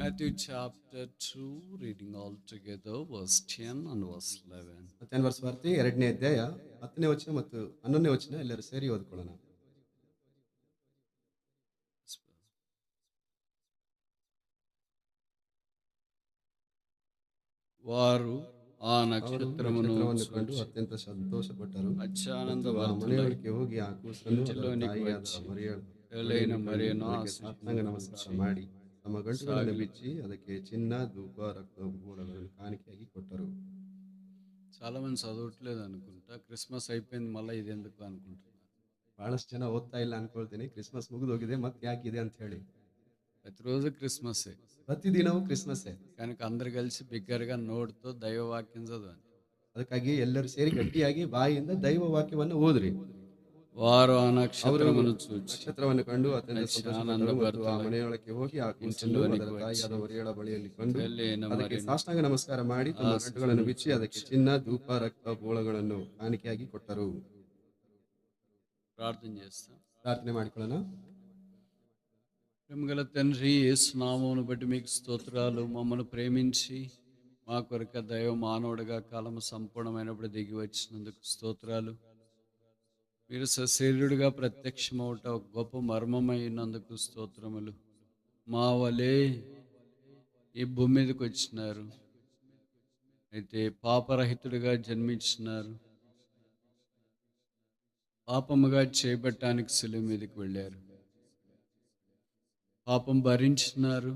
Matthew chapter 2, reading all together, verse 10 and verse 11. ಮತ್ತಾಯನ ವಾರ್ತೆ 2ನೇ ಅಧ್ಯಾಯ 10ನೇ ವಚನ ಮತ್ತು 11ನೇ ವಚನ ಎಲ್ಲರೂ ಸೇರಿ ಓದ್ಕೊಳ್ಳೋಣ. వారు ఆ నక్షత్రమును ಕಂಡು ಅತ್ಯಂತ ಸಂತೋಷಪಟ್ಟರು. ಅತ್ಯಾನಂದ ಮನೆಯೊಳಗೆ ಹೋಗಿ ಆ ಕೂಸನ್ನು ಅದರ ఇంటిలోనికి ತಾಯಿಯಾದ వచ్చి ಮರಿಯಳైన మరియను ಅದಕ್ಕೆ ಸಾಷ್ಟಾಂಗ ನಮಸ್ಕಾರ ಮಾಡಿ ತಮ್ಮ ಗಂಟುಗಳನ್ನು ಬಿಚ್ಚಿ ಅದಕ್ಕೆ ಚಿನ್ನ, ಧೂಪ, ರಕ್ತ, ಮೂಲಗಳನ್ನು ಕಾಣಿಕೆಯಾಗಿ ಕೊಟ್ಟರು. చాలా మంది చదవట్లేదు అనుకుంటా. క్రిస్మస్ అయిపోయింది, మళ్ళీ ఇది ఎందుకు అనుకుంటున్నారు. ಬಹಳಷ್ಟು ಜನ ಓದ್ತಾ ಇಲ್ಲ ಅನ್ಕೊಳ್ತೀನಿ. ಕ್ರಿಸ್ಮಸ್ ಮುಗಿದೋಗಿದೆ, ಮತ್ತೆ ಯಾಕಿದೆ ಅಂತ ಹೇಳಿ. ప్రతిరోజు క్రిస్మసే, ಪ್ರತಿದಿನವೂ ಕ್ರಿಸ್ಮಸ್ಸೇ. కనుక అందరు కలిసి బిగ్గరగా నోటితో దైవవాక్యం చదవండి. ಅದಕ್ಕಾಗಿ ಎಲ್ಲರೂ ಸೇರಿ ಗಟ್ಟಿಯಾಗಿ ಬಾಯಿಯಿಂದ ದೈವ ವಾಕ್ಯವನ್ನು ಓದ್ರಿ. వారు ఆ నక్షత్రమును చూచి ನಕ್ಷತ್ರವನ್ನು ಕಂಡು ಅತ್ಯಂತ ಸಂತೋಷಪಟ್ಟರು ಮತ್ತು ಆ ಮನೆಯೊಳಗೆ ಹೋಗಿ ಆ ಕೂಸನ್ನು ಅದರ ತಾಯಿಯಾದ ಮರಿಯಳ ಬಳಿಯಲ್ಲಿ ಕಂಡು ಅದಕ್ಕೆ ಸಾಷ್ಟಾಂಗ ನಮಸ್ಕಾರ ಮಾಡಿ ತಮ್ಮ ಗಂಟುಗಳನ್ನು ಬಿಚ್ಚಿ ಅದಕ್ಕೆ ಚಿನ್ನ, ಧೂಪ, ರಕ್ತ, ಬೋಳಗಳನ್ನು ಕಾಣಿಕೆಯಾಗಿ ಕೊಟ್ಟರು. ప్రార్థన చేస్తాం. ಪ್ರಾರ್ಥನೆ ಮಾಡಿಕೊಳ್ಳೋಣ. ప్రేమగల తండ్రి, యేసు నామమును బట్టి మీకు స్తోత్రాలు. మమ్మల్ని ప్రేమించి మా కొరక దైవ మానవుడిగా కాలము సంపూర్ణమైనప్పుడు దిగి వచ్చినందుకు స్తోత్రాలు. మీరు సశరీరుడిగా ప్రత్యక్షమవుట ఒక గొప్ప మర్మమైనందుకు స్తోత్రములు. మా వలే ఈ భూమి మీదకి వచ్చినారు, అయితే పాపరహితుడిగా జన్మించినారు, పాపముగా చేయబట్టానికి శిలువ మీదకి వెళ్ళారు, పాపం భరించినారు,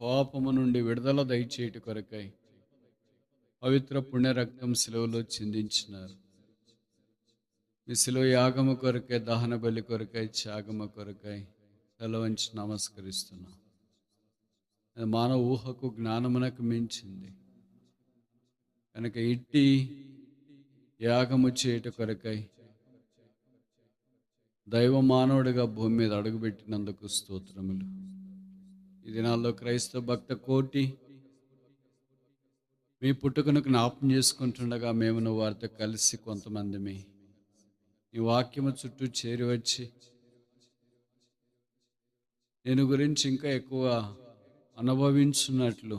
పాపము నుండి విడుదల దయచేటి కొరకై పవిత్ర పుణ్య రక్తం శిలువలో చిందించినారు. మీ శిలువ యాగము కొరకై, దహన బలి కొరకై, త్యాగము కొరకై తల వంచి నమస్కరిస్తున్నాం. అది మానవ ఊహకు, జ్ఞానమునకు మించింది కనుక ఇట్టి యాగము చేయట కొరకై దైవ మానవుడిగా భూమి మీద అడుగుపెట్టినందుకు స్తోత్రములు. ఈ దినాల్లో క్రైస్తవ భక్త కోటి మీ పుట్టుకను జ్ఞాపం చేసుకుంటుండగా మేము వారితో కలిసి కొంతమంది ఈ వాక్యము చుట్టూ చేరి వచ్చి నేను గురించి ఇంకా ఎక్కువ అనుభవించున్నట్లు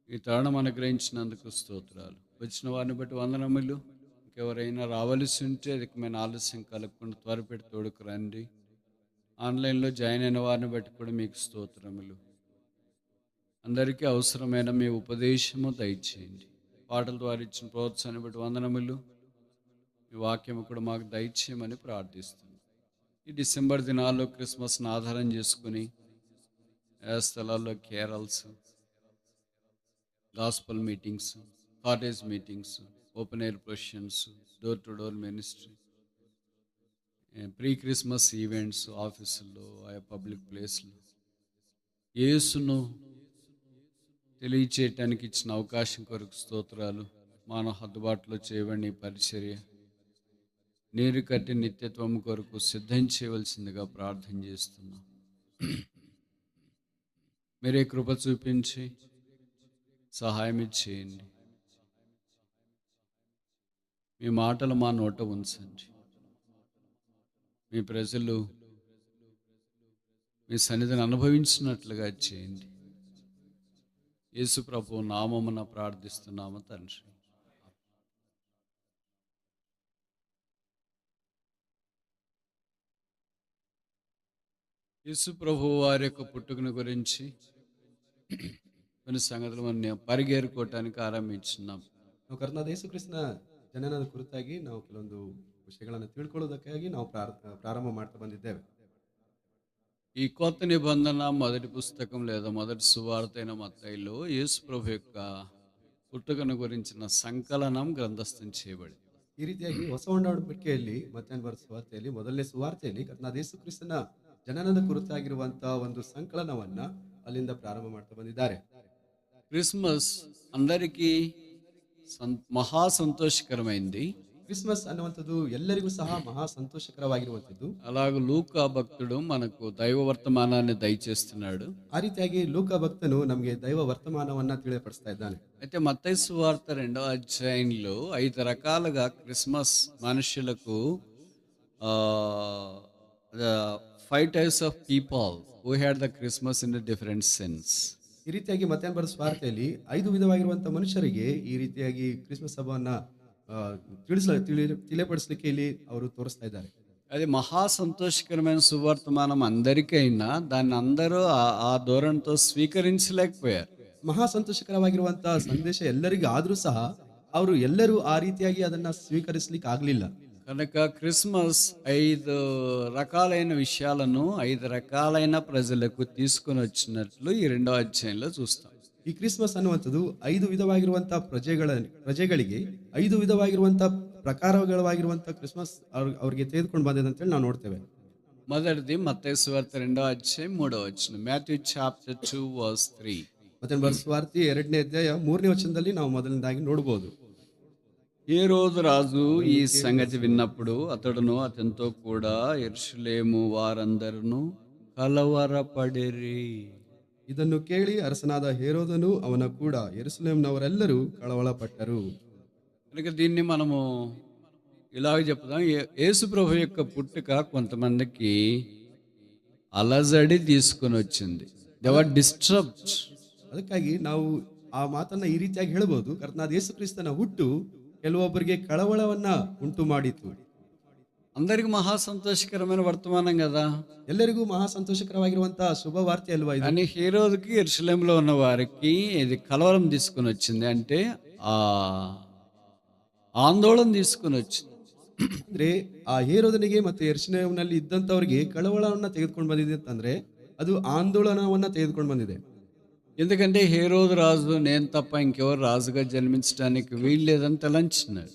ఈ తరుణం అనుగ్రహించినందుకు స్తోత్రాలు. వచ్చిన వారిని బట్టి వందనములు. ఇంకెవరైనా రావలసి ఉంటే అధికమైన ఆలస్యం కలగకుండా త్వరపెట్టి తోడుకు రండి. ఆన్లైన్లో జాయిన్ అయిన వారిని బట్టి కూడా మీకు స్తోత్రములు. అందరికీ అవసరమైన మీ ఉపదేశము దయచేయండి. పాటల ద్వారా ఇచ్చిన ప్రోత్సాహాన్ని బట్టి వందనములు. ఈ వాక్యము కూడా మాకు దయచేయమని ప్రార్థిస్తున్నాం. ఈ డిసెంబర్ దినాల్లో క్రిస్మస్ను ఆధారం చేసుకుని ఆ స్థలాల్లో carols, gospel meetings, cottage meetings, open air processions, door to door ministry, pre Christmas events ఆఫీసుల్లో, ఆయా పబ్లిక్ ప్లేస్లో యేసును తెలియచేయటానికి ఇచ్చిన అవకాశం కొరకు స్తోత్రాలు. మానవ హద్దుబాటులో చేయబడిన ఈ పరిచర్య నీరు కట్టి నిత్యత్వం కొరకు సిద్ధం చేయవలసిందిగా ప్రార్థన చేస్తున్నాం. మీరే కృప చూపించి సహాయం చేయండి. మీ మాటలు మా నోట ఉంచండి. మీ ప్రజలు మీ సన్నిధిని అనుభవించినట్లుగా చేయండి. యేసు ప్రభు నామమున ప్రార్థిస్తున్నాము తండ్రి. యేసు ప్రభు వారి యొక్క పుట్టుకను గురించి కొన్ని సంగతులు మనం ಪರಿಗೇರಿಕೋಟಾనికి ಆರಂಭಿಸಿನಾಂ. ನಾವು ಕರ್ತನಾದ ಯೇಸು ಕ್ರಿಸ್ತನ ಜನನದ ಕುರಿತಾಗಿ ನಾವು ಕೆಲವೊಂದು ವಿಷಯಗಳನ್ನು ತಿಳ್ಕೊಳ್ಳೋದಕ್ಕಾಗಿ ನಾವು ಪ್ರಾರಂಭ ಮಾಡ್ತಾ ಬಂದಿದ್ದೇವೆ. ఈ కొత్త నిబంధన మొదటి పుస్తకం లేదా మొదటి సువార్త అయిన మత్తయిలో యేసు ప్రభు యొక్క పుట్టుకను గురించిన సంకలనం గ్రంథస్థం చేయబడింది. ಈ ರೀತಿಯಾಗಿ ಹೊಸ ಒಡಂಬಡಿಕೆಯಲ್ಲಿ ಮತ್ತಾಯನ ಬರೆದ ಸುವಾರ್ತೆಯಲ್ಲಿ ಮೊದಲನೇ ಸುವಾರ್ತೆಯಲ್ಲಿ ಕರ್ತನಾದ ಯೇಸು ಕ್ರಿಸ್ತನ ಜನನದ ಕುರಿತಾಗಿರುವಂತಹ ಒಂದು ಸಂಕಲನವನ್ನ ಅಲ್ಲಿಂದ ಪ್ರಾರಂಭ ಮಾಡ್ತಾ ಬಂದಿದ್ದಾರೆ. క్రిస్మస్ అందరికీ మహా సంతోషకరమైంది. క్రిస్మస్ ಅನ್ನುವಂಥದ್ದು ಎಲ್ಲರಿಗೂ ಸಹ ಮಹಾ ಸಂತೋಷಕರವಾಗಿರುವಂಥದ್ದು. అలాగే లూకా భక్తుడు మనకు దైవ వర్తమానాన్ని దయచేస్తున్నాడు. ಆ ರೀತಿಯಾಗಿ ಲೂಕ ಭಕ್ತನು ನಮಗೆ ದೈವ ವರ್ತಮಾನವನ್ನ ತಿಳಿಯಪಡಿಸ್ತಾ ಇದ್ದಾನೆ. అయితే మత్తయి సువార్త 2వ అధ్యాయంలో 5 రకాలుగా క్రిస్మస్ మనుషులకు 5 types of people who had the Christmas in a different sense. ಈ ರೀತಿಯಾಗಿ ಮತ್ತಾಯನ ಬರೆದ ಸ್ವಾರ್ಥೆಯಲ್ಲಿ 5 ವಿಧವಾಗಿರುವಂತಹ ಮನುಷ್ಯರಿಗೆ ಈ ರೀತಿಯಾಗಿ ಕ್ರಿಸ್ಮಸ್ ಹಬ್ಬವನ್ನ ತಿಳಿಯಪಡಿಸಲಿಕ್ಕೆ ಇಲ್ಲಿ ಅವರು ತೋರಿಸ್ತಾ ಇದ್ದಾರೆ. అది మహా సంతోషకరమైన సువర్తమానం అందరికైనా దాన్ని అందరూ ఆ ధోరణితో స్వీకరించలేకపోయారు. ಮಹಾ ಸಂತೋಷಕರವಾಗಿರುವಂತಹ ಸಂದೇಶ ಎಲ್ಲರಿಗೂ ಆದ್ರೂ ಸಹ ಅವರು ಎಲ್ಲರೂ ಆ ರೀತಿಯಾಗಿ ಅದನ್ನ ಸ್ವೀಕರಿಸಲಿಕ್ಕೆ ಆಗ್ಲಿಲ್ಲ. కనుక క్రిస్మస్ 5 రకాలైన విషయాలను 5 రకాలైన ప్రజలకు తీసుకొని వచ్చినట్లు ఈ 2వ అధ్యాయంలో చూస్తాం. ಈ ಕ್ರಿಸ್ಮಸ್ ಅನ್ನುವಂಥದ್ದು 5 ವಿಧವಾಗಿರುವಂತಹ ಪ್ರಜೆಗಳಿಗೆ 5 ವಿಧವಾಗಿರುವಂತಹ ಪ್ರಕಾರಗಳವಾಗಿರುವಂತಹ ಕ್ರಿಸ್ಮಸ್ ಅವ್ರಿಗೆ ತೆಗೆದುಕೊಂಡು ಬಂದಿದೆ ಅಂತ ಹೇಳಿ ನಾವು ನೋಡ್ತೇವೆ. మొదటిది మత్తయి సువార్త 2వ అధ్యాయం 3వ వచనం. Matthew chapter 2 verse 3. ಮತ್ತಾಯನ ಬರೆದ ಸ್ವಾರ್ಥಿ 2ನೇ ಅಧ್ಯಾಯ 3ನೇ ವಚನದಲ್ಲಿ ನಾವು ಮೊದಲನೇದಾಗಿ ನೋಡಬಹುದು. ఏ రోజు రాజు ఈ సంగతి విన్నప్పుడు అతడును అతనితో కూడా యెరూషలేము వారందరూ కలవరపడిరి. ಇದನ್ನು ಕೇಳಿ ಅರಸನಾದ ಹೇರೋದನು ಅವನ ಕೂಡ ಯೆರೂಸಲೇಮಿನವರೆಲ್ಲರೂ ಕಳವಳಪಟ್ಟರು. కనుక దీన్ని మనము ఇలాగ చెప్తాం, యేసు ప్రభు యొక్క పుట్టుక కొంతమందికి అలజడి తీసుకొని వచ్చింది. They were disturbed. ಅದಕ್ಕಾಗಿ ನಾವು ಆ ಮಾತನ್ನ ಈ ರೀತಿಯಾಗಿ ಹೇಳ್ಬೋದು, ಕರ್ತನಾದ ಯೇಸು ಕ್ರಿಸ್ತನ ಹುಟ್ಟು ಕೆಲವೊಬ್ಬರಿಗೆ ಕಳವಳವನ್ನ ಉಂಟು ಮಾಡಿತು. అందరికి మహా సంతోషకరమైన వర్తమానం కదా, ಎಲ್ಲರಿಗೂ ಮಹಾ ಸಂತೋಷಕರವಾಗಿರುವಂತಹ ಶುಭ ವಾರ್ತೆ ಅಲ್ವಾ ಇದು? కానీ హేరోదుకి యెరూషలేములో ఉన్న వారికి ఇది కలవరం తీసుకొని వచ్చింది. అంటే ఆ ఆందోళన తీసుకొని వచ్చింది. ಅಂದ್ರೆ ಆ ಹೇರೋದನಿಗೆ ಮತ್ತೆ ಯೆರೂಸಲೇಮಿನಲ್ಲಿ ಇದ್ದಂತವರಿಗೆ ಕಳವಳವನ್ನ ತೆಗೆದುಕೊಂಡು ಬಂದಿದೆ ಅಂತಂದ್ರೆ ಅದು ಆಂದೋಲನವನ್ನ ತೆಗೆದುಕೊಂಡು ಬಂದಿದೆ. ఎందుకంటే హేరోదు రాజు నేను తప్ప ఇంకెవరు రాజుగా జన్మించడానికి వీల్లేదని తలంచినాడు.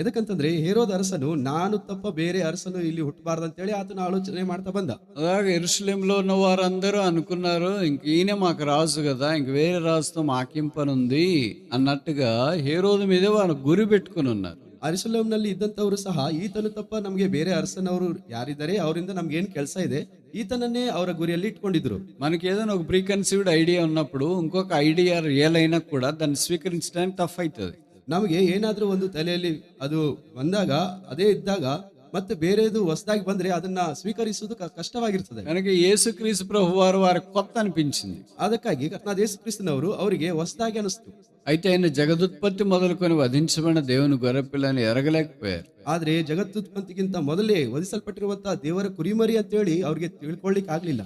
ಎದಕ್ಕಂತಂದ್ರೆ ಹೇರೋದ ಅರಸನು ನಾನು ತಪ್ಪ ಬೇರೆ ಅರಸನು ಇಲ್ಲಿ ಹುಟ್ಟಬಾರ್ದಂತೇಳಿ ಆತನ ಆಲೋಚನೆ ಮಾಡ್ತಾ ಬಂದ. అలాగే యెరూషలేములో ఉన్న వారందరూ అనుకున్నారు, ఇంక ఈయన మాకు రాజు కదా, ఇంక వేరే రాజుతో మాకేం పని ఉంది అన్నట్టుగా హేరోదు మీదే వాళ్ళు గురి పెట్టుకుని ఉన్నారు. ಯೆರೂಸಲೇಮಿನಲ್ಲಿ ಇದ್ದಂತವರು ಸಹ ಈತನು ತಪ್ಪ ನಮಗೆ ಬೇರೆ ಅರಸನವರು ಯಾರಿದ್ದಾರೆ ಅವರಿಂದ ನಮ್ಗೆ ಏನ್ ಕೆಲಸ ಇದೆ, ಈತನನ್ನೇ ಅವರ ಗುರಿಯಲ್ಲಿ ಇಟ್ಕೊಂಡಿದ್ರು. మనకి ఏదైనా ఒక ప్రీ కన్సీవ్డ్ ఐడియా ఉన్నప్పుడు ఇంకొక ఐడియా రియల్ అయినా కూడా దాన్ని స్వీకరించడానికి టఫ్ అవుతుంది. ನಮಗೆ ಏನಾದ್ರೂ ಒಂದು ತಲೆಯಲ್ಲಿ ಅದು ಬಂದಾಗ ಅದೇ ಇದ್ದಾಗ ಮತ್ತೆ ಬೇರೆದು ಹೊಸದಾಗಿ ಬಂದ್ರೆ ಅದನ್ನ ಸ್ವೀಕರಿಸುವುದು ಕಷ್ಟವಾಗಿರ್ತದೆ. కనుక యేసుక్రీస్తు ప్రభు వారికి కొత్త అనిపించింది. ಅದಕ್ಕಾಗಿ ಕರ್ತನಾದ ಯೇಸು ಕ್ರಿಸ್ತನವರು ಅವರಿಗೆ ಹೊಸದಾಗಿ ಅನಿಸ್ತು. అయితే ఆయన జగదుత్పత్తి మొదలుకొని వధించబడిన దేవుని గొర్రెపిల్లని ఎరగలేకపోయారు. ಆದ್ರೆ ಜಗತ್ತುತ್ಪತ್ತಿಗಿಂತ ಮೊದಲೇ ವಧಿಸಲ್ಪಟ್ಟಿರುವಂತಹ ದೇವರ ಕುರಿಮರಿ ಅಂತೇಳಿ ಅವ್ರಿಗೆ ತಿಳ್ಕೊಳ್ಳಿಕ್ ಆಗ್ಲಿಲ್ಲ.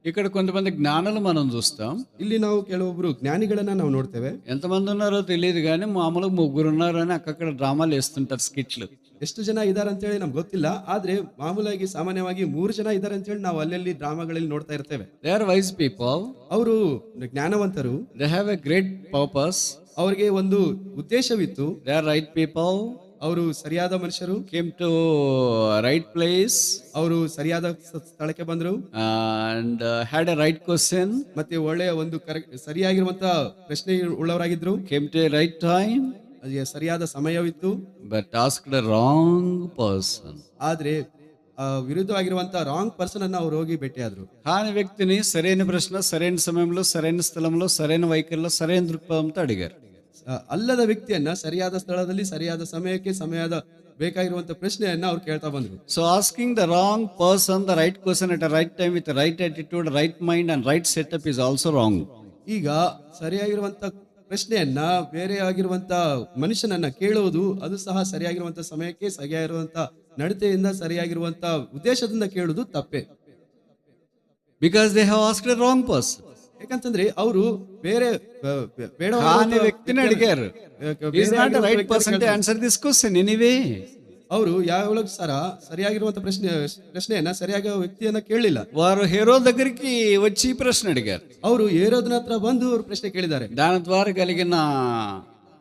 ఇక్కడ కొంతమంది జ్ఞానులు మనం చూస్తాం. ಇಲ್ಲಿ ನಾವು ಕೆಲವೊಬ್ರು ಜ್ಞಾನಿಗಳನ್ನ ನಾವು ನೋಡ್ತೇವೆ. ఎంతమంది ఉన్నారో తెలియదు కానీ మామూలుగా 3 ఉన్నారని అక్కడ డ్రామాలు వేస్తుంటారు, స్కిట్లు. ಎಷ್ಟು ಜನ ಇದಾರೆ ಅಂತೇಳಿ ನಮ್ಗೆ ಗೊತ್ತಿಲ್ಲ, ಆದ್ರೆ ಮಾಮೂಲಾಗಿ ಸಾಮಾನ್ಯವಾಗಿ 3 ಜನ ಇದಾರೆ ಅಂತೇಳಿ ನಾವು ಅಲ್ಲಲ್ಲಿ ಡ್ರಾಮಾಗಳಲ್ಲಿ ನೋಡ್ತಾ ಇರ್ತೇವೆ. They are wise people. ಅವರು ಜ್ಞಾನವಂತರು. They have a great purpose. ಅವರಿಗೆ ಒಂದು ಉದ್ದೇಶವಿತ್ತು. They are right people. ಅವರು ಸರಿಯಾದ ಮನುಷ್ಯರು. Came to right place. ಅವರು ಸರಿಯಾದ ಸ್ಥಳಕ್ಕೆ ಬಂದರು. And had a right question. ಮತ್ತೆ ಒಳ್ಳೆಯ ಒಂದು ಸರಿಯಾಗಿರುವಂತಹ ಪ್ರಶ್ನೆ ಉಳ್ಳವರಾಗಿದ್ರು. Came to a right time. ಸರಿಯಾದ ಸಮಯವಿತ್ತು. But asked a wrong person. ಆದ್ರೆ ವಿರುದ್ಧವಾಗಿರುವಂತಹ ರಾಂಗ್ ಪರ್ಸನ್ ಅನ್ನ ಅವ್ರು ಹೋಗಿ ಭೇಟಿಯಾದ್ರು. కాని వ్యక్తిని సరైన ప్రశ్న సరైన సమయంలో సరైన స్థలంలో సరైన వైఖరిలో సరైన దృక్పథంతో అడిగారు. ಅಲ್ಲದ ವ್ಯಕ್ತಿಯನ್ನ ಸರಿಯಾದ ಸ್ಥಳದಲ್ಲಿ ಸರಿಯಾದ ಸಮಯಕ್ಕೆ ಸಮಯದ ಬೇಕಾಗಿರುವಂತ ಪ್ರಶ್ನೆಯನ್ನ ಅವ್ರು ಕೇಳ್ತಾ ಬಂದ್ರು. So asking the wrong person the right question at a right time with right attitude, right mind and write setup is also wrong. ಈಗ ಸರಿಯಾಗಿರುವಂತ ಪ್ರಶ್ನೆಯನ್ನ ಬೇರೆ ಆಗಿರುವಂತ ಮನುಷ್ಯನನ್ನ ಕೇಳುವುದು ಅದು ಸಹ ಸರಿಯಾಗಿರುವಂತ ಸಮಯಕ್ಕೆ ಸರಿಯಾಗಿರುವಂತ ನಡತೆಯಿಂದ ಸರಿಯಾಗಿರುವಂತ ಉದ್ದೇಶದಿಂದ ಕೇಳುವುದು ತಪ್ಪೆ. Because they have asked a wrong person. ಯಾಕಂತಂದ್ರೆ ಅವರು ಬೇರೆ ವ್ಯಕ್ತಿನ ಅಡಿಗಾರು. Is not the right person to answer this question anyway. ಅವರು ಯಾವಾಗಲೂ ಸರಿಯಾಗಿರುವಂತ ಪ್ರಶ್ನೆಯನ್ನ ಸರಿಯಾದ ವ್ಯಕ್ತಿಯನ್ನ ಕೇಳಲಿಲ್ಲ. వారు హేరోదు దగ్గరికి వచ్చి ప్రశ్న అడిగారు. ಅವರು ಹೇರೋದನ ಹತ್ರ ಬಂದು ಅವರು ಪ್ರಶ್ನೆ ಕೇಳಿದ್ದಾರೆ. దాని ద్వారా కలిగిన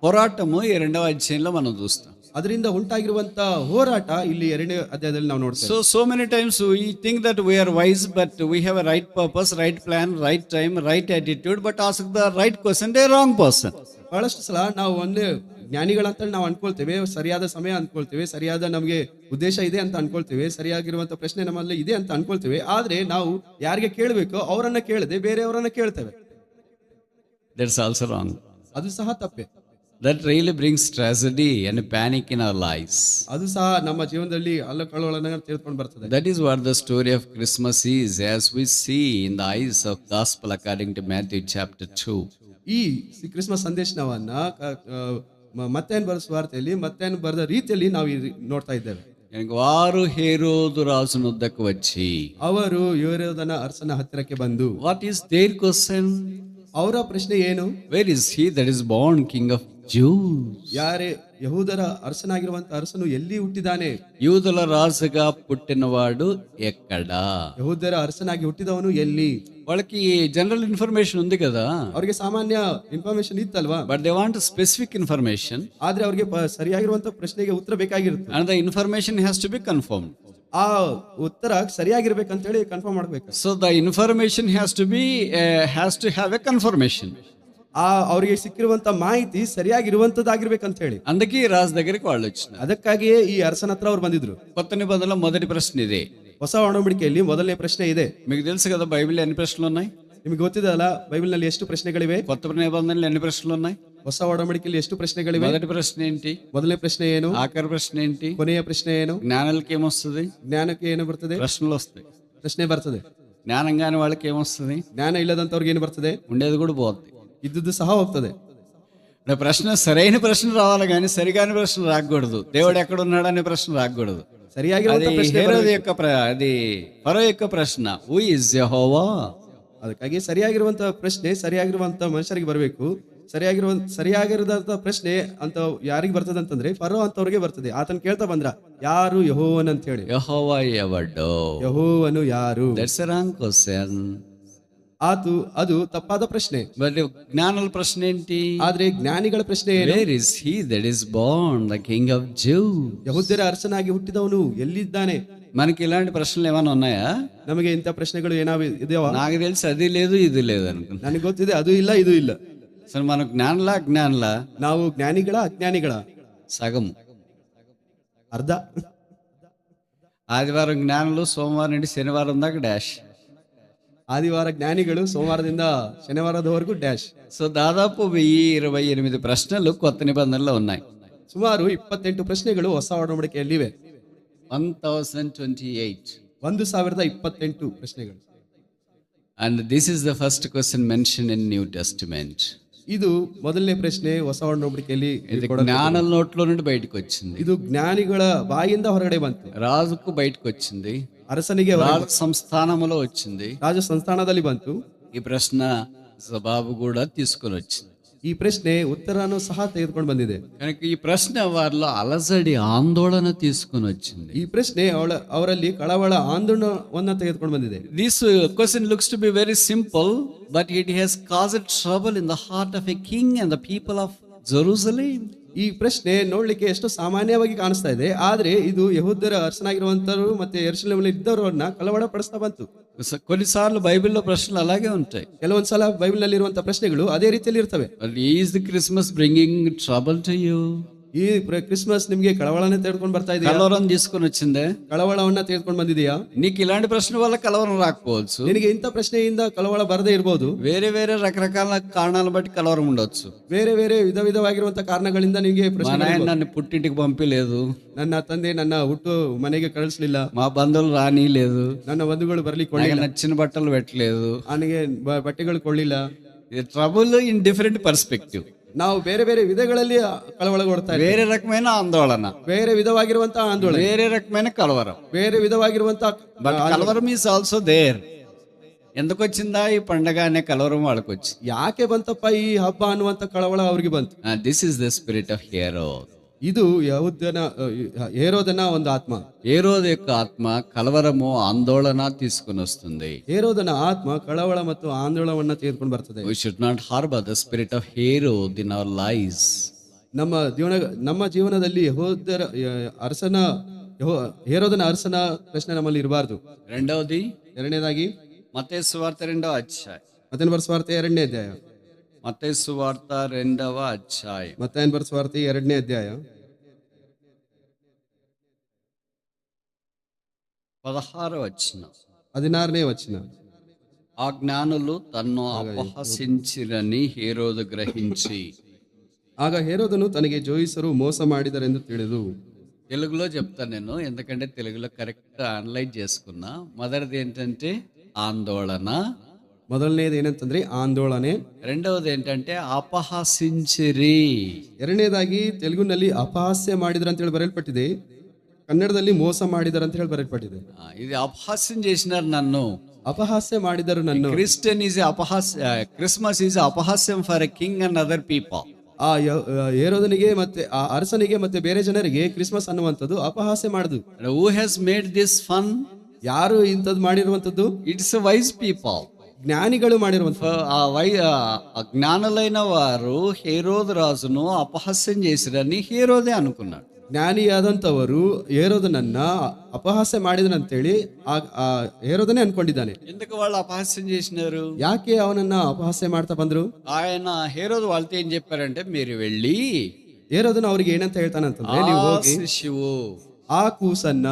పోరాటము ఈ 2వ అధ్యాయంలో మనం చూస్తాం. ಅದರಿಂದ ಉಂಟಾಗಿರುವಂತ ಹೋರಾಟ ಇಲ್ಲಿ 2ನೇ ಅಧ್ಯಾಯದಲ್ಲಿ ನಾವು ನೋಡ್ತೇವೆ. So many times we think that we are wise, but we have a right purpose, right plan, right time, right attitude, but ask the right question to a wrong person. ಬಹಳಷ್ಟು ಸಲ ನಾವು ಒಂದೇ ಜ್ಞಾನಿಗಳಂತ ನಾವು ಅನ್ಕೊಳ್ತೇವೆ, ಸರಿಯಾದ ಸಮಯ ಅನ್ಕೊಳ್ತೇವೆ, ಸರಿಯಾದ ನಮಗೆ ಉದ್ದೇಶ ಇದೆ ಅಂತ ಅನ್ಕೊಳ್ತೇವೆ, ಸರಿಯಾಗಿರುವಂತ ಪ್ರಶ್ನೆ ನಮ್ಮಲ್ಲಿ ಇದೆ ಅಂತ ಅನ್ಕೊಳ್ತೇವೆ. ಆದ್ರೆ ನಾವು ಯಾರಿಗೆ ಕೇಳಬೇಕೋ ಅವರನ್ನ ಕೇಳದೆ ಬೇರೆಯವರನ್ನ ಕೇಳ್ತೇವೆ. That's also wrong. ಅದು ಸಹ ತಪ್ಪೆ. That really brings tragedy and panic in our lives. ಅದು ಸಹ ನಮ್ಮ ಜೀವನದಲ್ಲಿ ಅಲ್ಲಕಲ್ಲೋಲನ್ನ ತೆಗೆದುಕೊಂಡು ಬರ್ತದೆ. That is what the story of Christmas is, as we see in the eyes of Gospel according to Matthew chapter 2. ಈ ಕ್ರಿಸ್ಮಸ್ ಸಂದೇಶವನ್ನ ಮತ್ತೇನು ಬರೆದ ಸುವಾರ್ತೆಯಲ್ಲಿ ಮತ್ತೇನು ಬರೆದ ರೀತಿಯಲ್ಲಿ ನಾವು ನೋಡ್ತಾ ಇದ್ದೇವೆ. వారు హేరోదు రాజునొద్దకు వచ్చి, ಅವರು ಯೋರೇದನ ಅರಸನ ಹತ್ತಿರಕ್ಕೆ ಬಂದು, what is their question? ಅವರ ಪ್ರಶ್ನೆ ಏನು? Where is he that is born king of Jews? ಯಾರೇ ಯಹೂದರ ಅರಸನಾಗಿರುವಂತ ಅರಸನು ಎಲ್ಲಿ ಹುಟ್ಟಿದಾನೆ? యూదుల రాజుగా పుట్టినవాడు ఎక్కడా? ಯಹೂದರ ಅರಸನಾಗಿ ಹುಟ್ಟಿದವನು ಎಲ್ಲಿ? వాళ్ళకి జనరల్ ఇన్ఫర్మేషన్ ఉంది కదా, ಅವರಿಗೆ ಸಾಮಾನ್ಯ ಇನ್ಫಾರ್ಮೇಶನ್ ಇತ್ತಲ್ವಾ, but they want specific information. ಆದ್ರೆ ಅವರಿಗೆ ಸರಿಯಾಗಿರುವಂತ ಪ್ರಶ್ನೆಗೆ ಉತ್ತರ ಬೇಕಾಗಿರುತ್ತೆ. And the information has to be confirm. ಆ ಉತ್ತರ ಸರಿಯಾಗಿರ್ಬೇಕಂತ ಹೇಳಿ ಕನ್ಫರ್ಮ್ ಮಾಡ್ಬೇಕು. So the information has to have a confirmation. ಅವರಿಗೆ ಸಿಕ್ಕಿರುವಂತ ಮಾಹಿತಿ ಸರಿಯಾಗಿರುವಂತದ್ದಾಗಿರ್ಬೇಕಂತ ಹೇಳಿ అందుకే రాజు దగ్గరికి వాళ్ళు వచ్చినారు. ಅದಕ್ಕಾಗಿಯೇ ಈ ಅರಸನ ಹತ್ರ ಅವ್ರು ಬಂದಿದ್ರು. కొత్త నిబంధనలో మొదటి ప్రశ్న ఇదే. ಹೊಸ ಒಡಂಬಡಿಕೆಯಲ್ಲಿ ಮೊದಲನೇ ಪ್ರಶ್ನೆ ಇದೆ. మీకు తెలుసు కదా బైబిల్ ఎన్ని ప్రశ్నలు ఉన్నాయి? ನಿಮಗೆ ಗೊತ್ತಿದೆಯಲ್ಲ ಬೈಬಲ್ ನಲ್ಲಿ ಎಷ್ಟು ಪ್ರಶ್ನೆಗಳಿವೆ? కొత్త నిబంధనలో ఎన్ని ప్రశ్నలు ఉన్నాయి? ಹೊಸ ಒಡಂಬಡಿಕೆಯಲ್ಲಿ ಎಷ್ಟು ಪ್ರಶ್ನೆಗಳಿವೆ? మొదటి ప్రశ్న ఏంటి? ಮೊದಲನೇ ಪ್ರಶ್ನೆ ಏನು? ఆఖరి ప్రశ్న ఏంటి? ಕೊನೆಯ ಪ್ರಶ್ನೆ ಏನು? జ్ఞానాలకి ఏమొస్తుంది? ಜ್ಞಾನಕ್ಕೆ ಏನು ಬರ್ತದೆ? ప్రశ్నలు వస్తాయి. ಪ್ರಶ್ನೆ ಬರ್ತದೆ. జ్ఞానం కాని వాళ్ళకి ఏమొస్తుంది? ಜ್ಞಾನ ಇಲ್ಲದಂತವ್ರಿಗೆ ಏನು ಬರ್ತದೆ? ఉండేది కూడా పోతుంది. ಇದ್ದುದು ಸಹ ಹೋಗ್ತದೆ. ప్రశ్న సరైన ప్రశ్న రావాలి కానీ సరిగాని ప్రశ్న రాకూడదు. దేవుడు ఎక్కడ ఉన్నాడు అనే ప్రశ్న రాకూడదు. ಸರಿಯಾಗಿರುವಂತ ಪ್ರಶ್ನೆ అది ఫరో యొక్క ప్రశ్న, హూ ఇస్ యెహోవా? ಅದಕ್ಕಾಗಿ ಸರಿಯಾಗಿರುವಂತ ಪ್ರಶ್ನೆ ಸರಿಯಾಗಿರುವಂತ ಮನುಷ್ಯರಿಗೆ ಬರಬೇಕು. ಸರಿಯಾಗಿರೋದಂತ ಪ್ರಶ್ನೆ ಅಂತ ಯಾರಿಗೆ ಬರ್ತದೆ ಅಂತಂದ್ರೆ ಫರೋ ಅಂತವ್ರಿಗೆ ಬರ್ತದೆ. ಆತನ ಕೇಳ್ತಾ ಬಂದ್ರ ಯಾರು ಯೆಹೋವನ್ ಅಂತ ಹೇಳಿ. ಯೆಹೋವಾ ఎవడు? ಯೆಹೋವನು ಯಾರು? That's a wrong question. ಅದು ತಪ್ಪಾದ ಪ್ರಶ್ನೆ. ಬಟ್ ಜ್ಞಾನದ ಪ್ರಶ್ನೆ ఏంటి? ಆದ್ರೆ ಜ್ಞಾನಿಗಳ ಪ್ರಶ್ನೆ ಏನು? Where is he that is Born the king of juice? ಯಹೂದ್ಯರ ಅರಸನಾಗಿ ಹುಟ್ಟಿದವನು ಎಲ್ಲಿದ್ದಾನೆ? మనకి ఇలాంటి ప్రశ్నలు ఏమైనా ఉన్నాయా? ನಮಗೆ ಇಂಥ ಪ್ರಶ್ನೆಗಳು ಏನಾವ ಇದಾವ? నాకు తెలిసి అది లేదు ఇది లేదు అనుకుంటా. ನನಗೆ ಗೊತ್ತಿದೆ ಅದು ಇಲ್ಲ ಇದು ಇಲ್ಲ. సరే మన జ్ఞానలా అజ్ఞానలా? ನಾವು ಜ್ಞಾನಿಗಳ ಅಜ್ಞಾನಿಗಳ? సగం, ಅರ್ಧ. ఆదివారం జ్ఞానులు, సోమవారం నుండి శనివారం దాకా డాష్. ಆದಿವಾರ ಜ್ಞಾನಿಗಳು, ಸೋಮವಾರದಿಂದ ಶನಿವಾರದವರೆಗೂ ಡ್ಯಾಶ್. సో దాదాపు 1028 ప్రశ్నలు కొత్త నిబంధనలో ఉన్నాయి. ಸುಮಾರು 28 ಪ್ರಶ್ನೆಗಳು ಹೊಸ ಒಡಂಬಡಿಕೆಯಲ್ಲಿವೆ. 1028. 1028 ಪ್ರಶ್ನೆಗಳು. And this is the first question mentioned in New Testament. ಇದು ಮೊದಲನೇ ಪ್ರಶ್ನೆ ಹೊಸ ಒಡಂಬಡಿಕೆಯಲ್ಲಿ. ఇది జ్ఞానుల నోట్లో నుండి బయటకు వచ్చింది. ಇದು జ్ఞಾನಿಗಳ ಬಾಯಿಂದ ಹೊರಗಡೆ ಬಂತು. రాజుకు బయటకు వచ్చింది. ಅರಸನಿಗೆ రాజ సంస్థానములో వచ్చింది. ರಾಜ ಸಂಸ್ಥಾನದಲ್ಲಿ ಬಂತು. ఈ ప్రశ్న జవాబు కూడా తీసుకొని వచ్చింది. ಈ ಪ್ರಶ್ನೆ ಉತ್ತರನು ಸಹ ತೆಗೆದುಕೊಂಡು ಬಂದಿದೆ. కనుక ఈ ప్రశ్న వారిలో అలజడి, ఆందోళన తీసుకొని వచ్చింది. ಈ ಪ್ರಶ್ನೆ ಅವರಲ್ಲಿ ಕಳವಳ, ಆಂದೋಲನವನ್ನ ತೆಗೆದುಕೊಂಡು ಬಂದಿದೆ. This question looks to be very simple, but it has caused trouble in the heart of a king and the people of Jerusalem. ಈ ಪ್ರಶ್ನೆ ನೋಡ್ಲಿಕ್ಕೆ ಎಷ್ಟು ಸಾಮಾನ್ಯವಾಗಿ ಕಾಣಿಸ್ತಾ ಇದೆ, ಆದ್ರೆ ಇದು ಯಹೂದ್ಯರ ಅರಸನಾಗಿರುವಂತರು ಮತ್ತೆ ಯೆರೂಸಲೇಮಿನಲ್ಲಿ ಇದ್ದವರನ್ನ ಕಳವಳ ಪಡಿಸ್ತಾ ಬಂತು. కొన్నిసార్లు బైబిల్లో ప్రశ్నలు అలాగే ఉంటాయి. ಕೆಲವೊಂದ್ಸಲ ಬೈಬಲ್ ನಲ್ಲಿ ಇರುವಂತಹ ಪ್ರಶ್ನೆಗಳು ಅದೇ ರೀತಿಯಲ್ಲಿ ಇರ್ತವೆ. Is the Christmas bringing trouble to you? ಈ ಕ್ರಿಸ್ಮಸ್ ನಿಮ್ಗೆ ಕಳವಳನೆ ತೆಗೆದುಕೊಂಡು ಬರ್ತಾ ಇದೆಯಾ? కలవరం తీసుకొని వచ్చిందే? ಕಳವಳವನ್ನ ತೆಗೆದುಕೊಂಡು ಬಂದಿದೆಯಾ? నీకు ఇలాంటి ప్రశ్న వల్ల కలవరం రాకపోవచ్చు. ನಿನಗೆ ಇಂಥ ಪ್ರಶ್ನೆಯಿಂದ ಕಳವಳ ಬರದೇ ಇರಬಹುದು. వేరే వేరే రకరకాల కారణాలను బట్టి కలవరం ఉండొచ్చు. ಬೇರೆ ಬೇರೆ ವಿಧವಿಧವಾಗಿರುವಂತಹ ಕಾರಣಗಳಿಂದ ನಿಮಗೆ ಪ್ರಶ್ನೆ. మా నాయన నన్ను పుట్టింటికి పంపిలేదు, ನನ್ನ ತಂದೆ ನನ್ನ ಹುಟ್ಟು ಮನೆಗೆ ಕಳಿಸ್ಲಿಲ್ಲ, మా బంధువులు రానిలేదు, ನನ್ನ ಬಂಧುಗಳು ಬರ್ಲಿಕ್ಕೆ నాకు నచ్చిన బట్టలు పెట్టలేదు, ನನಗೆ ಬಟ್ಟೆಗಳು ಕೊಳ್ಳಿಲ್ಲ. Trouble in different perspective. ನಾವು ಬೇರೆ ಬೇರೆ ವಿಧಗಳಲ್ಲಿ ಕಳವಳಗೊಳ್ತಾ ಇದ್ದೇವೆ. వేరే రకమైన ఆందోళన, ಬೇರೆ ವಿಧವಾಗಿರುವಂತಹ ಆಂದೋಲನ, వేరే రకమైన కలవరం. ಬೇರೆ ವಿಧವಾಗಿರುವಂತಹ బట్ కలవరం ఈస్ ఆల్సో దేర్. ఎందుకు వచ్చిందా ఈ పండగ అనే కలవరం వాళ్ళకి వచ్చి? ಯಾಕೆ ಬಂತಪ್ಪ ಈ ಹಬ್ಬ ಅನ್ನುವಂತ ಕಳವಳ ಅವ್ರಿಗೆ ಬಂತು. This is the spirit of Herod. ಇದು ಹೇರೋದನ ಒಂದು ಆತ್ಮ. హేరోదు యొక్క ఆత్మ కలవరము, ఆందోళన తీసుకుని వస్తుంది. ಹೇರೋದನ ಆತ್ಮ ಕಳವಳ ಮತ್ತು ಆಂದೋಲನವನ್ನ ತೆಗೆದುಕೊಂಡು ಬರ್ತದೆ. We should not harbor the spirit of Herod in our lives. ನಮ್ಮ ಜೀವನದಲ್ಲಿ ಹೇರೋದನ ಅರಸನ ಪ್ರಶ್ನೆ ನಮ್ಮಲ್ಲಿ ಇರಬಾರ್ದು. ಎರಡನೇದಾಗಿ మత్తయి సువార్త 2వ అధ్యాయం. ಮತ್ತೇನು ಬರೆಸುವಾರ್ತೆ 2ನೇ ಅಧ್ಯಾಯ. మత్తయి సువార్త 2వ అధ్యాయం. ಮತ್ತೇನು ಬರೆಸುವಾರ್ತೆ 2ನೇ ಅಧ್ಯಾಯ 16వ వచనం. 16ನೇ ವಚನ. ఆ జ్ఞానులు తన్ను అపహసించిరని హేరోదు గ్రహించి ಆಗ ಹೇರೋದನು ತನಗೆ ಜೋಯಿಸರು ಮೋಸ ಮಾಡಿದರೆಂದು ತಿಳಿದು. తెలుగులో చెప్తాను నేను, ఎందుకంటే తెలుగులో కరెక్ట్ అనలైజ్ చేసుకున్నా. మొదటిది ఏంటంటే ఆందోళన, ಮೊದಲನೇದು ಏನಂತಂದ್ರೆ ಆಂದೋಳನೆ, రెండవది ఏంటంటే అపహసించిరి. ಎರಡನೇದಾಗಿ ತೆಲುಗುನಲ್ಲಿ ಅಪಹಾಸ್ಯ ಮಾಡಿದ್ರ ಅಂತ ಹೇಳಿ ಬರೆಯಲ್ಪಟ್ಟಿದೆ, ಕನ್ನಡದಲ್ಲಿ ಮೋಸ ಮಾಡಿದರ ಅಂತ ಹೇಳಿ ಬರೆಯಲ್ಪಟ್ಟಿದೆ. ఇది అపహాస్యం చేసినారు నన్ను. ಅಪಹಾಸ್ಯ ಮಾಡಿದರು ನನ್ನ. క్రిస్టియన్ ఈజ్ అపహాస్య, క్రిస్మస్ ఈజ్ అపహాస్యం for a king and other people. ಆ ಹೇರೋದನಿಗೆ ಮತ್ತೆ ಆ ಅರಸನಿಗೆ ಮತ್ತೆ ಬೇರೆ ಜನರಿಗೆ ಕ್ರಿಸ್ಮಸ್ ಅನ್ನುವಂಥದ್ದು ಅಪಹಾಸ್ಯ ಮಾಡುದು. Who has made this fun? ಯಾರು ಇಂಥದ್ದು ಮಾಡಿರುವಂಥದ್ದು? It's wise people. ಜ್ಞಾನಿಗಳು ಮಾಡಿರುವಂಥದ್ದು. ఆ జ్ఞానులైన వారు హేరోదు రాజును అపహాస్యం చేసిరని హేరోదే అనుకున్నాడు. ಜ್ಞಾನಿಯಾದಂಥವರು ಹೇರೋದನನ್ನ ಅಪಹಾಸ್ಯ ಮಾಡಿದನಂತೇಳಿ ಆ ಹೇರೋದನೇ ಅನ್ಕೊಂಡಿದ್ದಾನೆ. ఎందుకు వాళ్ళు అపహాస్యం చేసినారు? ಯಾಕೆ ಅವನನ್ನ ಅಪಹಾಸ್ಯ ಮಾಡ್ತಾ ಬಂದ್ರು? ఆయన హేరోదు వాళ్ళతో ఏం చెప్పారంటే, మీరు వెళ్ళి ಹೇರೋದನ ಅವ್ರಿಗೆ ಏನಂತ ಹೇಳ್ತಾನಂತಂದ್ರೆ, ನೀವು ಹೋಗಿ శిశువు, ಆ ಕೂಸನ್ನ.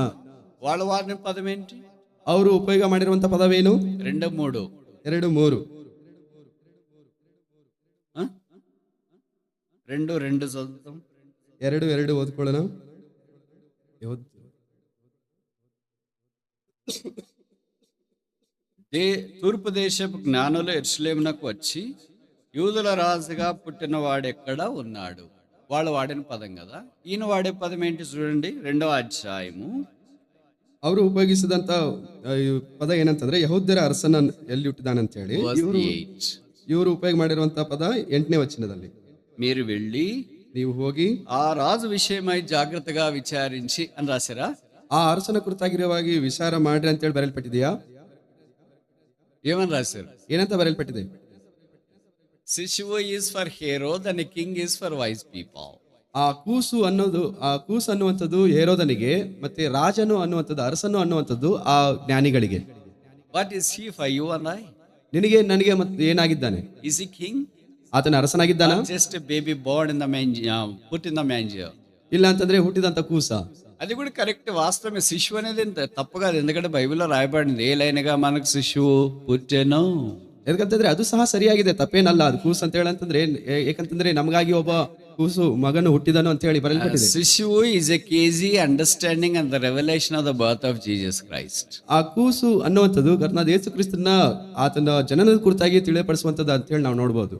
వాళ్ళు వాడిన పదం ఏంటి? ಅವರು ಉಪಯೋಗ ಮಾಡಿರುವಂತ ಪದವೇನು? 2-3 2-3 2 చదువుతాం. 2 ಓದ್ಕೊಳ್ಳೋಣ. తూర్పు దేశపు జ్ఞానులు యెరూషలేమునకు వచ్చి, యూదుల రాజుగా పుట్టిన వాడెక్కడ ఉన్నాడు? వాళ్ళు వాడిన పదం కదా. ఈయన వాడే పదం ఏంటి చూడండి, 2వ అధ్యాయము. ಅವರು ಉಪಯೋಗಿಸಿದಂತ ಪದ ಏನಂತಂದ್ರೆ, ಯಹೂದ್ಯರ ಅರಸನ ಎಲ್ಲಿ ಹುಟ್ಟಿದಾನಂತ ಹೇಳಿ ಇವರು ಉಪಯೋಗ ಮಾಡಿರುವಂತ ಪದ 8ನೇ ವಚನದಲ್ಲಿ. మీరు వెళ్ళి, ನೀವು ಹೋಗಿ ఆ రాజు విషయమై జాగ్రత్తగా విచారించి అని రాశారా? ಆ ಅರಸನ ಕುರಿತಾಗಿರುವಾಗಿ ವಿಚಾರ ಮಾಡ್ರಿ ಅಂತ ಹೇಳಿ ಬರೆಯಲ್ಪಟ್ಟಿದೆಯಾ? ఏమని రాశారు? ಏನಂತ ಬರೆಯಲ್ಪಟ್ಟಿದೆ? శిశువు is for Herod and king is for vice people. ಆ ಕೂಸು ಅನ್ನುವಂಥದ್ದು ಹೇರೋದನಿಗೆ, ಮತ್ತೆ ರಾಜನು ಅನ್ನುವಂಥದ್ದು, ಅರಸನು ಅನ್ನುವಂಥದ್ದು ಆ ಜ್ಞಾನಿಗಳಿಗೆ. What is he for you and I? ನಿನಗೆ ನನಗೆ ಮತ್ತೆ ಏನಾಗಿದ್ದಾನೆ? Is he king? ಆತನ ಅರಸನಾಗಿದ್ದಾನ? Just baby born in the manger, put in the manger. ಇಲ್ಲ ಅಂತಂದ್ರೆ ಹುಟ್ಟಿದಂತ ಕೂಸ. అది కూడా కరెక్ట్, వాస్తవమే. శిశువు అనేది తప్పు కాదు, ఎందుకంటే బైబిల్లో రాయబడింది, ఏ లైన్గా మనకు శిశువు పుట్టెను. ಯಾಕಂತಂದ್ರೆ ಅದು ಸಹ ಸರಿಯಾಗಿದೆ, ತಪ್ಪೇನಲ್ಲ. ಅದು ಕೂಸು ಅಂತ ಹೇಳಿ ಅಂತಂದ್ರೆ, ಯಾಕಂತಂದ್ರೆ ನಮಗಾಗಿ ಒಬ್ಬ ಕೂಸು ಮಗನು ಹುಟ್ಟಿದನು ಅಂತ ಹೇಳಿ ಬರೆಯಲ್ಪಟ್ಟಿದೆ. ಶಿಶುವು is a KG understanding and the revelation of the birth of Jesus Christ. ಆ ಕೂಸು ಅನ್ನುವಂಥದ್ದು ಕರ್ತನಾದ ಯೇಸು ಕ್ರಿಸ್ತನ ಆತನ ಜನನದ ಕುರಿತಾಗಿ ತಿಳಿಯಪಡಿಸುವಂಥದ್ದು ಅಂತ ಹೇಳಿ ನಾವು ನೋಡಬಹುದು.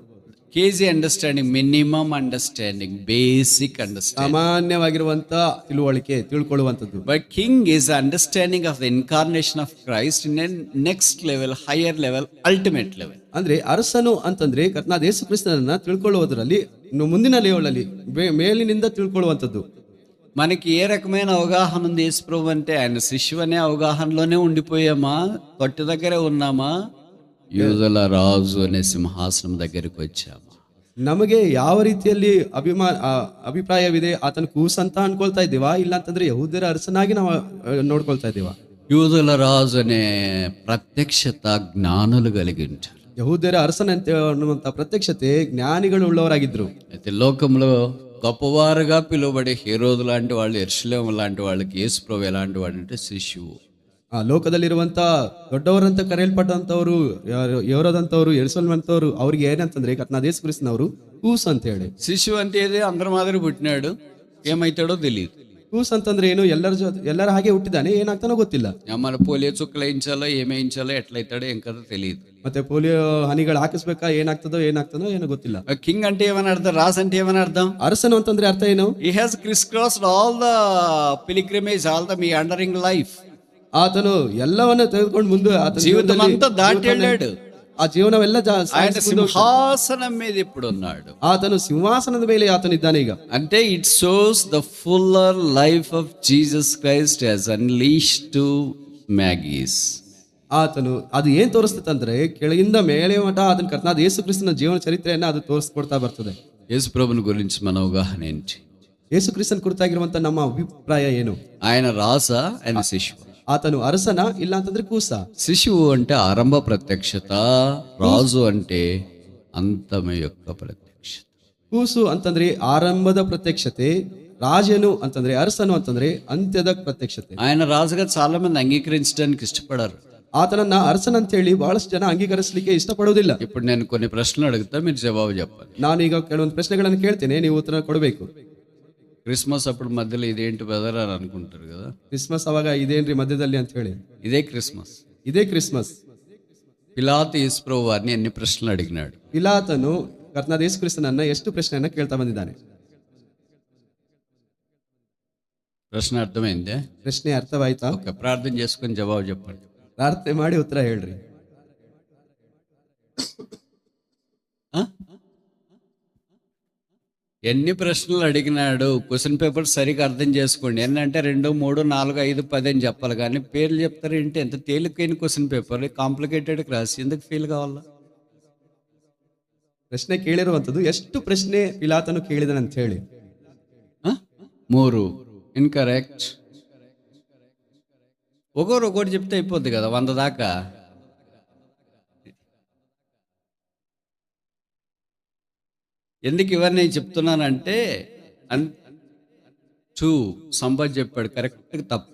KG understanding, minimum understanding, basic understanding, ಸಾಮಾನ್ಯವಾಗಿರುವಂತ ತಿಳುವಳಿಕೆ, ತಿಳ್ಕೊಳ್ಳುವಂಥದ್ದು. But king is understanding of the incarnation of Christ in a next level, higher level, ultimate level. ಅಂದ್ರೆ ಅರಸನು ಅಂತಂದ್ರೆ ಕರ್ತನಾದ ಯೇಸು ಕ್ರಿಸ್ತನನ್ನ ತಿಳ್ಕೊಳ್ಳುವುದರಲ್ಲಿ ಮುಂದಿನ ಲೆವೆಲಲ್ಲಿ ಮೇಲಿನಿಂದ ತಿಳ್ಕೊಳ್ಳುವಂಥದ್ದು. మనకి ఏ రకమైన అవగాహన ఉంది యేసుప్రభు అంటే? ఆయన శిశువు అనే అవగాహనలోనే ఉండిపోయామా? తొట్టి దగ్గరే ఉన్నామా? యూదుల రాజు అనే సింహాసనం దగ్గరికి వచ్చామా? ನಮಗೆ ಯಾವ ರೀತಿಯಲ್ಲಿ ಅಭಿಪ್ರಾಯವಿದೆ? ಆತನ ಕೂಸಂತ ಅನ್ಕೊಳ್ತಾ ಇದ್ದೀವಾ, ಇಲ್ಲ ಅಂತಂದ್ರೆ ಯಹೂದ್ಯರ ಅರಸನಾಗಿ ನಾವು ನೋಡ್ಕೊಳ್ತಾ ಇದ್ದೀವಾ? యూదుల రాజు అనే ప్రత్యక్షత జ్ఞానులు కలిగి ఉంటారు. ಯಹೂದ್ಯರ ಅರಸನಂತೆ ಅನ್ನುವಂತ ಪ್ರತ್ಯಕ್ಷತೆ ಜ್ಞಾನಿಗಳು ಉಳ್ಳವರಾಗಿದ್ರು. అయితే లోకంలో గొప్పవారుగా పిలువబడే హేరోదు లాంటి వాళ్ళు, యెరూషలేము లాంటి వాళ్ళకి యేసుప్రభు ఎలాంటి వాడు అంటే శిశువు. ಆ ಲೋಕದಲ್ಲಿರುವಂತ ದೊಡ್ಡವರಂತ ಕರೆಯಲ್ಪಟ್ಟಂತವ್ರು, ఎవరದಂತವ್ರು, ಯೆರೂಸಲೇಮ್ ಅಂತವ್ರು, ಅವ್ರಿಗೆ ಏನಂತಂದ್ರೆ ಕರ್ತನಾದ ಯೇಸು ಕ್ರಿಸ್ತನವರು ಕೂಸು ಅಂತ ಹೇಳಿ. శిశువు అంటే ఏది? అందరి మాదిరి పుట్టినాడు, ఏమైతాడో తెలియదు. ಕೂಸು ಅಂತಂದ್ರೆ ಏನು? ಎಲ್ಲರ ಹಾಗೆ ಹುಟ್ಟಿದಾನೆ, ಏನಾಗ್ತಾನೋ ಗೊತ್ತಿಲ್ಲ. మన పోలియో చుక్కలు వేయించాలో, ఏమేయించాలో, ఎట్లయితాడో ఏం కదా తెలియదు. ಮತ್ತೆ ಪೋಲಿಯೋ ಹನಿಗಳು ಹಾಕಿಸ್ಬೇಕಾ, ಏನಾಗ್ತದೋ ಏನೋ ಗೊತ್ತಿಲ್ಲ. కింగ్ అంటే ఏమని అర్థం? రాజు అంటే ఏమని అర్థం? ಅರಸನು ಅಂತಂದ್ರೆ ಅರ್ಥ ಏನು? He has crisscrossed all the pilgrimage, all the meandering life. ಆತನು ಎಲ್ಲವನ್ನ ತೆಗೆದುಕೊಂಡು ಮುಂದೆ జీవితం అంతా దాటి వెళ్ళాడు. ಆ ಜೀವನವೆಲ್ಲ ఆయన సింహాసనం మీద ఇప్పుడు ఉన్నాడు. ಆತನು ಸಿಂಹಾಸನದ ಮೇಲೆ ಆತನಿದ್ದಾನೆ ಈಗ. అంటే it shows the fuller life of Jesus Christ has unleashed to Maggie's. ಆತನು ಅದು ಏನ್ ತೋರಿಸ್ತದೆ ಅಂದ್ರೆ, ಕೆಳಗಿಂದ ಮೇಲೆ ಮಠ ಅದನ್ನ ಕರ್ತನಾದ ಯೇಸು ಕ್ರಿಸ್ತನ ಜೀವನ ಚರಿತ್ರೆಯನ್ನ ಅದು ತೋರಿಸ್ಕೊಡ್ತಾ ಬರ್ತದೆ. యేసు ప్రభుని గురించి మన అవగాహన ఏంటి? ಯೇಸು ಕ್ರಿಸ್ತನ ಕುರಿತಾಗಿರುವಂತ ನಮ್ಮ ಅಭಿಪ್ರಾಯ ಏನು? ఆయన రాజా, ఆయన శిశువు. ಆತನು ಅರಸನ, ಇಲ್ಲ ಅಂತಂದ್ರೆ ಕೂಸ? శిశువు అంటే ఆరంభ ప్రత్యక్షత, రాజు అంటే అంతమ యొక్క ప్రత్యక్షత. ಕೂಸು ಅಂತಂದ್ರೆ ಆರಂಭದ ಪ್ರತ್ಯಕ್ಷತೆ, రాజను ಅಂತಂದ್ರೆ, ಅರಸನು ಅಂತಂದ್ರೆ ಅಂತ್ಯದ ಪ್ರತ್ಯಕ್ಷತೆ. ఆయన రాజుగా చాలా మంది అంగీకరించడానికి ఇష్టపడారు. ಆತನನ್ನ ಅರಸನಂತೇಳಿ ಬಹಳಷ್ಟು ಜನ ಅಂಗೀಕರಿಸಲಿಕ್ಕೆ ಇಷ್ಟಪಡುವುದಿಲ್ಲ. ఇప్పుడు నేను కొన్ని ప్రశ్నలు అడుగుతా, మీరు జవాబు చెప్పాలి. ನಾನು ಈಗ ಕೆಲವೊಂದು ಪ್ರಶ್ನೆಗಳನ್ನು ಕೇಳ್ತೇನೆ, ನೀವು ಉತ್ತರ ಕೊಡಬೇಕು. క్రిస్మస్ అప్పుడు మధ్యలో ఇదేంటి బ్రదర్ అని అనుకుంటారు కదా. ಕ್ರಿಸ್ಮಸ್ ಅವಾಗ ಇದೇನ್ರಿ ಮಧ್ಯದಲ್ಲಿ ಅಂತ ಹೇಳಿ, ఇదే క్రిస్మస్. ಇದೇ ಕ್ರಿಸ್ಮಸ್. పిలాతు యేసుప్రభు వారిని ఎన్ని ప్రశ్నలు అడిగినాడు? ಪಿಲಾತನು ಕರ್ತನಾದ ಯೇಸು ಕ್ರಿಸ್ತನನ್ನ ಎಷ್ಟು ಪ್ರಶ್ನೆಯನ್ನ ಕೇಳ್ತಾ ಬಂದಿದ್ದಾನೆ? ప్రశ్న అర్థమైందే? ಪ್ರಶ್ನೆ ಅರ್ಥವಾಯ್ತಾ? ఓకే, ప్రార్థన చేసుకొని జవాబు చెప్పండి. ಪ್ರಾರ್ಥನೆ ಮಾಡಿ ಉತ್ತರ ಹೇಳ್ರಿ. ఎన్ని ప్రశ్నలు అడిగినాడు? క్వశ్చన్ పేపర్ సరిగా అర్థం చేసుకోండి. ఏంటంటే 2, 3, 4, 5, 10 అని చెప్పాలి, కానీ పేర్లు చెప్తారు ఏంటి? ఎంత తేలికైన క్వశ్చన్ పేపర్, కాంప్లికేటెడ్ రాసి ఎందుకు ఫీల్ కావాలా? ಪ್ರಶ್ನೆ ಕೇಳಿರುವಂತದ್ದು ಎಷ್ಟು ಪ್ರಶ್ನೆ ಪಿಲಾತನು ಕೇಳಿದನಂತ ಹೇಳಿ. 3 ఇన్కరెక్ట్. ఒకటి చెప్తే అయిపోద్ది కదా, 100 దాకా. ఎందుకు ఇవన్నీ నేను చెప్తున్నానంటే, 2 సంపత్ చెప్పాడు కరెక్ట్గా తప్పు.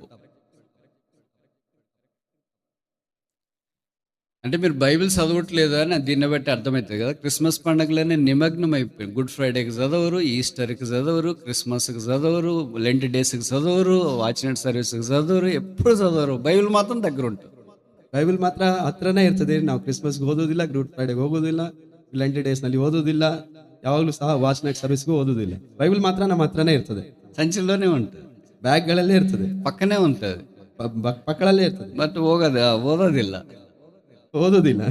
అంటే మీరు బైబిల్ చదవట్లేదు అని దీన్ని బట్టి అర్థమవుతుంది కదా. క్రిస్మస్ పండుగలోనే నిమగ్నం అయిపోయింది. గుడ్ ఫ్రైడేకి చదవరు, ఈస్టర్కి చదవరు, క్రిస్మస్కి చదవరు, లెంట్ డేస్కి చదవరు, వాచ్ నైట్ సర్వీస్కి చదవరు, ఎప్పుడు చదవరు. బైబిల్ మాత్రం దగ్గర ఉంటుంది. ಬೈಬಲ್ ಮಾತ್ರ ಹತ್ರನೇ ಇರ್ತದೆ. ನಾವು ಕ್ರಿಸ್ಮಸ್ಗೆ ಓದೋದಿಲ್ಲ, ಗುಡ್ ಫ್ರೈಡೆಗೆ ಹೋಗೋದಿಲ್ಲ, ಲೆಂಟ್ ಡೇಸ್ ನಲ್ಲಿ ಓದೋದಿಲ್ಲ, ಯಾವಾಗಲೂ ಸಹ ವಾಚ್ ನೈಟ್ ಸರ್ವಿಸ್ಗೂ ಓದೋದಿಲ್ಲ. ಬೈಬಲ್ ಮಾತ್ರ ನಮ್ಮ ಹತ್ರನೇ ಇರ್ತದೆ, సంచిలోనే ఉంటుంది, ಬ್ಯಾಗ್ಗಳಲ್ಲೇ ಇರ್ತದೆ, పక్కనే ఉంటుంది, ಪಕ್ಕಳಲ್ಲೇ ಇರ್ತದೆ, బట్ ఓదోదిಲ್ಲ.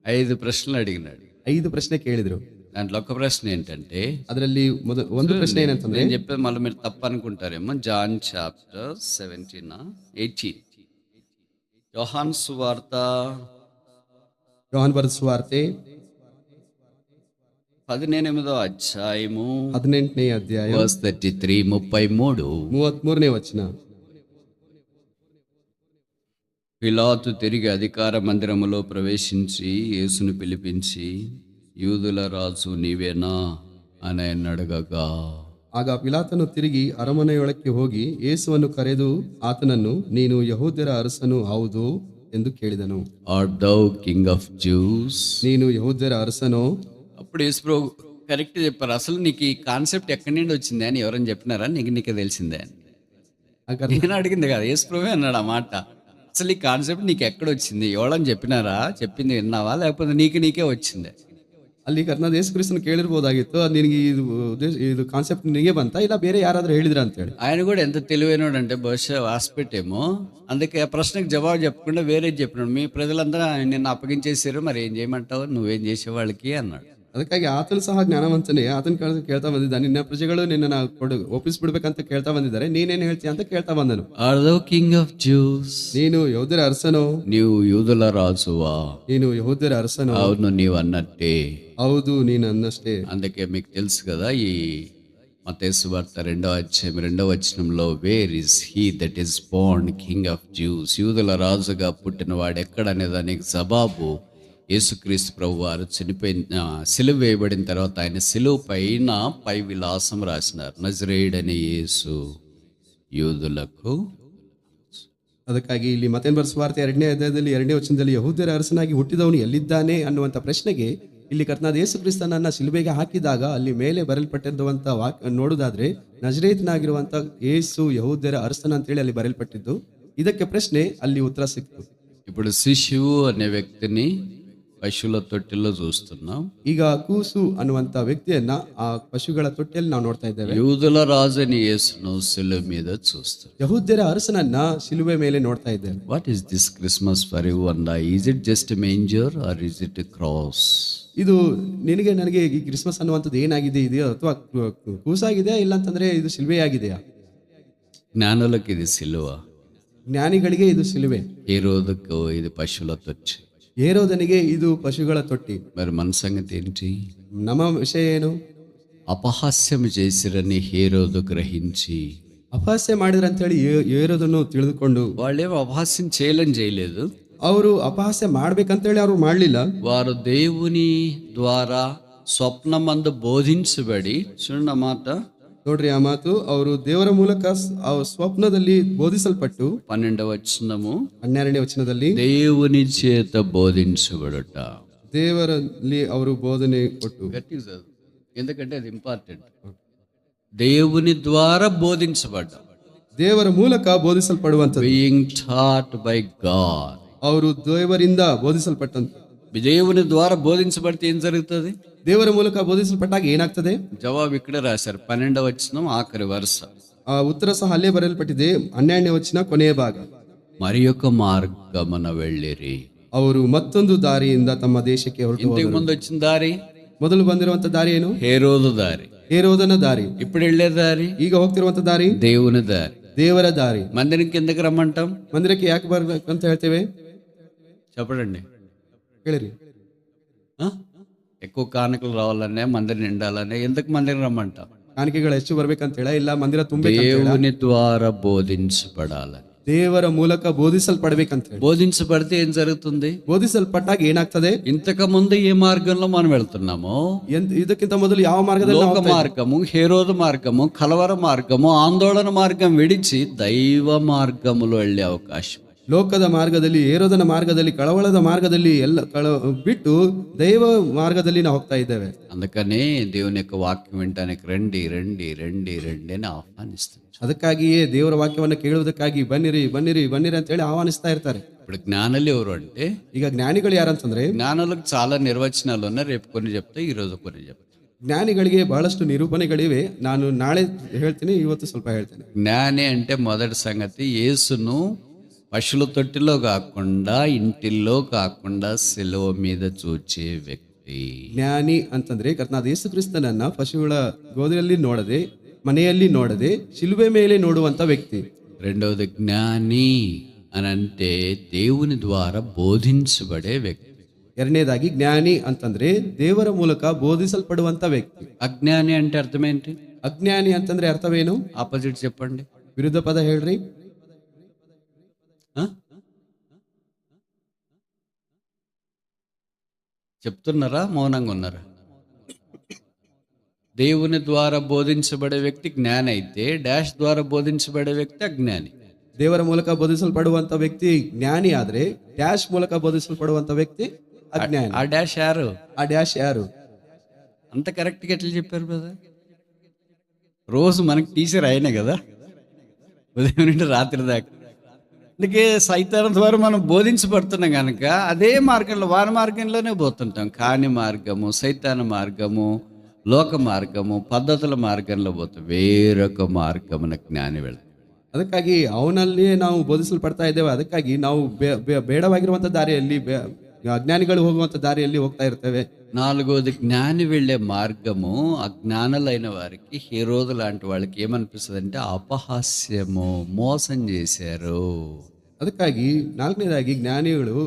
5 ప్రశ్నలు అడిగినాడు. 5 ప్రశ్ನೆ ಕೇಳಿದ್ರು. దాంట్లో ఒక ప్రశ్న ఏంటంటే, ಅದರಲ್ಲಿ ಒಂದು ಪ್ರಶ್ನೆ ಏನಂತಂದ್ರೆ, నేను చెప్పేది మళ్ళీ మీరు తప్పు అనుకుంటారేమో. జాన్ చాప్టర్ 17:18, యోహాను సువార్త, యోహాను బರೆದ ಸುವಾರ್ತೆ 18వ అధ్యాయము 18ನೇ ಅಧ್ಯಾಯ verse 33, 33ನೇ ವಚನ. పిలాతు తిరిగి అధికార మందిరములో ప్రవేశించి యేసును పిలిపించి, యూదుల రాజు నీవేనా అని ఆయన అడగగా, ಆಗ ಪಿಲಾತನು ತಿರುಗಿ ಅರಮನೆಯೊಳಕ್ಕೆ ಹೋಗಿ ಯೇಸುವನ್ನು ಕರೆದು ಆತನನ್ನು, ನೀನು ಯಹೂದ್ಯರ ಅರಸನು ಹೌದು ಎಂದು ಕೇಳಿದನು. Are thou king of Jews? ನೀನು యహూద్యರ అరసనో? అప్పుడు యేసుప్రభు కరెక్ట్ చెప్పారు. అసలు నీకు ఈ కాన్సెప్ట్ ఎక్కడి నుండి వచ్చింది అని ఎవరైనా చెప్పినారా? నీకే తెలిసిందే అని నేను అడిగింది కదా. యేసుప్రభు అన్నాడు ఆ మాట. అసలు ఈ కాన్సెప్ట్ నీకు ఎక్కడ వచ్చింది? ఎవరని చెప్పినారా? చెప్పింది విన్నావా, లేకపోతే నీకే వచ్చిందే? ಅಲ್ಲಿ ಕರ್ನಾದ ಯೇಸು ಕ್ರಿಸ್ತನ ಕೇಳಿರ್ಬೋದಾಗಿತ್ತು. ಅದು ನಿನಗೆ ಇದು ಕಾನ್ಸೆಪ್ಟ್ ನಿನಗೆ ಬಂತ, ಇಲ್ಲ ಬೇರೆ ಯಾರಾದ್ರೂ ಹೇಳಿದ್ರ ಅಂತ ಹೇಳಿ. ఆయన కూడా ఎంత తెలివైనడు అంటే, బహుశా హాస్పిటేమో, అందుకే ఆ ప్రశ్నకు జవాబు చెప్పకుండా వేరే చెప్పినాడు. మీ ప్రజలందరూ నిన్ను అప్పగించేసారు, మరి ఏం చేయమంటావు, నువ్వేం చేసేవాళ్ళకి అన్నాడు. ಅದಕ್ಕಾಗಿ ಆತನು ಸಹ ಜ್ಞಾನವಂತನೇ. ಆತನ ಕೇಳ್ತಾ ಬಂದಿದ್ದ, ನಿನ್ನ ಪ್ರಜೆಗಳು ನಿನ್ನ ಒಪ್ಪಿಸ್ಬಿಡ್ಬೇಕಂತ ಕೇಳ್ತಾ ಬಂದಿದ್ದಾರೆ, ನೀನೇನ್ ಹೇಳ್ತೀಯ ಅಂತ ಕೇಳ್ತಾ ಬಂದನು. Are thou king of Jews? ನೀನು ಯಹೂದ್ಯರ ಅರಸನೋ? నీవు యూదుల రాజువా? ನೀನು యహూద్యರ అరసనో? అవును, నీవు అన్నట్టే. ಹೌದು, ನೀನು ಅನ್ನಷ್ಟೇ. అందుకే మీకు తెలుసు కదా, ఈ మత్తయి సువార్త 2వ అధ్యాయం 2వ వచనంలో, where is he that is Born king of juice? యూదుల రాజుగా పుట్టిన వాడు ఎక్కడనే దానికి జవాబు యేసుక్రీస్తు ప్రభు వారు చనిపోయిన, సిలువ వేయబడిన తర్వాత ఆయన సిలువ పైన పై విలాసం రాసినారు, నజరేయుడనే యేసు యూదులకు. ಅದಕ್ಕಾಗಿ ಇಲ್ಲಿ ಮತ್ತೇನು ಬರೆದ ಸುವಾರ್ತೆ 2ನೇ ಅಧ್ಯಾಯದಲ್ಲಿ 2ನೇ ವಚನದಲ್ಲಿ, ಯಹೂದ್ಯರ ಅರಸನಾಗಿ ಹುಟ್ಟಿದವನು ಎಲ್ಲಿದ್ದಾನೆ ಅನ್ನುವಂಥ ಪ್ರಶ್ನೆಗೆ ಇಲ್ಲಿ ಕರ್ತನಾದ ಯೇಸು ಕ್ರಿಸ್ತನನ್ನ ಶಿಲುಬೆಗೆ ಹಾಕಿದಾಗ ಅಲ್ಲಿ ಮೇಲೆ ಬರೆಯಲ್ಪಟ್ಟಿರುವಂತ ನೋಡುವುದಾದ್ರೆ, ನಜರೇತನಾಗಿರುವಂತ ಯೇಸು ಯಹೂದ್ಯರ ಅರಸನ ಅಂತೇಳಿ ಅಲ್ಲಿ ಬರೆಯಲ್ಪಟ್ಟಿದ್ದು. ಇದಕ್ಕೆ ಪ್ರಶ್ನೆ ಅಲ್ಲಿ ಉತ್ತರ ಸಿಕ್ತು. ఇప్పుడు శిశువు అనే వ్యక్తిని పశువుల తొట్టిలో చూస్తున్నాం. ಈಗ ಕೂಸು ಅನ್ನುವಂತ ವ್ಯಕ್ತಿಯನ್ನ ಆ ಪಶುಗಳ ತೊಟ್ಟಿಯಲ್ಲಿ ನಾವು ನೋಡ್ತಾ ಇದ್ದೇವೆ. యూదుల రాజుని యేసును సిలువ మీద చూస్తాం. ಯಹೂದ್ಯರ ಅರಸನನ್ನ ಶಿಲುಬೆ ಮೇಲೆ ನೋಡ್ತಾ ಇದ್ದೇವೆ. What is this Christmas for you and I? Is it just manger or is it cross? ಇದು ನಿನಗೆ ನನಗೆ ಈ ಕ್ರಿಸ್ಮಸ್ ಅನ್ನುವಂಥದ್ದು ಏನಾಗಿದೆ ಇದೆಯೋ, ಅಥವಾ ಕೂಸಾಗಿದೆಯಾ, ಇಲ್ಲ ಅಂತಂದ್ರೆ ಇದು ಶಿಲುಬೆ ಆಗಿದೆಯಾ? జ్ఞానులకు ఇది సిలువ, ಜ್ಞಾನಿಗಳಿಗೆ ಇದು ಶಿಲುಬೆ, హేరోదుకు ఇది పశువుల తొట్టి, ಹೇರೋದನಿಗೆ ಇದು ಪಶುಗಳ ತೊಟ್ಟಿ. మరి మన సంగతి ఏంటి? ನಮ್ಮ ವಿಷಯ ಏನು? అపహాస్యం చేసిరని హేరోదు గ్రహించి, ಅಪಹಾಸ್ಯ ಮಾಡಿದ್ರ ಅಂತ ಹೇಳಿ ಹೇರೋದನ್ನು ತಿಳಿದುಕೊಂಡು, వాళ్ళేమో అపహాస్యం చేయలేదు, ಅವರು ಅಪಹಾಸ್ಯ ಮಾಡ್ಬೇಕಂತೇಳಿ ಅವರು ಮಾಡ್ಲಿಲ್ಲ. వారు దేవుని ద్వారా స్వప్నమందు బోధించబడి, చూడండి మాట, ನೋಡ್ರಿ ಆ ಮಾತು, ಅವರು ದೇವರ ಮೂಲಕ ಸ್ವಪ್ನದಲ್ಲಿ ಬೋಧಿಸಲ್ಪಟ್ಟು 12వ వచనము 12ನೇ ವಚನದಲ್ಲಿ దేవుని చేత బోధించబడుట. ದೇವರಲ್ಲಿ ಅವರು ಬೋಧನೆ ಕೊಟ್ಟು, గట్టిగా చదువు, ఎందుకంటే అది ఇంపార్టెంట్. దేవుని ద్వారా బోధించబడ్డ, ದೇವರ ಮೂಲಕ ಬೋಧಿಸಲ್ಪಡುವಂಥದ್ದು, బీయింగ్ టాట్ బై గాడ్. ಅವರು ದೇವರಿಂದ ಬೋಧಿಸಲ್ಪಟ್ಟಂತ. దేవుని ద్వారా బోధించబడితే ఏం జరుగుతుంది? ದೇವರ ಮೂಲಕ ಬೋಧಿಸಲ್ಪಟ್ಟಾಗ ಏನಾಗ್ತದೆ? జవాబు ఇక్కడే రాశారు, 12వ వచనం ఆఖరి వరుస. ಆ ಉತ್ತರ ಸಹ ಅಲ್ಲೇ ಬರೆಯಲ್ಪಟ್ಟಿದೆ, 12ನೇ ವಚನ ಕೊನೆಯ ಭಾಗ. మరి ఒక మార్గమున వెళ్ళిరి. ಅವರು ಮತ್ತೊಂದು ದಾರಿಯಿಂದ ತಮ್ಮ ದೇಶಕ್ಕೆ ಹೊರಟು ఇంతకు ಹೋದರು. ముందు వచ్చిన దారి ಮೊದಲು ಬಂದಿರುವಂತ ದಾರಿ ಏನು? హేరోదు దారి. ಹೇರೋದನ ದಾರಿ. ఇప్పుడు వెళ్ళే దారి ಈಗ ಹೋಗ್ತಿರುವಂತ ದಾರಿ దేవుని దారి. ದೇವರ ದಾರಿ. మందిరం కిందకి రమ్మంటాం, ಮಂದಿರಕ್ಕೆ ಯಾಕೆ ಬರ್ಬೇಕು ಅಂತ ಹೇಳ್ತೇವೆ? చెప్పడండి. ಹೇಳಿರಿ. ఎక్కువ కానుకలు రావాలనే, మందిరం నిండాలనే, ఎందుకు మందిరం రమ్మంటాం? ಕಾಣಿಕೆಗಳು ಹೆಚ್ಚು ಬರ್ಬೇಕಂತ ಹೇಳ, ಇಲ್ಲ ಮಂದಿರ ತುಂಬ దేవుని ద్వారా బోధించబడాలని. ದೇವರ ಮೂಲಕ ಬೋಧಿಸಲ್ಪಡ್ಬೇಕಂತ ಹೇಳಿ. బోధించబడితే ఏం జరుగుతుంది? ಬೋಧಿಸಲ್ಪಟ್ಟಾಗ ಏನಾಗ್ತದೆ? ఇంతకు ముందు ఏ మార్గంలో మనం వెళ్తున్నామో, ಇದಕ್ಕಿಂತ ಮೊದಲು ಯಾವ ಮಾರ್ಗದಲ್ಲಿ లోక మార్గము, హేరోదు మార్గము, కలవర మార్గము, ఆందోళన మార్గం విడిచి దైవ మార్గములో వెళ్ళే అవకాశం. ಲೋಕದ ಮಾರ್ಗದಲ್ಲಿ, ಹೇರೋದನ ಮಾರ್ಗದಲ್ಲಿ, ಕಳವಳದ ಮಾರ್ಗದಲ್ಲಿ ಎಲ್ಲ ಬಿಟ್ಟು ದೈವ ಮಾರ್ಗದಲ್ಲಿ ನಾವು ಹೋಗ್ತಾ ಇದ್ದೇವೆ. అందుకనే దేవుని యొక్క వాక్యం వినడానికి రండి రండి రండి రండి అని ఆహ్వానిస్తుంది. ಅದಕ್ಕಾಗಿಯೇ ದೇವರ ವಾಕ್ಯವನ್ನು ಕೇಳುವುದಕ್ಕಾಗಿ ಬನ್ನಿರಿ ಬನ್ನಿರಿ ಬನ್ನಿರಿ ಅಂತ ಹೇಳಿ ಆಹ್ವಾನಿಸ್ತಾ ಇರ್ತಾರೆ. ఇప్పుడు జ్ఞానులు ఎవరు అంటే, ಈಗ ಜ್ಞಾನಿಗಳು ಯಾರಂತಂದ್ರೆ, జ్ఞానులకు చాలా నిర్వచనాలు ఉన్నాయి, రేపు కొన్ని చెప్తా, ఈ రోజు కొన్ని చెప్తా. ಜ್ಞಾನಿಗಳಿಗೆ ಬಹಳಷ್ಟು ನಿರೂಪಣೆಗಳಿವೆ, ನಾನು ನಾಳೆ ಹೇಳ್ತೀನಿ, ಇವತ್ತು ಸ್ವಲ್ಪ ಹೇಳ್ತೇನೆ. జ్ఞాని అంటే మొదటి సంగతి, యేసును పశువుల తొట్టిలో కాకుండా, ఇంటిల్లో కాకుండా శిలువ మీద చూచే వ్యక్తి. ಜ್ಞಾನಿ ಅಂತಂದ್ರೆ ಕರ್ತನಾದ ಯೇಸು ಕ್ರಿಸ್ತನನ್ನ ಪಶುಗಳ ಗೋದಿಯಲ್ಲಿ ನೋಡದೆ, ಮನೆಯಲ್ಲಿ ನೋಡದೆ, ಶಿಲುಬೆ ಮೇಲೆ ನೋಡುವಂತ ವ್ಯಕ್ತಿ. రెండవది జ్ఞాని అని అంటే దేవుని ద్వారా బోధించబడే వ్యక్తి. ಎರಡನೇದಾಗಿ ಜ್ಞಾನಿ ಅಂತಂದ್ರೆ ದೇವರ ಮೂಲಕ ಬೋಧಿಸಲ್ಪಡುವಂತ ವ್ಯಕ್ತಿ. అజ్ఞాని అంటే అర్థమేంటి? ಅಜ್ಞಾನಿ ಅಂತಂದ್ರೆ ಅರ್ಥವೇನು? ఆపోజిట్ చెప్పండి. ವಿರುದ್ಧ ಪದ ಹೇಳ್ರಿ. చెప్తున్నారా? మౌనంగా ఉన్నారా? దేవుని ద్వారా బోధించబడే వ్యక్తి జ్ఞాని అయితే, డాష్ ద్వారా బోధించబడే వ్యక్తి అజ్ఞాని. ದೇವರ ಮೂಲಕ ಬೋಧಿಸಲ್ಪಡುವಂತ ವ್ಯಕ್ತಿ ಜ್ಞಾನಿ ಆದ್ರೆ, ಡ್ಯಾಶ್ ಮೂಲಕ ಬೋಧಿಸಲ್ಪಡುವಂತ ವ್ಯಕ್ತಿ ಅಜ್ಞಾನಿ. ఆ డాష్ యారు? ಆ ಡ್ಯಾಶ್ ಯಾರು? అంత కరెక్ట్గా ఎట్లా చెప్పారు కదా? రోజు మనకి టీచర్ అయినా కదా, ఉదయం నుండి రాత్రి దాకా. అందుకే సైతాన్ ద్వారా మనం బోధించబడుతున్నాం కనుక అదే మార్గంలో, వారి మార్గంలోనే పోతుంటాం. కాని మార్గము, సైతాన్ మార్గము, లోక మార్గము, పద్ధతుల మార్గంలో పోతాం. వేరొక మార్గమున జ్ఞాని వెళ్తాం. ಅದಕ್ಕಾಗಿ ಅವನಲ್ಲಿಯೇ ನಾವು ಬೋಧಿಸಲ್ಪಡ್ತಾ ಇದ್ದೇವೆ. ಅದಕ್ಕಾಗಿ ನಾವು ಬೇಡವಾಗಿರುವಂತ ದಾರಿಯಲ್ಲಿ, ಅಜ್ಞಾನಿಗಳು ಹೋಗುವಂತ ದಾರಿಯಲ್ಲಿ ಹೋಗ್ತಾ ಇರ್ತೇವೆ. నాలుగోది, జ్ఞాని వెళ్ళే మార్గము అజ్ఞానులైన వారికి, హేరోదు లాంటి వాళ్ళకి ఏమనిపిస్తుంది అంటే అపహాస్యము, మోసం చేశారు. ಅದಕ್ಕಾಗಿ ನಾಲ್ಕನೇದಾಗಿ ಜ್ಞಾನಿಗಳು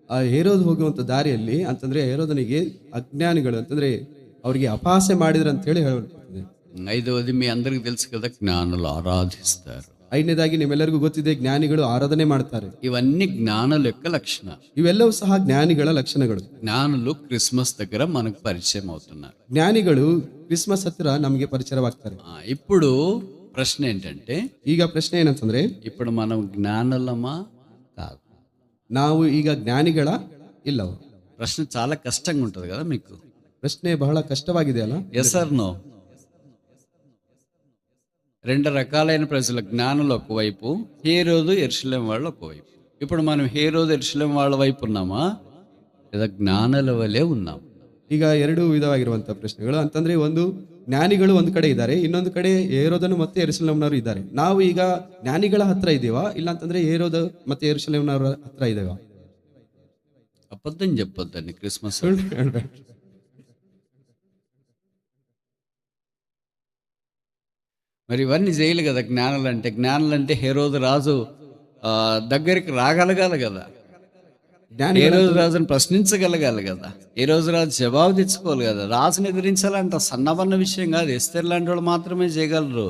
ಆ ಹೇರೋದು ಹೋಗುವಂತ ದಾರಿಯಲ್ಲಿ ಅಂತಂದ್ರೆ, ಹೇರೋದನಿಗೆ ಅಜ್ಞಾನಿಗಳು ಅಂತಂದ್ರೆ ಅವರಿಗೆ ಅಪಹಾಸ್ಯ ಮಾಡಿದ್ರು ಅಂತ ಹೇಳಿ ಹೇಳಲ್ಪಟ್ಟಿದೆ. ఐదవది, మీ అందరికి తెలుసు కదా, జ్ఞానులు ఆరాధిస్తారు. ಐದನೇದಾಗಿ ನಿಮ್ಮೆಲ್ಲರಿಗೂ ಗೊತ್ತಿದೆ, ಜ್ಞಾನಿಗಳು ಆರಾಧನೆ ಮಾಡ್ತಾರೆ. ఇవన్నీ జ్ఞానుల యొక్క లక్షణాలు. ಇವೆಲ್ಲವೂ ಸಹ ಜ್ಞಾನಿಗಳ ಲಕ್ಷಣಗಳು. జ్ఞానులు క్రిస్మస్ దగ్గర మనకు పరిచయం అవుతున్నారు. ಜ್ಞಾನಿಗಳು ಕ್ರಿಸ್ಮಸ್ ಹತ್ತಿರ ನಮಗೆ ಪರಿಚಯವಾಗ್ತಾರೆ. ఇప్పుడు ప్రశ్న ఏంటంటే, ಈಗ ಪ್ರಶ್ನೆ ಏನಂತಂದ್ರೆ, ఇప్పుడు మనం జ్ఞానులమా కాదు? ನಾವು ಈಗ ಜ್ಞಾನಿಗಳ ಇಲ್ಲವ? ప్రశ్న చాలా కష్టంగా ఉంటుంది కదా మీకు. ಪ್ರಶ್ನೆ ಬಹಳ ಕಷ್ಟವಾಗಿದೆ ಅಲ್ಲ? Yes or no? రెండు రకాలైన ప్రజలు, జ్ఞానులు ఒకవైపు, హేరోదు యెరూషలేము వాళ్ళు ఒకవైపు. ఇప్పుడు మనం హేరోదు యెరూషలేము వాళ్ళ వైపు ఉన్నామా, లేదా జ్ఞానుల వలె ఉన్నాం? ಈಗ ಎರಡು ವಿಧವಾಗಿರುವಂತಹ ಪ್ರಶ್ನೆಗಳು ಅಂತಂದ್ರೆ, ಒಂದು ಜ್ಞಾನಿಗಳು ಒಂದು ಕಡೆ ಇದ್ದಾರೆ, ಇನ್ನೊಂದು ಕಡೆ ಹೇರೋದನು ಮತ್ತೆ ಯೆರೂಸಲೇಮಿನವರು ಇದ್ದಾರೆ. ನಾವು ಈಗ ಜ್ಞಾನಿಗಳ ಹತ್ರ ಇದ್ದೀವಾ, ಇಲ್ಲ ಅಂತಂದ್ರೆ ಹೇರೋದ ಮತ್ತೆ ಯೆರೂಸಲೇಮಿನವರ ಹತ್ರ ಇದ್ದೇವಾ? అబద్ధం చెప్పొద్దండి క్రిస్మస్. మరి ఇవన్నీ చేయాలి కదా జ్ఞానులు అంటే. జ్ఞానులు అంటే హేరోదు రాజు దగ్గరికి రాగలగాలి కదా, హేరోదు రాజుని ప్రశ్నించగలగాలి కదా, హేరోదు రాజు జవాబు తెచ్చుకోవాలి కదా. రాజుని ఎదిరించాలంట సన్నబన్న విషయం కాదు. ఎస్తేర్ లాంటి వాళ్ళు మాత్రమే చేయగలరు,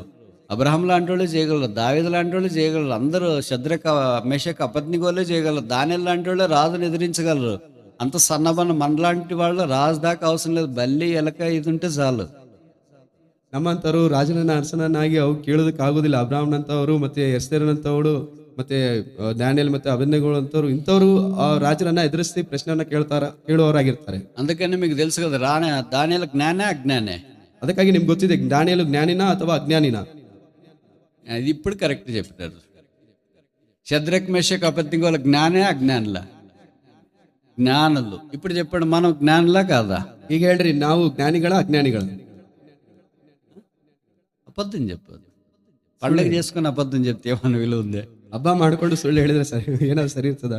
అబ్రహాం లాంటి వాళ్ళు చేయగలరు, దావీదు లాంటి వాళ్ళు చేయగలరు, అందరూ శద్రక మేషక్ అబద్నిగోలే చేయగలరు, దానియేలు లాంటి వాళ్ళే రాజుని ఎదిరించగలరు. అంత సన్నబన్న మనలాంటి వాళ్ళు రాజు దాకా అవసరం లేదు, బల్లి ఎలక ఇది ఉంటే చాలు. ನಮ್ಮಂತವರು ರಾಜನನ್ನ ಅರಸನನ್ನಾಗಿ ಅವು ಕೇಳೋದಕ್ಕಾಗೋದಿಲ್ಲ. ಅಬ್ರಾಹ್ಮನಂತವರು ಮತ್ತೆ ಎಸ್ತೇರನಂತವರು ಮತ್ತೆ ಡ್ಯಾನಿಯಲ್ ಮತ್ತೆ ಅಬೇದ್ನೆಗೋ ಅಂತವ್ರು ಇಂಥವ್ರು ಆ ರಾಜರನ್ನ ಎದುರಿಸಿ ಪ್ರಶ್ನೆಯನ್ನ ಕೇಳುವವರಾಗಿರ್ತಾರೆ. అందుకని మీకు తెలుసు కదా దానియేలు జ్ఞానే అజ్ఞానే, ಅದಕ್ಕಾಗಿ ನಿಮ್ಗೆ ಗೊತ್ತಿದೆ ದಾನಿಯೇಲು ಜ್ಞಾನಿನ ಅಥವಾ ಅಜ್ಞಾನಿನ. అది ఇప్పుడు కరెక్ట్ చెప్పారు. షద్రక్ మేషక్ అబేద్నెగోల జ్ఞానే అజ్ఞానుల? జ్ఞానులు. ఇప్పుడు చెప్పండి, మనం జ్ఞానులా కాదా? ಈಗ ಹೇಳ್ರಿ, ನಾವು ಜ್ಞಾನಿಗಳ ಅಜ್ಞಾನಿಗಳ? అబద్ధం చెప్పదు. పండుగ చేసుకుని అబద్ధం చెప్తే ఏమన్నా విలువ ఉందే? ಹಬ್ಬ ಮಾಡ್ಕೊಂಡು ಸುಳ್ಳು ಹೇಳಿದ್ರೆ ಸರಿ ಏನಾದ್ರು ಸರಿ ಇರ್ತದ?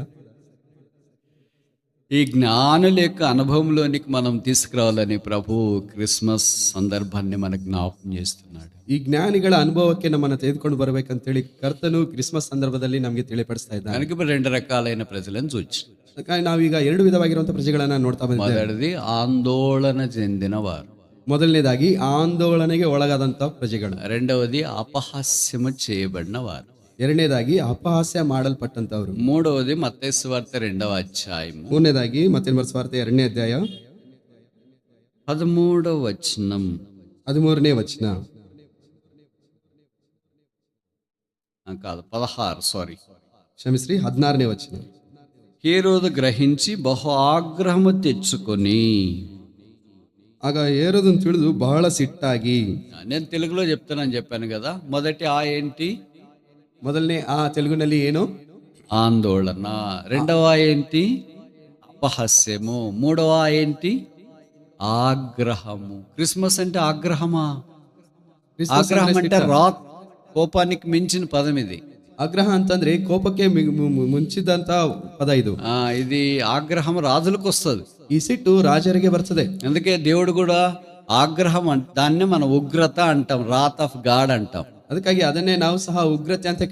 ఈ జ్ఞానుల యొక్క అనుభవంలోనికి మనం తీసుకురావాలని ప్రభు క్రిస్మస్ సందర్భాన్ని మనకు జ్ఞాపకం చేస్తున్నాడు. ಈ ಜ್ಞಾನಿಗಳ ಅನುಭವಕ್ಕೆ ನಮ್ಮನ್ನ ತೆಗೆದುಕೊಂಡು ಬರ್ಬೇಕಂತೇಳಿ ಕರ್ತನು ಕ್ರಿಸ್ಮಸ್ ಸಂದರ್ಭದಲ್ಲಿ ನಮಗೆ ತಿಳಿಪಡಿಸ್ತಾ ಇದ್ದಾನೆ. కనుక ఇప్పుడు రెండు రకాలైన ప్రజలను చూచి, ಅದಕ್ಕಾಗಿ ನಾವೀಗ ಎರಡು ವಿಧವಾಗಿರುವಂತಹ ಪ್ರಜೆಗಳನ್ನ ನೋಡ್ತಾ ಬಂದಿದ್ದೇವೆ. మొదటిది ఆందోళన చెందిన వారు, ಮೊದಲನೇದಾಗಿ ಆಂದೋಲನೆಗೆ ಒಳಗಾದಂತ ಪ್ರಜೆಗಳು. రెండవది అపహాస్యము చేయబడిన వారు, ಎರಡನೇದಾಗಿ ಅಪಹಾಸ್ಯ ಮಾಡಲ್ಪಟ್ಟಂತವ್ರು. మూడవది మత్తయి సువార్త 2వ అధ్యాయము ಮೂರನೇದಾಗಿ ಮತ್ತೇನ್ ಸ್ವಾರ್ಥ 2ನೇ ಅಧ್ಯಾಯ 13వ వచనం 13ನೇ ವಚನ కాదు 16 సారీ ಕ್ಷಮಿಸ್ರಿ 16ನೇ ವಚನ. హేరోదు గ్రహించి బహు ఆగ్రహము తెచ్చుకొని, ಆಗ ಹೇರೋದನ್ನು ತಿಳಿದು ಬಹಳ ಸಿಟ್ಟಾಗಿ, నేను తెలుగులో చెప్తానని చెప్పాను కదా, మొదటి ఆ ఏంటి? ಮೊದಲನೇ ಆ ತೆಲುಗಿನಲ್ಲಿ ಏನು? ఆందోళన. రెండవ ఏంటి? అపహాస్యము. మూడవ ఏంటి? ఆగ్రహము. క్రిస్మస్ అంటే ఆగ్రహమా? ఆగ్రహం అంటే కోపానికి మించిన పదం ఇది. ಆಗ್ರಹ ಅಂತಂದ್ರೆ ಕೋಪಕ್ಕೆ ಮುಂಚಿದಂತ ಪದ ಇದು. ఇది ఆగ్రహం రాజులకు వస్తుంది. ఈ సిట్టు రాజರಿಗೆ ಬರ್ತದೆ. అందుకే దేవుడు కూడా ఆగ్రహం దాన్నే మనం ఉగ్రత అంటాం, రాత్ ఆఫ్ గాడ్ అంటాం. ಅದಕ್ಕಾಗಿ ಅದನ್ನೇ ನಾವು ಸಹ ಉಗ್ರತೆ ಅಂತ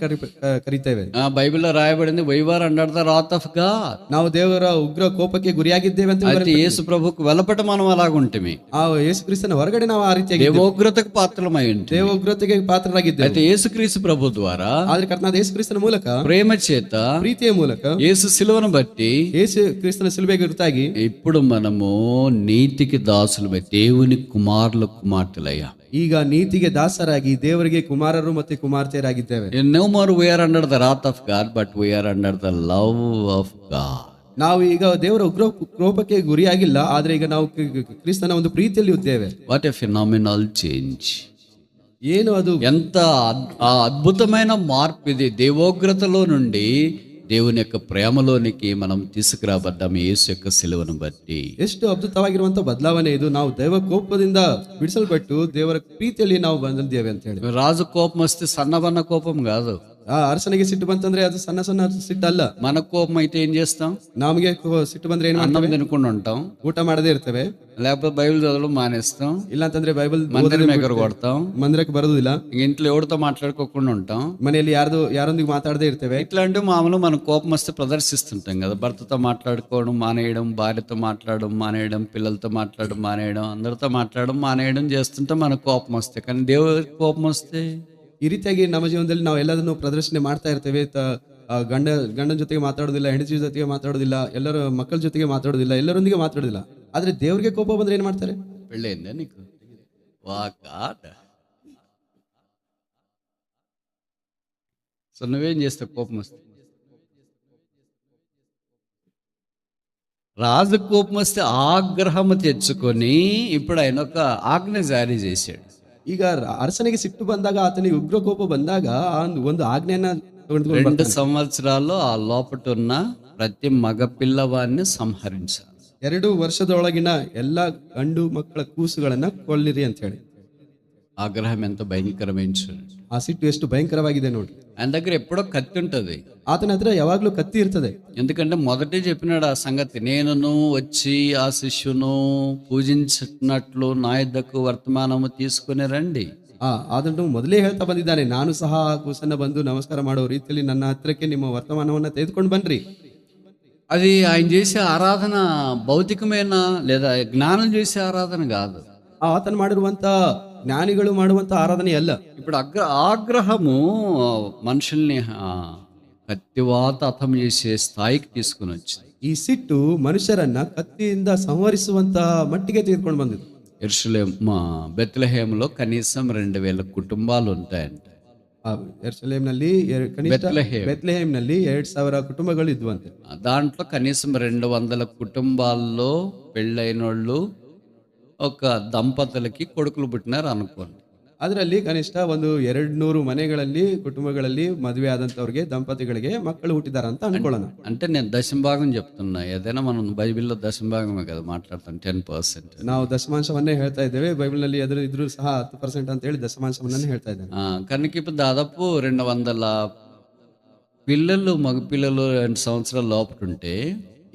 ಕರಿತೇವೆ. బైబిల్లో రాయబడింది we were under the wrath of God. ನಾವು ದೇವರ ಉಗ್ರ ಕೋಪಕ್ಕೆ ಗುರಿಯಾಗಿದ್ದೇವೆ ಅಂತ. అయితే యేసు ప్రభువుకు వెలపట మనం అలాగుంటిమి. ಆ ಯೇಸು ಕ್ರಿಸ್ತನ ಹೊರಗಡೆ ನಾವು ಆ ರೀತಿಯಾಗಿ దేవోగ్రతకు పాత్రలమై ఉంటాం. ದೇವೋಗ್ರತೆಗೆ ಪಾತ್ರರಾಗಿದ್ದೇವೆ. అయితే యేసుక్రీస్తు ప్రభు ద్వారా, ಆದ್ರೆ ಕರ್ತನಾದ ಯೇಸು ಕ್ರಿಸ್ತನ ಮೂಲಕ, ప్రేమ చేత, ಪ್ರೀತಿಯ ಮೂಲಕ, యేసు సిలువను బట్టి, ಯೇಸು ಕ್ರಿಸ್ತನ ಸಿಲುಬೆಗೆ ಗುರುತಾಗಿ ఇప్పుడు మనము నీతికి దాసులమై దేవుని కుమారుల కుమార్తెలయ్యా. ಈಗ ನೀತಿಗೆ ದಾಸರಾಗಿ ದೇವರಿಗೆ ಕುಮಾರರು ಮತ್ತೆ ಕುಮಾರ್ತೆಯರಾಗಿದ್ದೇವೆ. No more we are under the wrath of God, but we are under the love of God. ನಾವು ಈಗ ದೇವರ ಉಗ್ರ ಕೋಪಕ್ಕೆ ಗುರಿಯಾಗಿಲ್ಲ, ಆದ್ರೆ ಈಗ ನಾವು ಕ್ರಿಸ್ತನ ಒಂದು ಪ್ರೀತಿಯಲ್ಲಿ ಇದ್ದೇವೆ. What a phenomenal change. ಏನು ಅದು ఎంత అద్భుతమైన మార్పు ఇది! దేవోగ్రతలో నుండి దేవుని యొక్క ప్రేమలోనికి మనం తీసుకురాబడ్డాము యేసు యొక్క సిలువను బట్టి. ಎಷ್ಟು ಅದ್ಭುತವಾಗಿರುವಂತ ಬದಲಾವಣೆ ಇದು! ನಾವು ದೈವ ಕೋಪದಿಂದ ಬಿಡಿಸಲ್ಪಟ್ಟು ದೇವರ ಪ್ರೀತಿಯಲ್ಲಿ ನಾವು ಬಂದಿದ್ದೇವೆ ಅಂತ ಹೇಳಿ. రాజు కోపం వస్తే సన్నబన్న కోపం కాదు. ಆ ಅರಸನಿಗೆ ಸಿಟ್ಟು ಬಂತಂದ್ರೆ ಅದು ಸಣ್ಣ ಸಣ್ಣ ಸಿಟ್ಟಲ್ಲ. మన కోపం అయితే ఏం చేస్తాం? ನಮಗೆ ಸಿಟ್ಟು ಬಂದ್ರೆ ಏನ್ అన్నం తినకుండా ఉంటాం, ಊಟ ಮಾಡದೇ ಇರ್ತೇವೆ, లేకపోతే బైబిల్ చదవడం మానేస్తాం, ಇಲ್ಲ ಅಂತಂದ್ರೆ ಬೈಬಲ್ మందిరం ఎగర కొడతాం, ಮಂದಿರಕ್ಕೆ ಬರೋದಿಲ್ಲ, ఇంట్లో ఎవరితో మాట్లాడుకోకుండా ఉంటాం, ಮನೆಯಲ್ಲಿ ಯಾರೊಂದಿಗೆ ಮಾತಾಡದೇ ಇರ್ತೇವೆ. ఇట్లాంటి మామూలు మన కోపం వస్తే ప్రదర్శిస్తుంటాం కదా. భర్తతో మాట్లాడుకోవడం మానేయడం, భార్యతో మాట్లాడడం మానేయడం, పిల్లలతో మాట్లాడడం మానేయడం, అందరితో మాట్లాడడం మానేయడం చేస్తుంటే మన కోపం వస్తే. కానీ దేవుడికి కోపం వస్తే ಈ ರೀತಿಯಾಗಿ ನಮ್ಮ ಜೀವನದಲ್ಲಿ ನಾವು ಎಲ್ಲದನ್ನು ಪ್ರದರ್ಶನೆ ಮಾಡ್ತಾ ಇರ್ತೇವೆ. ಗಂಡನ ಜೊತೆಗೆ ಮಾತಾಡೋದಿಲ್ಲ, ಹೆಂಡತಿ ಜೊತೆಗೆ ಮಾತಾಡೋದಿಲ್ಲ, ಎಲ್ಲರ ಮಕ್ಕಳ ಜೊತೆಗೆ ಮಾತಾಡೋದಿಲ್ಲ, ಎಲ್ಲರೊಂದಿಗೆ ಮಾತಾಡೋದಿಲ್ಲ. ಆದ್ರೆ ದೇವರಿಗೆ ಕೋಪ ಬಂದ್ರೆ ಏನ್ ಮಾಡ್ತಾರೆ? పెళ్ళైందా నీకు? సో నువ్వేం చేస్తావు కోపం వస్తే? రాజు కోపం వస్తే ఆగ్రహము తెచ్చుకొని ఇప్పుడు ఆయన ఒక ఆజ్ఞ జారీ చేశాడు. ಈಗ ಅರಸನಿಗೆ ಸಿಟ್ಟು ಬಂದಾಗ, ಆತನಿಗೆ ಉಗ್ರ ಕೋಪ ಬಂದಾಗ ಒಂದು ಆಜ್ಞೆಯನ್ನ 2 సంవత్సరాల్లో ఆ లోపట ఉన్న ప్రతి మగ పిల్లవాడిని సంహరించాలి. 2 ವರ್ಷದೊಳಗಿನ ಎಲ್ಲಾ ಗಂಡು ಮಕ್ಕಳ ಕೂಸುಗಳನ್ನ ಕೊಲ್ಲಿರಿ ಅಂತ ಹೇಳಿ. ఆగ్రహం ఎంత భయంకరమైన చూడండి. ಆ ಸಿಟ್ಟು ಎಷ್ಟು ಭಯಂಕರವಾಗಿದೆ ನೋಡಿ. ఆయన దగ్గర ఎప్పుడో కత్తి ఉంటుంది. ಆತನ ಹತ್ರ ಯಾವಾಗ್ಲೂ ಕತ್ತಿ ಇರ್ತದೆ. ఎందుకంటే మొదటే చెప్పినాడు ఆ సంగతి, నేనును వచ్చి ఆ శిష్యును పూజించినట్లు నా యొద్దకు వర్తమానము తీసుకుని రండి. ಅದನ್ನು ಮೊದಲೇ ಹೇಳ್ತಾ ಬಂದಿದ್ದಾನೆ, ನಾನು ಸಹ ಆ ಕೂಸನ್ನ ಬಂದು ನಮಸ್ಕಾರ ಮಾಡೋ ರೀತಿಯಲ್ಲಿ ನನ್ನ ಹತ್ರಕ್ಕೆ ನಿಮ್ಮ ವರ್ತಮಾನವನ್ನ ತೆಗೆದುಕೊಂಡು ಬನ್ರಿ. అది ఆయన చేసే ఆరాధన భౌతికమైన లేదా జ్ఞానం చేసే ఆరాధన కాదు. ಆತನ ಮಾಡಿರುವಂತ ಜ್ಞಾನಿಗಳು ಮಾಡುವಂತ ಆರಾಧನೆ ಅಲ್ಲ. ఇప్పుడు ఆగ్రహము మనుషుల్ని కత్తివాత హతం చేసే స్థాయికి తీసుకుని వచ్చింది. ಈ ಸಿಟ್ಟು ಮನುಷ್ಯರನ್ನ ಕತ್ತಿಯಿಂದ ಸಂಹರಿಸುವಂತ ಮಟ್ಟಿಗೆ ತೆಗೆದುಕೊಂಡು ಬಂದಿದೆ. బెత్లెహేములో కనీసం 2000 కుటుంబాలు ఉంటాయంట. ಆ ಯೆರೂಸಲೇಮಿನಲ್ಲಿ ಕನಿಷ್ಠ బెత్లెహేమ్. ಬೆತ್ಲೆಹೇಮ್ನಲ್ಲಿ 2000 ಕುಟುಂಬಗಳು ಇದ್ವಂತೆ. దాంట్లో కనీసం 200 కుటుంబాల్లో పెళ్ళైనోళ్ళు ఒక దంపతులకి కొడుకులు పుట్టినారు అనుకోండి. ಅದರಲ್ಲಿ ಕನಿಷ್ಠ ಒಂದು 200 ಮನೆಗಳಲ್ಲಿ ಕುಟುಂಬಗಳಲ್ಲಿ ಮದುವೆ ಆದಂತವ್ರಿಗೆ ದಂಪತಿಗಳಿಗೆ ಮಕ್ಕಳು ಹುಟ್ಟಿದಾರ ಅಂತ ಅನ್ಕೊಳ್ಳೋಣ. అంటే నేను దశంభాగం చెప్తున్నా. ఏదైనా మనం బైబిల్లో దశంభాగమే కదా మాట్లాడతాం, 10%. ನಾವು దశమాంశವನ್ನೇ ಹೇಳ್ತಾ ಇದ್ದೇವೆ. ಬೈಬಲ್ನಲ್ಲಿ ಎದುರು ಇದ್ರೂ ಸಹ 10% ಅಂತ ಹೇಳಿ ದಶಮಾಂಶವನ್ನೇ ಹೇಳ್ತಾ ಇದ್ದೇನೆ. కనుక ఇప్పుడు దాదాపు 200 పిల్లలు మగపిల్లలు 2 సంవత్సరాల లోపల ఉంటే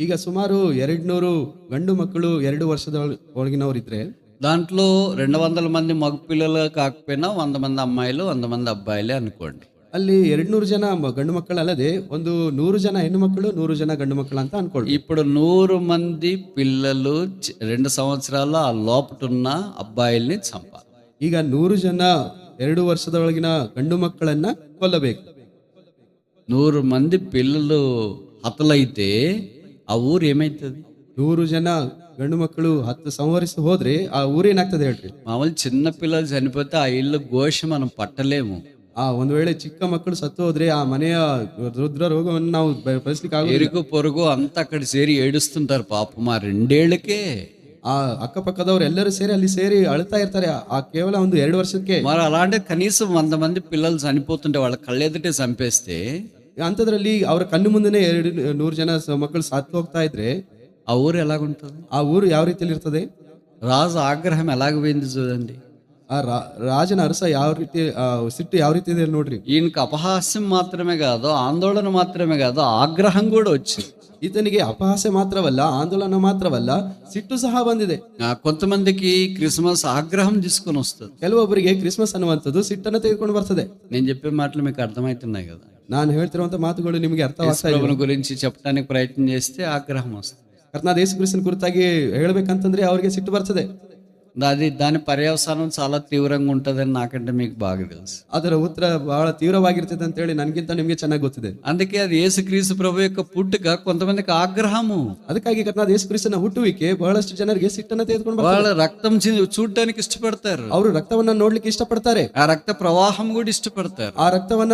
ಈಗ ಸುಮಾರು 200 ಗಂಡು ಮಕ್ಕಳು 2 ವರ್ಷದ ಒಳಗಿನವರು ಇದ್ರೆ దాంట్లో 200 మంది మగపిల్లలు కాకపోయినా 100 మంది అమ్మాయిలు 100 మంది అబ్బాయిలే అనుకోండి. ಅಲ್ಲಿ 200 ಜನ ಗಂಡು ಮಕ್ಕಳಲ್ಲದೆ ಒಂದು 100 ಜನ ಹೆಣ್ಣು ಮಕ್ಕಳು 100 ಜನ ಗಂಡು ಮಕ್ಕಳು ಅಂತ ಅನ್ಕೊಳ್ಳಿ. ఇప్పుడు 100 మంది పిల్లలు 2 సంవత్సరాల ఆ లోపటున్న అబ్బాయిల్ని చంపాలి. ಈಗ 100 ಜನ 2 ವರ್ಷದ ಒಳಗಿನ ಗಂಡು ಮಕ್ಕಳನ್ನ ಕೊಲ್ಲಬೇಕು. 100 మంది పిల్లలు హతలైతే ఆ ఊరు ఏమైతుంది? 100 ಜನ ಗಂಡು ಮಕ್ಕಳು 10 ಸಂವರಿಸಿ ಹೋದ್ರೆ ಆ ಊರೇನಾಗ್ತದೆ ಹೇಳ್ರಿ? మామూలు చిన్న పిల్లలు చనిపోతే ఆ ఇల్లు ఘోష మనం పట్టలేము. ಒಂದು ವೇಳೆ ಚಿಕ್ಕ ಮಕ್ಕಳು ಸತ್ತು ಹೋದ್ರೆ ಆ ಮನೆಯ ರುದ್ರ ರೋಗವನ್ನು ನಾವು ಭರಿಸ್ಲಿಕ್ಕೆ ಆಗೋದಿಲ್ಲ. ఇరుగు పొరుగు అంతా అక్కడ చేరి ఏడుస్తుంటారు పాపం ఆ 2 ఏళ్ళకే. ಆ ಅಕ್ಕಪಕ್ಕದವ್ರು ಎಲ್ಲರೂ ಸೇರಿ ಅಲ್ಲಿ ಸೇರಿ ಅಳ್ತಾ ಇರ್ತಾರೆ ಆ ಕೇವಲ ಒಂದು 2 ವರ್ಷಕ್ಕೆ. మరి అలాంటి కనీసం 100 మంది పిల్లలు చనిపోతుంటే వాళ్ళ కళ్ళెదుటే చంపేస్తే ಅಂಥದ್ರಲ್ಲಿ ಅವರ ಕಣ್ಣು ಮುಂದೆನೆ 100 ಜನ ಮಕ್ಕಳು ಸತ್ತು ಹೋಗ್ತಾ ಇದ್ರೆ ఆ ఊరు ఎలాగుంటుంది? ಆ ಊರು ಯಾವ ರೀತಿಯಲ್ಲಿ ಇರ್ತದೆ? రాజు ఆగ్రహం ఎలాగ పోయింది చూడండి. ಆ ರಾಜನ ಅರಸ ಯಾವ ರೀತಿ ಸಿಟ್ಟು ಯಾವ ರೀತಿ ಇದೆ ನೋಡ್ರಿ. ఈయనకి అపహాస్యం మాత్రమే కాదు, ఆందోళన మాత్రమే కాదు, ఆగ్రహం కూడా వచ్చింది. ಈತನಿಗೆ ಅಪಹಾಸ್ಯ ಮಾತ್ರವಲ್ಲ, ಆಂದೋಲನ ಮಾತ್ರವಲ್ಲ, ಸಿಟ್ಟು ಸಹ ಬಂದಿದೆ. కొంతమందికి క్రిస్మస్ ఆగ్రహం తీసుకొని వస్తుంది. ಕೆಲವೊಬ್ಬರಿಗೆ ಕ್ರಿಸ್ಮಸ್ ಅನ್ನುವಂಥದ್ದು ಸಿಟ್ಟನ್ನು ತೆಗೆದುಕೊಂಡು ಬರ್ತದೆ. నేను చెప్పే మాటలు మీకు అర్థమవుతున్నాయి కదా. ನಾನು ಹೇಳ್ತಿರುವಂತ ಮಾತುಗಳು ನಿಮಗೆ ಅರ್ಥವಾಗ್ತಾ ಇದೆ. ప్రభువుని గురించి చెప్పడానికి ప్రయత్నం చేస్తే ఆగ్రహం వస్తుంది. ಕರ್ತನಾದ ಯೇಸು ಕ್ರಿಸ್ತನ ಕುರಿತಾಗಿ ಹೇಳ್ಬೇಕಂತಂದ್ರೆ ಅವರಿಗೆ ಸಿಟ್ಟು ಬರ್ತದೆ. దాని పర్యవసానం చాలా తీవ్రంగా ఉంటుందని నాకంటే మీకు బాగా తెలుసు. ಅದರ ಉತ್ತರ ಬಹಳ ತೀವ್ರವಾಗಿರ್ತದೆ ಅಂತ ಹೇಳಿ ನನಗಿಂತ ನಿಮಗೆ ಚೆನ್ನಾಗಿ ಗೊತ್ತಿದೆ. అందుకే అది యేసుక్రీస్తు ప్రభు యొక్క పుట్టుక కొంతమందికి ఆగ్రహము. ಅದಕ್ಕಾಗಿ ಕರ್ತನಾದ ಯೇಸು ಕ್ರಿಸ್ತನ ಹುಟ್ಟುವಿಕೆ ಬಹಳಷ್ಟು ಜನರಿಗೆ ಸಿಟ್ಟನ್ನು ತೆಗೆದುಕೊಂಡು ಬರ್ತದೆ. వాళ్ళ రక్తం చూడడానికి ఇష్టపడతారు. ಅವರು ರಕ್ತವನ್ನ ನೋಡ್ಲಿಕ್ಕೆ ಇಷ್ಟಪಡ್ತಾರೆ. ఆ రక్త ప్రవాహం కూడా ఇష్టపడతారు. ಆ ರಕ್ತವನ್ನ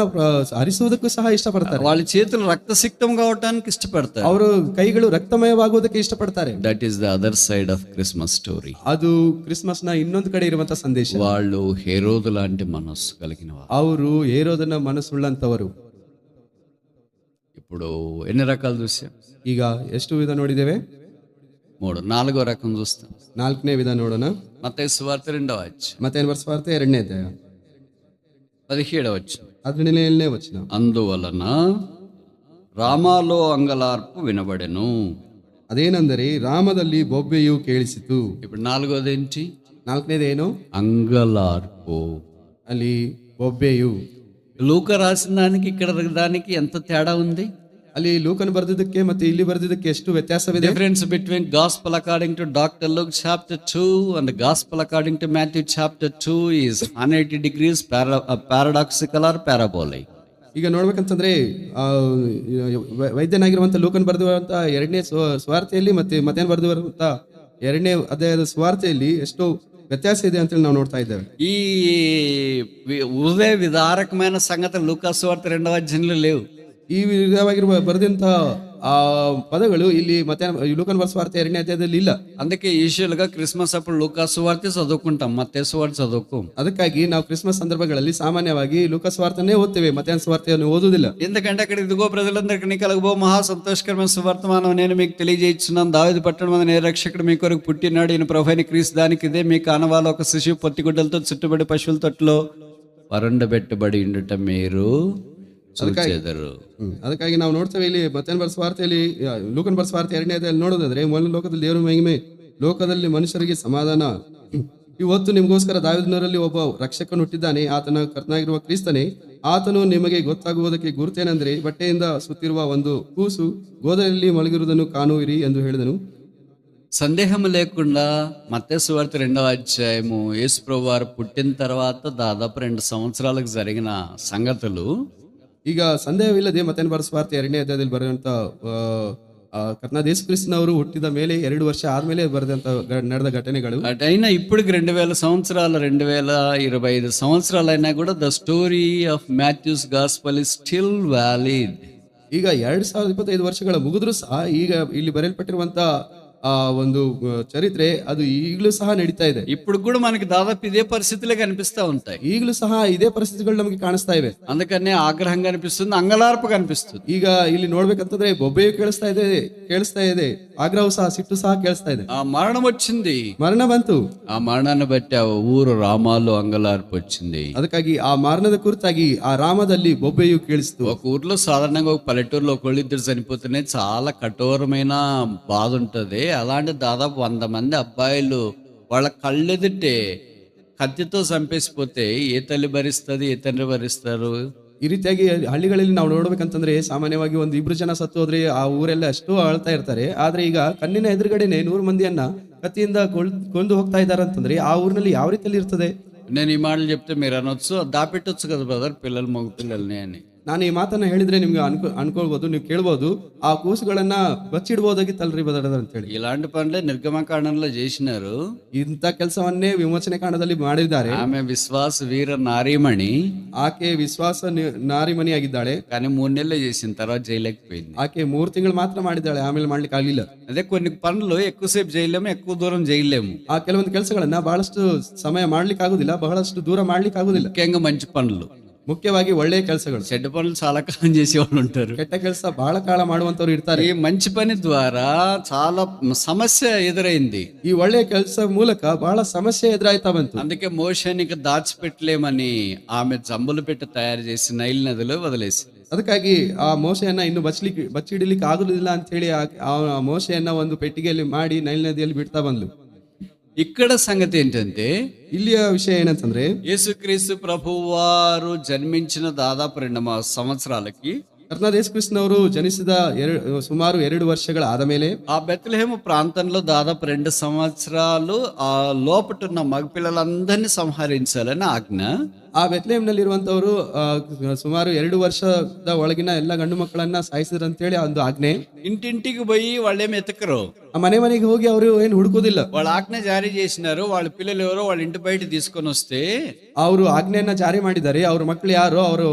ಹರಿಸುವುದಕ್ಕೂ ಸಹ ಇಷ್ಟಪಡ್ತಾರೆ. వాళ్ళ చేతులు రక్తసిక్తం కావడానికి ఇష్టపడతారు. ಅವರು ಕೈಗಳು ರಕ್ತಮಯವಾಗುವುದಕ್ಕೆ ಇಷ್ಟಪಡ್ತಾರೆ. That is the other side of Christmas story. ಅದು ಕ್ರಿಸ್ಮಸ್ ನ ಇನ್ನೊಂದು ಕಡೆ ಇರುವಂತ ಸಂದೇಶ. వాళ్ళు హేరోదు లాంటి మనస్సు కలిగిన వారు. ಅವರು ಹೇರೋದನ ಮನಸ್ಸುಳ್ಳಂತವರು. ఇప్పుడు ఎన్ని రకాలు చూసాం? ಈಗ ಎಷ್ಟು ವಿಧ ನೋಡಿದ್ದೇವೆ? 3. 4వ రకం చూస్తాం. 4ನೇ ವಿಧ ನೋಡೋಣ. మత్తయి సువార్త 2వ అధ్యాయం. ಮತ್ತೇನು ವಾರ್ತೆ 2ನೇ ಅಧ್ಯಾಯ 17వ వచనం. 17ನೇ ವಚನ. అందువలన రామాలో అంగలార్పు వినబడెను. ಅದೇನೆಂದರೆ ರಾಮದಲ್ಲಿ ಬೊಬ್ಬೆಯು ಕೇಳಿಸಿತು. ఇప్పుడు 4వది ఏంటి? 4ನೇದೇನು? అంగలార్పు. ಅಲ್ಲಿ ಬೊಬ್ಬೆಯು. లూకా రాసిన దానికి ఇక్కడ దానికి ఎంత తేడా ఉంది? ಅಲ್ಲಿ ಲೂಕನು ಬರೆದಿದ್ದಕ್ಕೆ ಮತ್ತೆ ಇಲ್ಲಿ ಬರೆದಿದ್ದಕ್ಕೆ ಎಷ್ಟು ವ್ಯತ್ಯಾಸವಿದೆ? Difference between gospel according to Dr. Luke chapter 2 and the gospel according to Matthew chapter 2 is 180 degrees paradoxical or parabolic. ಈಗ ನೋಡ್ಬೇಕಂತಂದ್ರೆ ವೈದ್ಯನಾಗಿರುವಂತ ಲೂಕನ್ ಬರೆದಿರುವಂತ 2ನೇ ಸ್ವಾರ್ಥೆಯಲ್ಲಿ ಮತ್ತೆ ಮತ್ತೇನು ಬರೆದಿರುವಂತ 2ನೇ ಅಧ್ಯಾಯದ ಸ್ವಾರ್ಥೆಯಲ್ಲಿ ಎಷ್ಟು ವ್ಯತ್ಯಾಸ ಇದೆ ಅಂತೇಳಿ ನಾವು ನೋಡ್ತಾ ಇದ್ದೇವೆ. ఈ ఉదయ విదారకమైన సంగతి లూకా సువార్త 2వ అధ్యాయంలో లేవు. ಈ ವಿಧವಾಗಿರುವ ಬರೆದಂತ ಆ ಪದಗಳು ಇಲ್ಲಿ ಮತ್ತೆ ಲೂಕನ್ ಸ್ವಾರ್ಥ 2ನೇ ಅಧ್ಯಾಯದಲ್ಲಿ ಇಲ್ಲ. అందుకే యూజువల్ గా క్రిస్మస్ అప్పుడు లూకా సువార్త చదువుకుంటాం, మత్తయి సువార్త చదువుకోం. ಅದಕ್ಕಾಗಿ ನಾವು ಕ್ರಿಸ್ಮಸ್ ಸಂದರ್ಭಗಳಲ್ಲಿ ಸಾಮಾನ್ಯವಾಗಿ ಲೂಕಾ ಸ್ವಾರ್ಥನೇ ಓದ್ತೇವೆ, ಮತ್ತೇನು ಸ್ವಾರ್ಥವನ್ನು ಓದುವುದಿಲ್ಲ. ఎందుకంటే అక్కడ ఇదిగో ప్రజలందరికీ కలగబో మహా సంతోషకరమైన సువార్తమానం నేను మీకు తెలియజేస్తున్నాను. దావీదు పట్టణం మీద నే రక్షకుడు మీ కొరకు పుట్టినాడు, ఈయన ప్రభువైన క్రీస్తు. దానికి ఇదే మీ కానవాలో ఒక శిశువు పొత్తిగుడ్డలతో చుట్టుబడి పశువుల తొట్టులో వరండబెట్టబడి ఉండట మీరు చూచెదరు. ಅದಕ್ಕಾಗಿ ನಾವು ನೋಡ್ತೇವೆ ಇಲ್ಲಿ ಮತ್ತೇನು ಸ್ವಾರ್ಥೆಯಲ್ಲಿ ಲೂಕನ್ ಸ್ವಾರ್ಥ 2ನೇ ಅಧ್ಯಾಯದಲ್ಲಿ ನೋಡೋದಾದ್ರೆ ಮೊದಲ ಲೋಕದಲ್ಲಿ ದೇವರ ಮಹಿಮೆ, ಲೋಕದಲ್ಲಿ ಮನುಷ್ಯರಿಗೆ ಸಮಾಧಾನ. ಇವತ್ತು ನಿಮಗೋಸ್ಕರ ದಾವೀದನವರಲ್ಲಿ ಒಬ್ಬ ರಕ್ಷಕನು ಹುಟ್ಟಿದ್ದಾನೆ, ಆತನ ಕರ್ತನಾಗಿರುವ ಕ್ರಿಸ್ತನೇ. ಆತನು ನಿಮಗೆ ಗೊತ್ತಾಗುವುದಕ್ಕೆ ಗುರುತೇನೆಂದರೆ ಬಟ್ಟೆಯಿಂದ ಸುತ್ತಿರುವ ಒಂದು ಕೂಸು ಗೋದಲಿಯಲ್ಲಿ ಮಲಗಿರುವುದನ್ನು ಕಾಣುವಿರಿ ಎಂದು ಹೇಳಿದನು. సందేహం లేకుండా మత్తయి సువార్త 2వ అధ్యాయము యేసు ప్రభువారు పుట్టిన తర్వాత దాదాపు 2 సంవత్సరాలకు జరిగిన సంగతులు. ಈಗ ಸಂದೇಹವಿಲ್ಲದೆ ಮತ್ತೇನು ಸ್ವಾರ್ಥ 2ನೇ ಅಧ್ಯಾಯದಲ್ಲಿ ಬರೆಯುವಂತ ಕರ್ತನಾದ ಯೇಸು ಕ್ರಿಸ್ತನವರು ಹುಟ್ಟಿದ ಮೇಲೆ 2 ವರ್ಷ ಆದ್ಮೇಲೆ ನಡೆದ ಘಟನೆಗಳು. అయినా ఇప్పటికి 2000 సంవత్సరాలు 2025 సంవత్సరాలైనా కూడా the story of Matthew's gospel is still valid. ಈಗ 2025 ವರ್ಷಗಳ ಮುಗಿದ್ರು ಸಹ ಈಗ ಇಲ್ಲಿ ಬರೆಯಲ್ಪಟ್ಟಿರುವಂತ ಒಂದು ಚರಿತ್ರೆ ಅದು ಈಗಲೂ ಸಹ ನಡೀತಾ ಇದೆ. ఇప్పుడు కూడా మనకి దాదాపు ఇదే పరిస్థితులే కనిపిస్తా ఉంటాయి. ಈಗಲೂ ಸಹ ಇದೇ ಪರಿಸ್ಥಿತಿಗಳು ನಮಗೆ ಕಾಣಿಸ್ತಾ ಇವೆ. అందుకనే ఆగ్రహం కనిపిస్తుంది, అంగలార్పు కనిపిస్తుంది. ಈಗ ಇಲ್ಲಿ ನೋಡ್ಬೇಕಂತಂದ್ರೆ ಬೊಬ್ಬೆಯು ಕೇಳಿಸ್ತಾ ಇದೆ, ಆಗ್ರಹವು ಸಹ, ಸಿಟ್ಟು ಸಹ ಕೇಳಿಸ್ತಾ ಇದೆ. ఆ మరణం వచ్చింది, ಮರಣ ಬಂತು. ఆ మరణాన్ని బట్టి ఆ ఊరు రామాలో అంగలార్పు వచ్చింది. ಅದಕ್ಕಾಗಿ ಆ ಮರಣದ ಕುರಿತಾಗಿ ಆ ರಾಮದಲ್ಲಿ ಬೊಬ್ಬೆಯು ಕೇಳಿಸ್ತು. ఒక ఊర్లో సాధారణంగా ఒక పల్లెటూరులో ఒకళ్ళిద్దరు చనిపోతేనే చాలా కఠోరమైన బాధ ఉంటది. అలాంటి దాదాపు 100 మంది అబ్బాయిలు వాళ్ళ కళ్ళెదుటే కత్తితో చంపేసిపోతే ఏ తల్లి భరిస్తుంది, ఏ తండ్రి భరిస్తారు? ಈ ರೀತಿಯಾಗಿ ಹಳ್ಳಿಗಳಲ್ಲಿ ನಾವು ನೋಡ್ಬೇಕಂತಂದ್ರೆ ಸಾಮಾನ್ಯವಾಗಿ 1-2 ಜನ ಸತ್ತು ಹೋದ್ರೆ ಆ ಊರೆಲ್ಲ ಅಷ್ಟು ಅಳ್ತಾ ಇರ್ತಾರೆ. ಆದ್ರೆ ಈಗ ಕಣ್ಣಿನ ಎದುರುಗಡೆನೆ 100 ಮಂದಿಯನ್ನ ಕತ್ತಿಯಿಂದ ಕೊಂದು ಹೋಗ್ತಾ ಇದ್ದಾರೆ ಅಂತಂದ್ರೆ ಆ ಊರಿನಲ್ಲಿ ಯಾವ ರೀತಿಯಲ್ಲಿ ಇರ್ತದೆ? నేను ఈ మాటలు చెప్తే మీరు అనొచ్చు, దాపెట్టొచ్చు కదా బ్రదర్ పిల్లలు, మగ పిల్లల్ని అని. ನಾನು ಈ ಮಾತನ್ನ ಹೇಳಿದ್ರೆ ನಿಮ್ಗೆ ಅನ್ಕೊಳ್ಬಹುದು, ನೀವು ಕೇಳ್ಬೋದು, ಆ ಕೂಸುಗಳನ್ನ ಬಚ್ಚಿಡ್ಬೋದಾಗಿತ್ತಲ್ರಿ ಬದಡದ ಅಂತ ಹೇಳಿ. ఇలాంటి పనులే నిర్గమకాండంలో చేసినారు. ಇಂಥ ಕೆಲಸವನ್ನೇ ವಿಮೋಚನೆ ಕಾಂಡದಲ್ಲಿ ಮಾಡಿದ್ದಾರೆ. ఆమె విశ్వాస వీర నారీమణి, ಆಕೆ ವಿಶ್ವಾಸ ನಾರಿಮಣಿ ಆಗಿದ್ದಾಳೆ. కానీ 3 నెలలు చేసిన తర్వాత జైలుకి పోయింది. ಆಕೆ 3 ತಿಂಗಳು ಮಾತ್ರ ಮಾಡಿದ್ದಾಳೆ, ಆಮೇಲೆ ಮಾಡ್ಲಿಕ್ಕೆ ಆಗ್ಲಿಲ್ಲ. అదే కొన్ని పనులు ఎక్కువసేపు చేయలేము, ఎక్కువ దూరం చేయలేము. ಆ ಕೆಲವೊಂದು ಕೆಲಸಗಳನ್ನ ಬಹಳಷ್ಟು ಸಮಯ ಮಾಡ್ಲಿಕ್ಕೆ ಆಗುದಿಲ್ಲ, ಬಹಳಷ್ಟು ದೂರ ಮಾಡ್ಲಿಕ್ಕೆ ಆಗುದಿಲ್ಲ. ముఖ్యంగా మంచి పనులు, ಮುಖ್ಯವಾಗಿ ಒಳ್ಳೆಯ ಕೆಲಸಗಳು. చెడ్డ పనులు చాలా కాలం చేసేవాళ్ళు ఉంటారు. ಕೆಟ್ಟ ಕೆಲಸ ಬಹಳ ಕಾಲ ಮಾಡುವಂತವ್ರು ಇರ್ತಾರೆ. ఈ మంచి పని ద్వారా చాలా సమస్య ఎదురైంది. ಈ ಒಳ್ಳೆಯ ಕೆಲಸ ಮೂಲಕ ಬಹಳ ಸಮಸ್ಯೆ ಎದುರಾಯ್ತಾ ಬಂತು. అందుకే మోషేనికి దాచిపెట్టలేమని ఆమె జంబులు పెట్టి తయారు చేసి నైల్ నదిలో వదిలేసి, ಅದಕ್ಕಾಗಿ ಆ ಮೋಶೆಯನ್ನ ಇನ್ನು ಬಚ್ಚಿಡಲಿಕ್ಕೆ ಆಗುದಿಲ್ಲ ಅಂತ ಹೇಳಿ ಆ ಮೋಶೆಯನ್ನ ಒಂದು ಪೆಟ್ಟಿಗೆಯಲ್ಲಿ ಮಾಡಿ ನೈಲ್ ನದಿಯಲ್ಲಿ ಬಿಡ್ತಾ ಬಂದ್ಲು. ఇక్కడ సంగతి ఏంటంటే, ಇಲ್ಲಿಯ ವಿಷಯ ಏನಂತಂದ್ರೆ, యేసుక్రీస్తు ప్రభువారు జన్మించిన దాదాపు 2 సంవత్సరాలకి ಕರ್ತನಾದ ಯೇಸು ಕ್ರಿಸ್ತನವರು ಜನಿಸಿದ ಸುಮಾರು 2 ವರ್ಷಗಳ ಆದ ಮೇಲೆ ఆ బెత్లెహేము ప్రాంతంలో దాదాపు 2 సంవత్సరాలు ఆ లోపటున్న మగపిల్లలందరినీ సంహరించాలని ఆజ్ఞ. ಆ ಬೆತ್ಲೆಹೇಮ್ನಲ್ಲಿ ಇರುವಂತವರು ಸುಮಾರು 2 ವರ್ಷದ ಒಳಗಿನ ಎಲ್ಲ ಗಂಡು ಮಕ್ಕಳನ್ನ ಸಾಯಿಸಿದ್ರು ಅಂತ ಹೇಳಿ ಒಂದು ಆಜ್ಞೆ. ఇంటింటికి పోయి వాళ్ళేమి ఎతకరు, ಆ ಮನೆಗೆ ಹೋಗಿ ಅವರು ಏನು ಹುಡುಕೋದಿಲ್ಲ. వాళ్ళ ఆజ్ఞ జారీ చేసినారు. వాళ్ళ పిల్లలు ఎవరో వాళ్ళ ఇంటి బయట తీసుకొని వస్తే ಅವರು ಆಜ್ಞೆಯನ್ನ ಜಾರಿ ಮಾಡಿದ್ದಾರೆ. ಅವ್ರ ಮಕ್ಕಳು ಯಾರು ಅವರು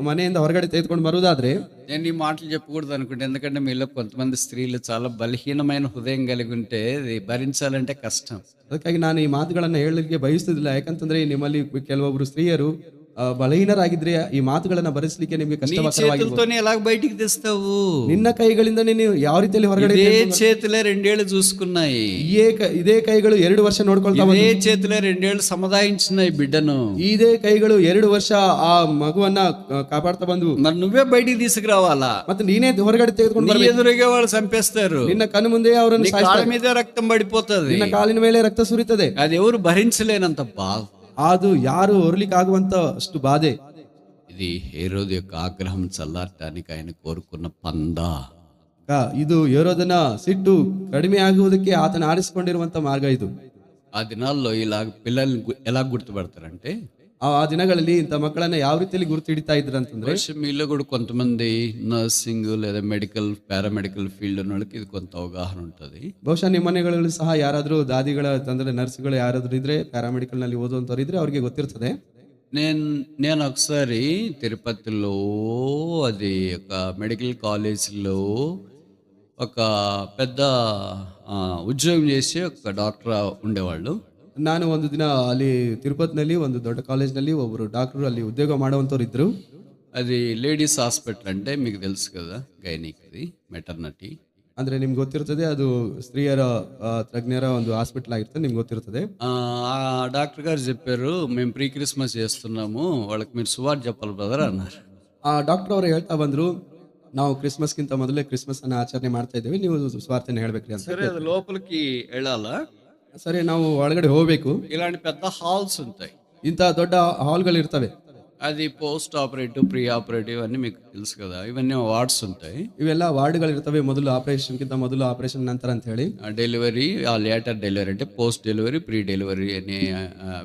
ಮನೆಯಿಂದ ಹೊರಗಡೆ ತೆಗೆದುಕೊಂಡು ಬರುವುದಾದ್ರೆ, నేను ఈ మాటలు చెప్పకూడదు అనుకుంటే, ఎందుకంటే మీలో కొంతమంది స్త్రీలు చాలా బలహీనమైన హృదయం కలిగి ఉంటే ఇది భరించాలంటే కష్టం. ಅದಕ್ಕಾಗಿ ನಾನು ಈ ಮಾತುಗಳನ್ನ ಹೇಳಲಿಕ್ಕೆ ಬಯಸುದಿಲ್ಲ. ಯಾಕಂತಂದ್ರೆ ನಿಮ್ಮಲ್ಲಿ ಕೆಲವೊಬ್ರು ಸ್ತ್ರೀಯರು ಬಲಹೀನರಾಗಿದ್ರೆ ಈ ಮಾತುಗಳನ್ನ ಭರಿಸಲಿಕ್ಕೆ ನಿಮಗೆ చేతులతోనే ఎలా బయటికి తెస్తావు? ನಿನ್ನ ಕೈಗಳಿಂದ ನೀನು ಯಾವ ರೀತಿಯಲ್ಲಿ ಹೊರಗಡೆ? ఇదే చేతులే 2 ఏళ్ళు చూసుకున్నాయి, ಇದೇ ಕೈಗಳು 2 ವರ್ಷ ನೋಡ್ಕೊಳ್ತಾ, ఇదే చేతులే 2 ఏళ్ళు సముదాయించినాయి బిడ్డను, ಇದೇ ಕೈಗಳು 2 ವರ್ಷ ಆ ಮಗುವನ್ನ ಕಾಪಾಡ್ತಾ ಬಂದ್ವು. మరి నువ్వే బయటికి తీసుకురావాలా? ಮತ್ತೆ ನೀನೇ ಹೊರಗಡೆ ತೆಗೆದುಕೊಂಡು ఎదురుగా వాళ్ళు చంపేస్తారు, ನಿನ್ನ ಕಣ್ಣು ಮುಂದೆ ಅವರನ್ನು కాళ్ళ మీద రక్తం పడిపోతుంది, ನಿನ್ನ ಕಾಲಿನ ಮೇಲೆ ರಕ್ತ ಸುರಿತದೆ. అది ఎవరు భరించలేనంత బాధ, ಅದು ಯಾರು ಹೊರಲಿಕ್ಕೆ ಆಗುವಂತ ಅಷ್ಟು ಬಾಧೆ. ఇది హేరోదు యొక్క ఆగ్రహం చల్లార్చడానికి ఆయన కోరుకున్న పంద. ಇದು ಹೇರೋದನ ಸಿಟ್ಟು ಕಡಿಮೆ ಆಗುವುದಕ್ಕೆ ಆತನ ಆರಿಸಿಕೊಂಡಿರುವಂತ ಮಾರ್ಗ ಇದು. ఆ దినాల్లో ఇలా పిల్లల్ని ఎలా గుర్తుపడతారంటే, ఆ ದಿನಗಳಲ್ಲಿ ಇಂಥ ಮಕ್ಕಳನ್ನ ಯಾವ ರೀತಿಯಲ್ಲಿ ಗುರುತು ಹಿಡಿತಾ ಇದ್ರು ಅಂತಂದ್ರೆ, మీలో కూడా కొంతమంది నర్సింగ్ లేదా మెడికల్ పారామెడికల్ ఫీల్డ్ ఉన్న వాళ్ళకి ఇది కొంత అవగాహన ఉంటుంది. ಬಹುಶಃ ನಿಮ್ಮ ಮನೆಗಳಲ್ಲಿ ಸಹ ಯಾರಾದ್ರೂ ದಾದಿಗಳ ಅಂದ್ರೆ ನರ್ಸ್ಗಳು ಯಾರಾದ್ರೂ ಇದ್ರೆ, ಪ್ಯಾರಾಮೆಡಿಕಲ್ ನಲ್ಲಿ ಓದುವಂತವ್ರು ಇದ್ರೆ ಅವ್ರಿಗೆ ಗೊತ್ತಿರ್ತದೆ. నేను ఒకసారి తిరుపతిలో అది ఒక మెడికల్ కాలేజీలో ఒక పెద్ద ఉద్యోగం చేసి ఒక డాక్టర్ ఉండేవాళ్ళు. ನಾನು ಒಂದು ದಿನ ಅಲ್ಲಿ ತಿರುಪತಿನಲ್ಲಿ ಒಂದು ದೊಡ್ಡ ಕಾಲೇಜ್ನಲ್ಲಿ ಒಬ್ಬರು ಡಾಕ್ಟರ್ ಅಲ್ಲಿ ಉದ್ಯೋಗ ಮಾಡುವಂತವ್ರು ಇದ್ರು. అది లేడీస్ హాస్పిటల్ అంటే మీకు తెలుసు కదా, గైనిక్, అది మెటర్నిటీ ಅಂದ್ರೆ ನಿಮ್ಗೆ ಗೊತ್ತಿರ್ತದೆ, ಅದು ಸ್ತ್ರೀಯರ ತಜ್ಞರ ಒಂದು ಹಾಸ್ಪಿಟಲ್ ಆಗಿರ್ತದೆ, ನಿಮ್ಗೆ ಗೊತ್ತಿರ್ತದೆ. ఆ డాక్టర్ గారు చెప్పారు, మేము ప్రీ క్రిస్మస్ చేస్తున్నాము, వాళ్ళకి మీరు సువార్త చెప్పాలి బ్రదర్ అన్నారు. ಆ ಡಾಕ್ಟರ್ ಅವರು ಹೇಳ್ತಾ ಬಂದ್ರು, ನಾವು ಕ್ರಿಸ್ಮಸ್ಗಿಂತ ಮೊದಲೇ ಕ್ರಿಸ್ಮಸ್ ಅನ್ನ ಆಚರಣೆ ಮಾಡ್ತಾ ಇದ್ದೇವೆ, ನೀವು ಸ್ವಾರ್ಥನೆ ಹೇಳ್ಬೇಕ್ರಿ ಅಂತ. సరే, అది లోపలికి వెళ్ళాలా? ಸರಿ, ನಾವು ಒಳಗಡೆ ಹೋಗ್ಬೇಕು. ఇలాంటి పెద్ద హాల్స్ ఉంటాయి, ಇಂಥ ದೊಡ್ಡ ಹಾಲ್ಗಳು ಇರ್ತವೆ. అది పోస్ట్ ఆపరేటివ్, ప్రీ ఆపరేటివ్ అన్నీ మీకు తెలుసు కదా, ఇవన్నీ వార్డ్స్ ఉంటాయి. ಇವೆಲ್ಲ ವಾರ್ಡ್ಗಳಿರ್ತವೆ, ಮೊದಲು ಆಪರೇಷನ್ಗಿಂತ ಮೊದಲು ಆಪರೇಷನ್ ನಂತರ ಅಂತ ಹೇಳಿ. డెలివరీ, ఆ లేటర్ డెలివరీ అంటే పోస్ట్ డెలివరీ, ప్రీ డెలివరీ అనే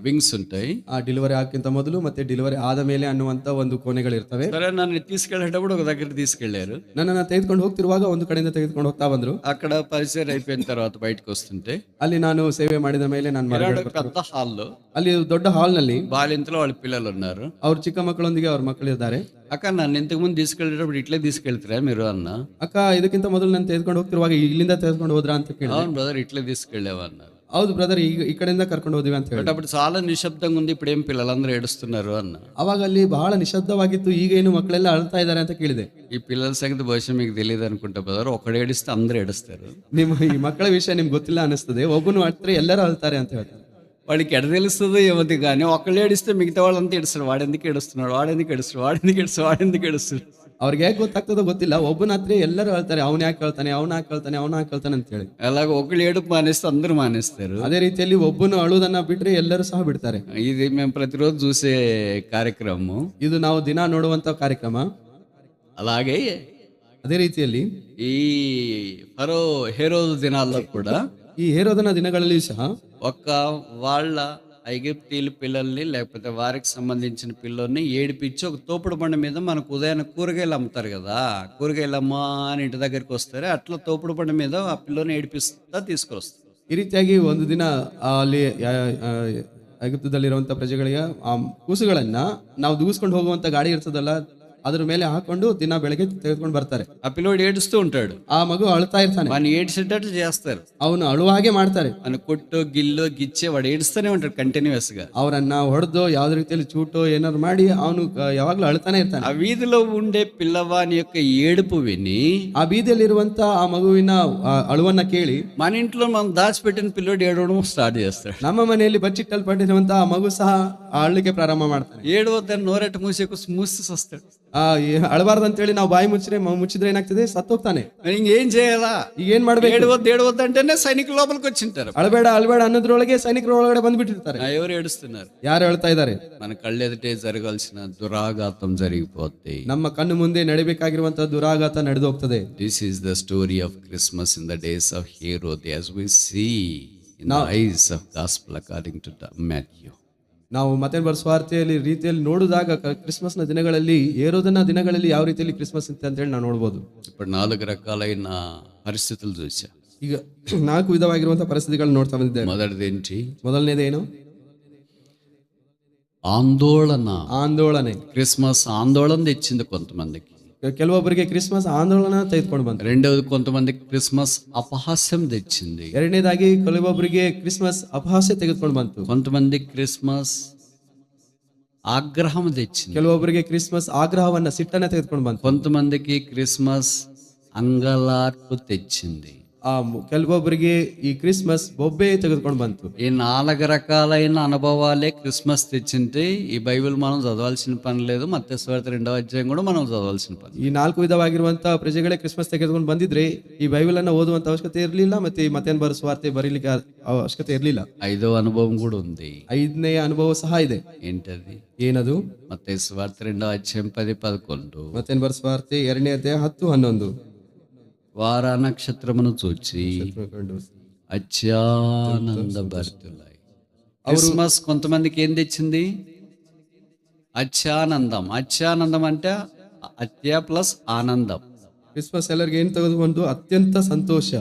వింగ్స్ ఉంటాయి. ಆ ಡೆಲಿವರಿ ಆಗಕ್ಕಿಂತ ಮೊದಲು ಮತ್ತೆ ಡೆಲಿವರಿ ಆದ ಮೇಲೆ ಅನ್ನುವಂತ ಒಂದು ಕೋಣೆಗಳಿರ್ತವೆ. సరే, నన్ను తీసుకెళ్ళేటప్పుడు ఒక దగ్గర తీసుకెళ్లారు. ನನ್ನನ್ನು ತೆಗೆದುಕೊಂಡು ಹೋಗ್ತಿರುವಾಗ ಒಂದು ಕಡೆಯಿಂದ ತೆಗೆದುಕೊಂಡು ಹೋಗ್ತಾ ಬಂದ್ರು. అక్కడ పరిచయం అయిపోయిన తర్వాత బయటకు వస్తుంటే ಅಲ್ಲಿ ನಾನು ಸೇವೆ ಮಾಡಿದ ಮೇಲೆ ನಾನು పెద్ద హాల్లో, ಅಲ್ಲಿ ದೊಡ್ಡ ಹಾಲ್ ನಲ್ಲಿ బాలింతలో వాళ్ళ పిల్లలు ఉన్నారు. ಅವ್ರ ಚಿಕ್ಕ ಮಕ್ಕಳೊಂದಿಗೆ ಅವ್ರ ಮಕ್ಕಳಿದ್ದಾರೆ. అక్క, నన్ను ఇంతకు ముందు తీసుకెళ్ళేటప్పుడు ఇట్లే తీసుకెళ్తారా మీరు అన్న? ಅಕ್ಕ, ಇದಕ್ಕಿಂತ ಮೊದಲು ನಾನು ತೆಗೆದುಕೊಂಡು ಹೋಗ್ತಿರುವಾಗ ಇಲ್ಲಿಂದ ತೆಗೆದುಕೊಂಡು ಹೋದ್ರಾ ಅಂತ ಕೇಳಿದೆ. అవును బ్రదర్, ఇట్లే తీసుకెళ్ళావా అన్నారు. ಹೌದು ಬ್ರದರ್, ಈಗ ಈ ಕಡೆಯಿಂದ ಕರ್ಕೊಂಡು ಹೋದ್ವಿ ಅಂತ ಹೇಳಿ. అప్పుడు చాలా నిశ్శబ్దంగా ఉంది, ఇప్పుడు ఏం పిల్లలందరూ ఏడుస్తున్నారు అన్న. ಅವಾಗ ಅಲ್ಲಿ ಬಹಳ ನಿಶಬ್ದವಾಗಿತ್ತು, ಈಗ ಏನು ಮಕ್ಕಳೆಲ್ಲ ಅಳ್ತಾ ಇದ್ದಾರೆ ಅಂತ ಕೇಳಿದೆ. ఈ పిల్లల సంగతి బహుశా మీకు తెలియదు అనుకుంటా బ్రదర్, ఒకడు ఏడిస్తే అందరూ ఏడుస్తారు. ನಿಮ್ಮ ఈ ಮಕ್ಕಳ ವಿಷಯ ನಿಮ್ಗೆ ಗೊತ್ತಿಲ್ಲ ಅನಿಸ್ತದೆ, ಒಬ್ಬನು ಅಳ್ತಾರೆ ಎಲ್ಲರೂ ಅಳ್ತಾರೆ ಅಂತ ಹೇಳ್ತಾರೆ. వాడికి ఎడ తెలుస్తుందో ఏమది, కానీ ఒకళ్ళు ఏడిస్తే మిగతా వాళ్ళంతా ఏడుస్తారు. వాడెందుకు ఏడుస్తున్నాడు, వాడెందుకు ఏడుస్తున్నాడు, వాడెందుకు ఏడుస్తున్నాడు, వాడెందుకు ఏడుస్తున్నాడు. ಅವ್ರಿಗೆ ಹೇಗೆ ಗೊತ್ತಾಗ್ತದೋ ಗೊತ್ತಿಲ್ಲ, ಒಬ್ಬನ ಹತ್ರ ಎಲ್ಲರೂ ಹೇಳ್ತಾರೆ ಅವ್ನು ಯಾಕೆ ಹೇಳ್ತಾನೆ, ಅವ್ನು ಯಾಕೆ ಹೇಳ್ತಾನೆ, ಅವ್ನು ಯಾಕೆ ಹೇಳ್ತಾನೆ ಅಂತ ಹೇಳಿ. అలాగ ఒకళ్ళు ఏడుపు మానేస్తే అందరూ మానేస్తారు. ಅದೇ ರೀತಿಯಲ್ಲಿ ಒಬ್ಬನು ಅಳುವುದನ್ನ ಬಿಟ್ರೆ ಎಲ್ಲರೂ ಸಹ ಬಿಡ್ತಾರೆ. ఇది మేము ప్రతిరోజు చూసే కార్యక్రమం. ಇದು ನಾವು ದಿನ ನೋಡುವಂತ ಕಾರ್ಯಕ್ರಮ. అలాగే ಅದೇ ರೀತಿಯಲ್ಲಿ ఈ ఫరో హేరోదు దినాల్లో కూడా ಈ ಹೇರೋದನ ದಿನಗಳಲ್ಲಿ ಸಹ ఒక్క వాళ్ళ ఐగుప్తీయుల పిల్లల్ని లేకపోతే వారికి సంబంధించిన పిల్లల్ని ఏడిపించి ఒక తోపుడు బండి మీద మనకు ఉదయాన్నే కూరగాయలు అమ్ముతారు కదా, కూరగాయలు అమ్మా అని ఇంటి దగ్గరికి వస్తారు, అట్లా తోపుడు బండి మీద ఆ పిల్లని ఏడిపిస్తా తీసుకొస్తారు. ಈ ರೀತಿಯಾಗಿ ಒಂದು ದಿನ ಅಲ್ಲಿ ಐಗುಪ್ತದಲ್ಲಿರುವಂತ ಪ್ರಜೆಗಳಿಗೆ ಆ ಕೂಸುಗಳನ್ನ ನಾವು ದೂಸ್ಕೊಂಡು ಹೋಗುವಂತ ಗಾಡಿ ಇರ್ತದಲ್ಲ, ಅದ್ರ ಮೇಲೆ ಹಾಕೊಂಡು ದಿನ ಬೆಳಗ್ಗೆ ತೆಗೆದುಕೊಂಡು ಬರ್ತಾರೆ. ఆ పిల్లోడు ఏడుస్తూ ఉంటాడు, ಆ ಮಗು ಅಳ್ತಾ ಇರ್ತಾನೆ, వాడిని ఏడ్చేటట్టు చేస్తారు. ಅವನು ಅಳುವಾಗೆ ಮಾಡ್ತಾರೆ. అని కొట్టు గిల్లు గిచ్చే వాడు ఏడుస్తూనే ఉంటాడు కంటిన్యూస్ గా. ಅವರನ್ನ ಹೊಡೆದು ಯಾವ್ದು ರೀತಿಯಲ್ಲಿ ಚೂಟೋ ಏನಾದ್ರು ಮಾಡಿ ಅವನು ಯಾವಾಗ್ಲೂ ಅಳ್ತಾನೆ ಇರ್ತಾನೆ. ఆ వీధిలో ఉండే పిల్లవాని యొక్క ఏడుపు విని ಆ ಬೀದಿಯಲ್ಲಿರುವಂತ ಆ ಮಗುವಿನ ಅಳುವನ್ನ ಕೇಳಿ మన ఇంట్లో మనం దాచిపెట్టిన పిల్లోడు ఏడవడం స్టార్ట్ చేస్తాడు. ನಮ್ಮ ಮನೆಯಲ್ಲಿ ಬಚ್ಚಿಟ್ಟಲ್ಪಟ್ಟಿರುವಂತ ಆ ಮಗು ಸಹ ಅಳ್ಳಿಕ್ಕೆ ಪ್ರಾರಂಭ ಮಾಡ್ತಾನೆ. ఏడవద్దని నోరెట్టు మూసి వస్తాడు. ಅಳಬಾರ್ದಂತೇಳಿ ನಾವು ಬಾಯಿ ಮುಚ್ಚಿದ್ರೆ ಏನಾಗ್ತದೆ, ಸತ್ತೋಗ್ತಾನೆ. ఇంకేం చేయాలా, ಈಗ ಏನ್ ಮಾಡ್ಬೇಕು? ఏడవద్దు అంటేనే సైనికుల లోపలికి వచ్చింటారు. ಅಳಬೇಡ ಅನ್ನೋದ್ರೊಳಗೆ ಸೈನಿಕರ ಒಳಗಡೆ ಬಂದ್ಬಿಟ್ಟಿರ್ತಾರೆ. ఎవరు ఏడుస్తున్నారు? ಯಾರು ಹೇಳ್ತಾ ಇದ್ದಾರೆ? మన కళ్ళెదుటే జరగాల్సిన దురాఘాతం జరిగిపోతాయి. ನಮ್ಮ ಕಣ್ಣು ಮುಂದೆ ನಡಿಬೇಕಾಗಿರುವಂತಹ ದುರಾಘಾತ ನಡೆದು ಹೋಗ್ತದೆ. This is the story of Christmas in the days of Herod as we see in the eyes of gospel according to Matthew. ನಾವು ಮತ್ತೆ ಸುವಾರ್ತೆಯಲ್ಲಿ ರೀತಿಯಲ್ಲಿ ನೋಡಿದಾಗ ಕ್ರಿಸ್ಮಸ್ನ ದಿನಗಳಲ್ಲಿ, ಹೇರೋದನ ದಿನಗಳಲ್ಲಿ ಯಾವ ರೀತಿಯಲ್ಲಿ ಕ್ರಿಸ್ಮಸ್ ಇತ್ತು ಅಂತ ಹೇಳಿ ನಾವು ನೋಡ್ಬೋದು. ఇప్పుడు 4 రకాలైన పరిస్థితులు చూసా. ಈಗ 4 ವಿಧವಾಗಿರುವಂತಹ ಪರಿಸ್ಥಿತಿಗಳನ್ನ ನೋಡ್ತಾ ಬಂದಿದ್ದೇವೆ. మొదటిదేంటి? ಮೊದಲನೇದೇನು? ఆందోళన. క్రిస్మస్ ఆందోళన తెచ్చింది కొంతమందికి. ಕೆಲವೊಬ್ಬರಿಗೆ ಕ್ರಿಸ್ಮಸ್ ಆಂದೋಲನ ತೆಗೆದುಕೊಂಡು ಬಂತು. రెండవది కొంతమందికి క్రిస్మస్ అపహాస్యం తెచ్చింది. ಎರಡನೇದಾಗಿ ಕೆಲವೊಬ್ಬರಿಗೆ ಕ್ರಿಸ್ಮಸ್ ಅಪಹಾಸ್ಯ ತೆಗೆದುಕೊಂಡು ಬಂತು. కొంతమందికి క్రిస్మస్ ఆగ్రహం తెచ్చింది. ಕೆಲವೊಬ್ಬರಿಗೆ ಕ್ರಿಸ್ಮಸ್ ಆಗ್ರಹವನ್ನ, ಸಿಟ್ಟನ್ನ ತೆಗೆದುಕೊಂಡು ಬಂತು. కొంతమందికి క్రిస్మస్ అంగలార్పు తెచ్చింది. ಕೆಲವೊಬ್ಬರಿಗೆ ಈ ಕ್ರಿಸ್ಮಸ್ ಬೊಬ್ಬೆ ತೆಗೆದುಕೊಂಡು ಬಂತು. ఈ 4 రకాలైన అనుభవాలే క్రిస్మస్ తెచ్చింటే ఈ బైబిల్ మనం చదవాల్సిన పని లేదు. మత్తయి సువార్త 2వ అధ్యాయం కూడా మనం చదవాల్సిన పని. ಈ 4 ವಿಧವಾಗಿರುವಂತಹ ಪ್ರಜೆಗಳೇ ಕ್ರಿಸ್ಮಸ್ ತೆಗೆದುಕೊಂಡು ಬಂದಿದ್ರೆ ಈ ಬೈಬಲ್ ಅನ್ನ ಓದುವಂತ ಅವಶ್ಯಕತೆ ಇರಲಿಲ್ಲ, ಮತ್ತೆ ಮತ್ತೇನು ಸುವಾರ್ತೆ ಬರೀಲಿಕ್ಕೆ ಅವಶ್ಯಕತೆ ಇರಲಿಲ್ಲ. 5వ అనుభవం కూడా ఉంది. 5ನೇ ಅನುಭವ ಸಹ ಇದೆ. ఏంటది? ಏನದು? మత్తయి సువార్త 2వ అధ్యాయం 10-11. ಮತ್ತೇನು ಸುವಾರ್ತೆ 2ನೇ ಅಧ್ಯಾಯ 10-11. వార నక్షత్రమును చూచి అత్యానందభరితులై. క్రిస్మస్ కొంతమందికి ఏం తెచ్చింది? అత్యానందం అంటే అత్య ప్లస్ ఆనందం. ಕ್ರಿಸ್ಮಸ್ ಎಲ್ಲರಿಗೆ ಏನ್ ತೆಗೆದುಕೊಂಡು ಅತ್ಯಂತ ಸಂತೋಷ.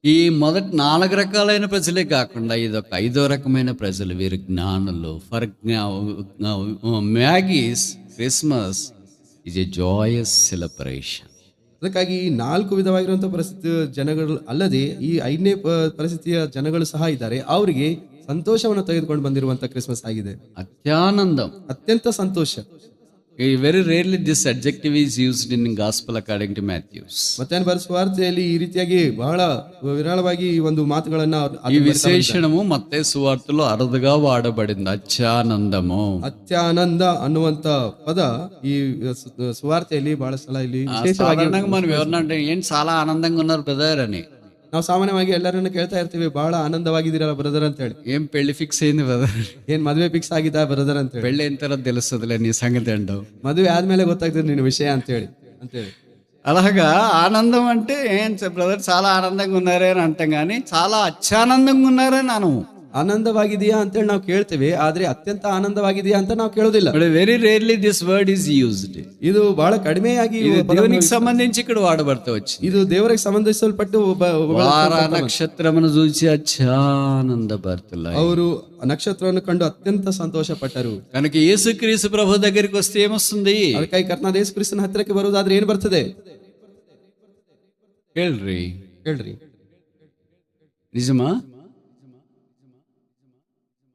ఈ మొదటి 4 రకాలైన ప్రజలే కాకుండా ఇదొక 5వ రకమైన ప్రజలు, వీరు జ్ఞానులు. For Maggie's Christmas is a joyous celebration. ಅದಕ್ಕಾಗಿ ಈ 4 ವಿಧವಾಗಿರುವಂತಹ ಪರಿಸ್ಥಿತಿ ಜನಗಳು ಅಲ್ಲದೆ ಈ 5ನೇ ಪರಿಸ್ಥಿತಿಯ ಜನಗಳು ಸಹ ಇದ್ದಾರೆ. ಅವರಿಗೆ ಸಂತೋಷವನ್ನು ತೆಗೆದುಕೊಂಡು ಬಂದಿರುವಂತಹ ಕ್ರಿಸ್ಮಸ್ ಆಗಿದೆ. అత్యానందం, ಅತ್ಯಂತ ಸಂತೋಷ. very rarely this adjective is used in gospel according to Matthew. ಮತ್ತೇನು ಸುವಾರ್ತೆಯಲ್ಲಿ ಈ ರೀತಿಯಾಗಿ ಬಹಳ ವಿರಳವಾಗಿ ಈ ಒಂದು ಮಾತುಗಳನ್ನ ఈ విశేషణము మత్తయి సువార్తలో అరుదుగా వాడబడింది. అత్యానంద ಅನ್ನುವಂತ పద ఈ సువార్ತೆಯಲ್ಲಿ ಬಹಳ ಸಲ ಇಲ್ಲಿ ವಿಶೇಷವಾಗಿ మనం ఎవరన్నా అంటే ఏంటి చాలా ఆనందంగా ఉన్నారు బ్రదర్ అని, ನಾವು ಸಾಮಾನ್ಯವಾಗಿ ಎಲ್ಲರನ್ನ ಕೇಳ್ತಾ ಇರ್ತೀವಿ, ಬಹಳ ಆನಂದವಾಗಿದ್ದೀರಲ್ಲ ಬ್ರದರ್ ಅಂತ ಹೇಳಿ. ఏం పెళ్లి ఫిక్స్ అయింది బ్రదర్? ಏನ್ ಮದುವೆ ಫಿಕ್ಸ್ ಆಗಿದಾ ಬ್ರದರ್ ಅಂತ ಹೇಳಿ. పెళ్ళి అయిన తర్వాత తెలుస్తుందిలే నీ సంగతి అంటావు. ಮದುವೆ ಆದ್ಮೇಲೆ ಗೊತ್ತಾಗ್ತದೆ ನಿನ್ನ ವಿಷಯ ಅಂತ ಹೇಳಿ. అలాగా ఆనందం అంటే ఏం బ్రదర్ చాలా ఆనందంగా ఉన్నారే అని అంటాం, కానీ చాలా అత్యానందంగా ఉన్నారని అను. ಆನಂದವಾಗಿದೆಯಾ ಅಂತೇಳಿ ನಾವು ಕೇಳ್ತೇವೆ, ಆದ್ರೆ ಅತ್ಯಂತ ಆನಂದವಾಗಿದೆಯಾ ಅಂತ ನಾವು ಕೇಳೋದಿಲ್ಲ. Very rarely this word is used. ಇದು ಬಹಳ ಕಡಿಮೆಯಾಗಿ దేవునికి సంబంధించి ఇక్కడ వాడబడతా వచ్చి. ಇದು ದೇವರಿಗೆ ಸಂಬಂಧಿಸಲ್ಪಟ್ಟು నక్షత్రమును చూసి అత్యానందపడుతున్నారు. ಅವರು ನಕ್ಷತ್ರವನ್ನು ಕಂಡು ಅತ್ಯಂತ ಸಂತೋಷ ಪಟ್ಟರು. కనుక యేసుక్రీస్తు ప్రభు దగ్గరికి వస్తే ఏమొస్తుంది? ಅದಕ್ಕಾಗಿ ಕರ್ತನಾದ ಯೇಸು ಕ್ರಿಸ್ತನ ಹತ್ತಿರಕ್ಕೆ ಬರುವುದಾದ್ರೆ ಏನು ಬರ್ತದೆ ಹೇಳ್ರಿ? నిజమా?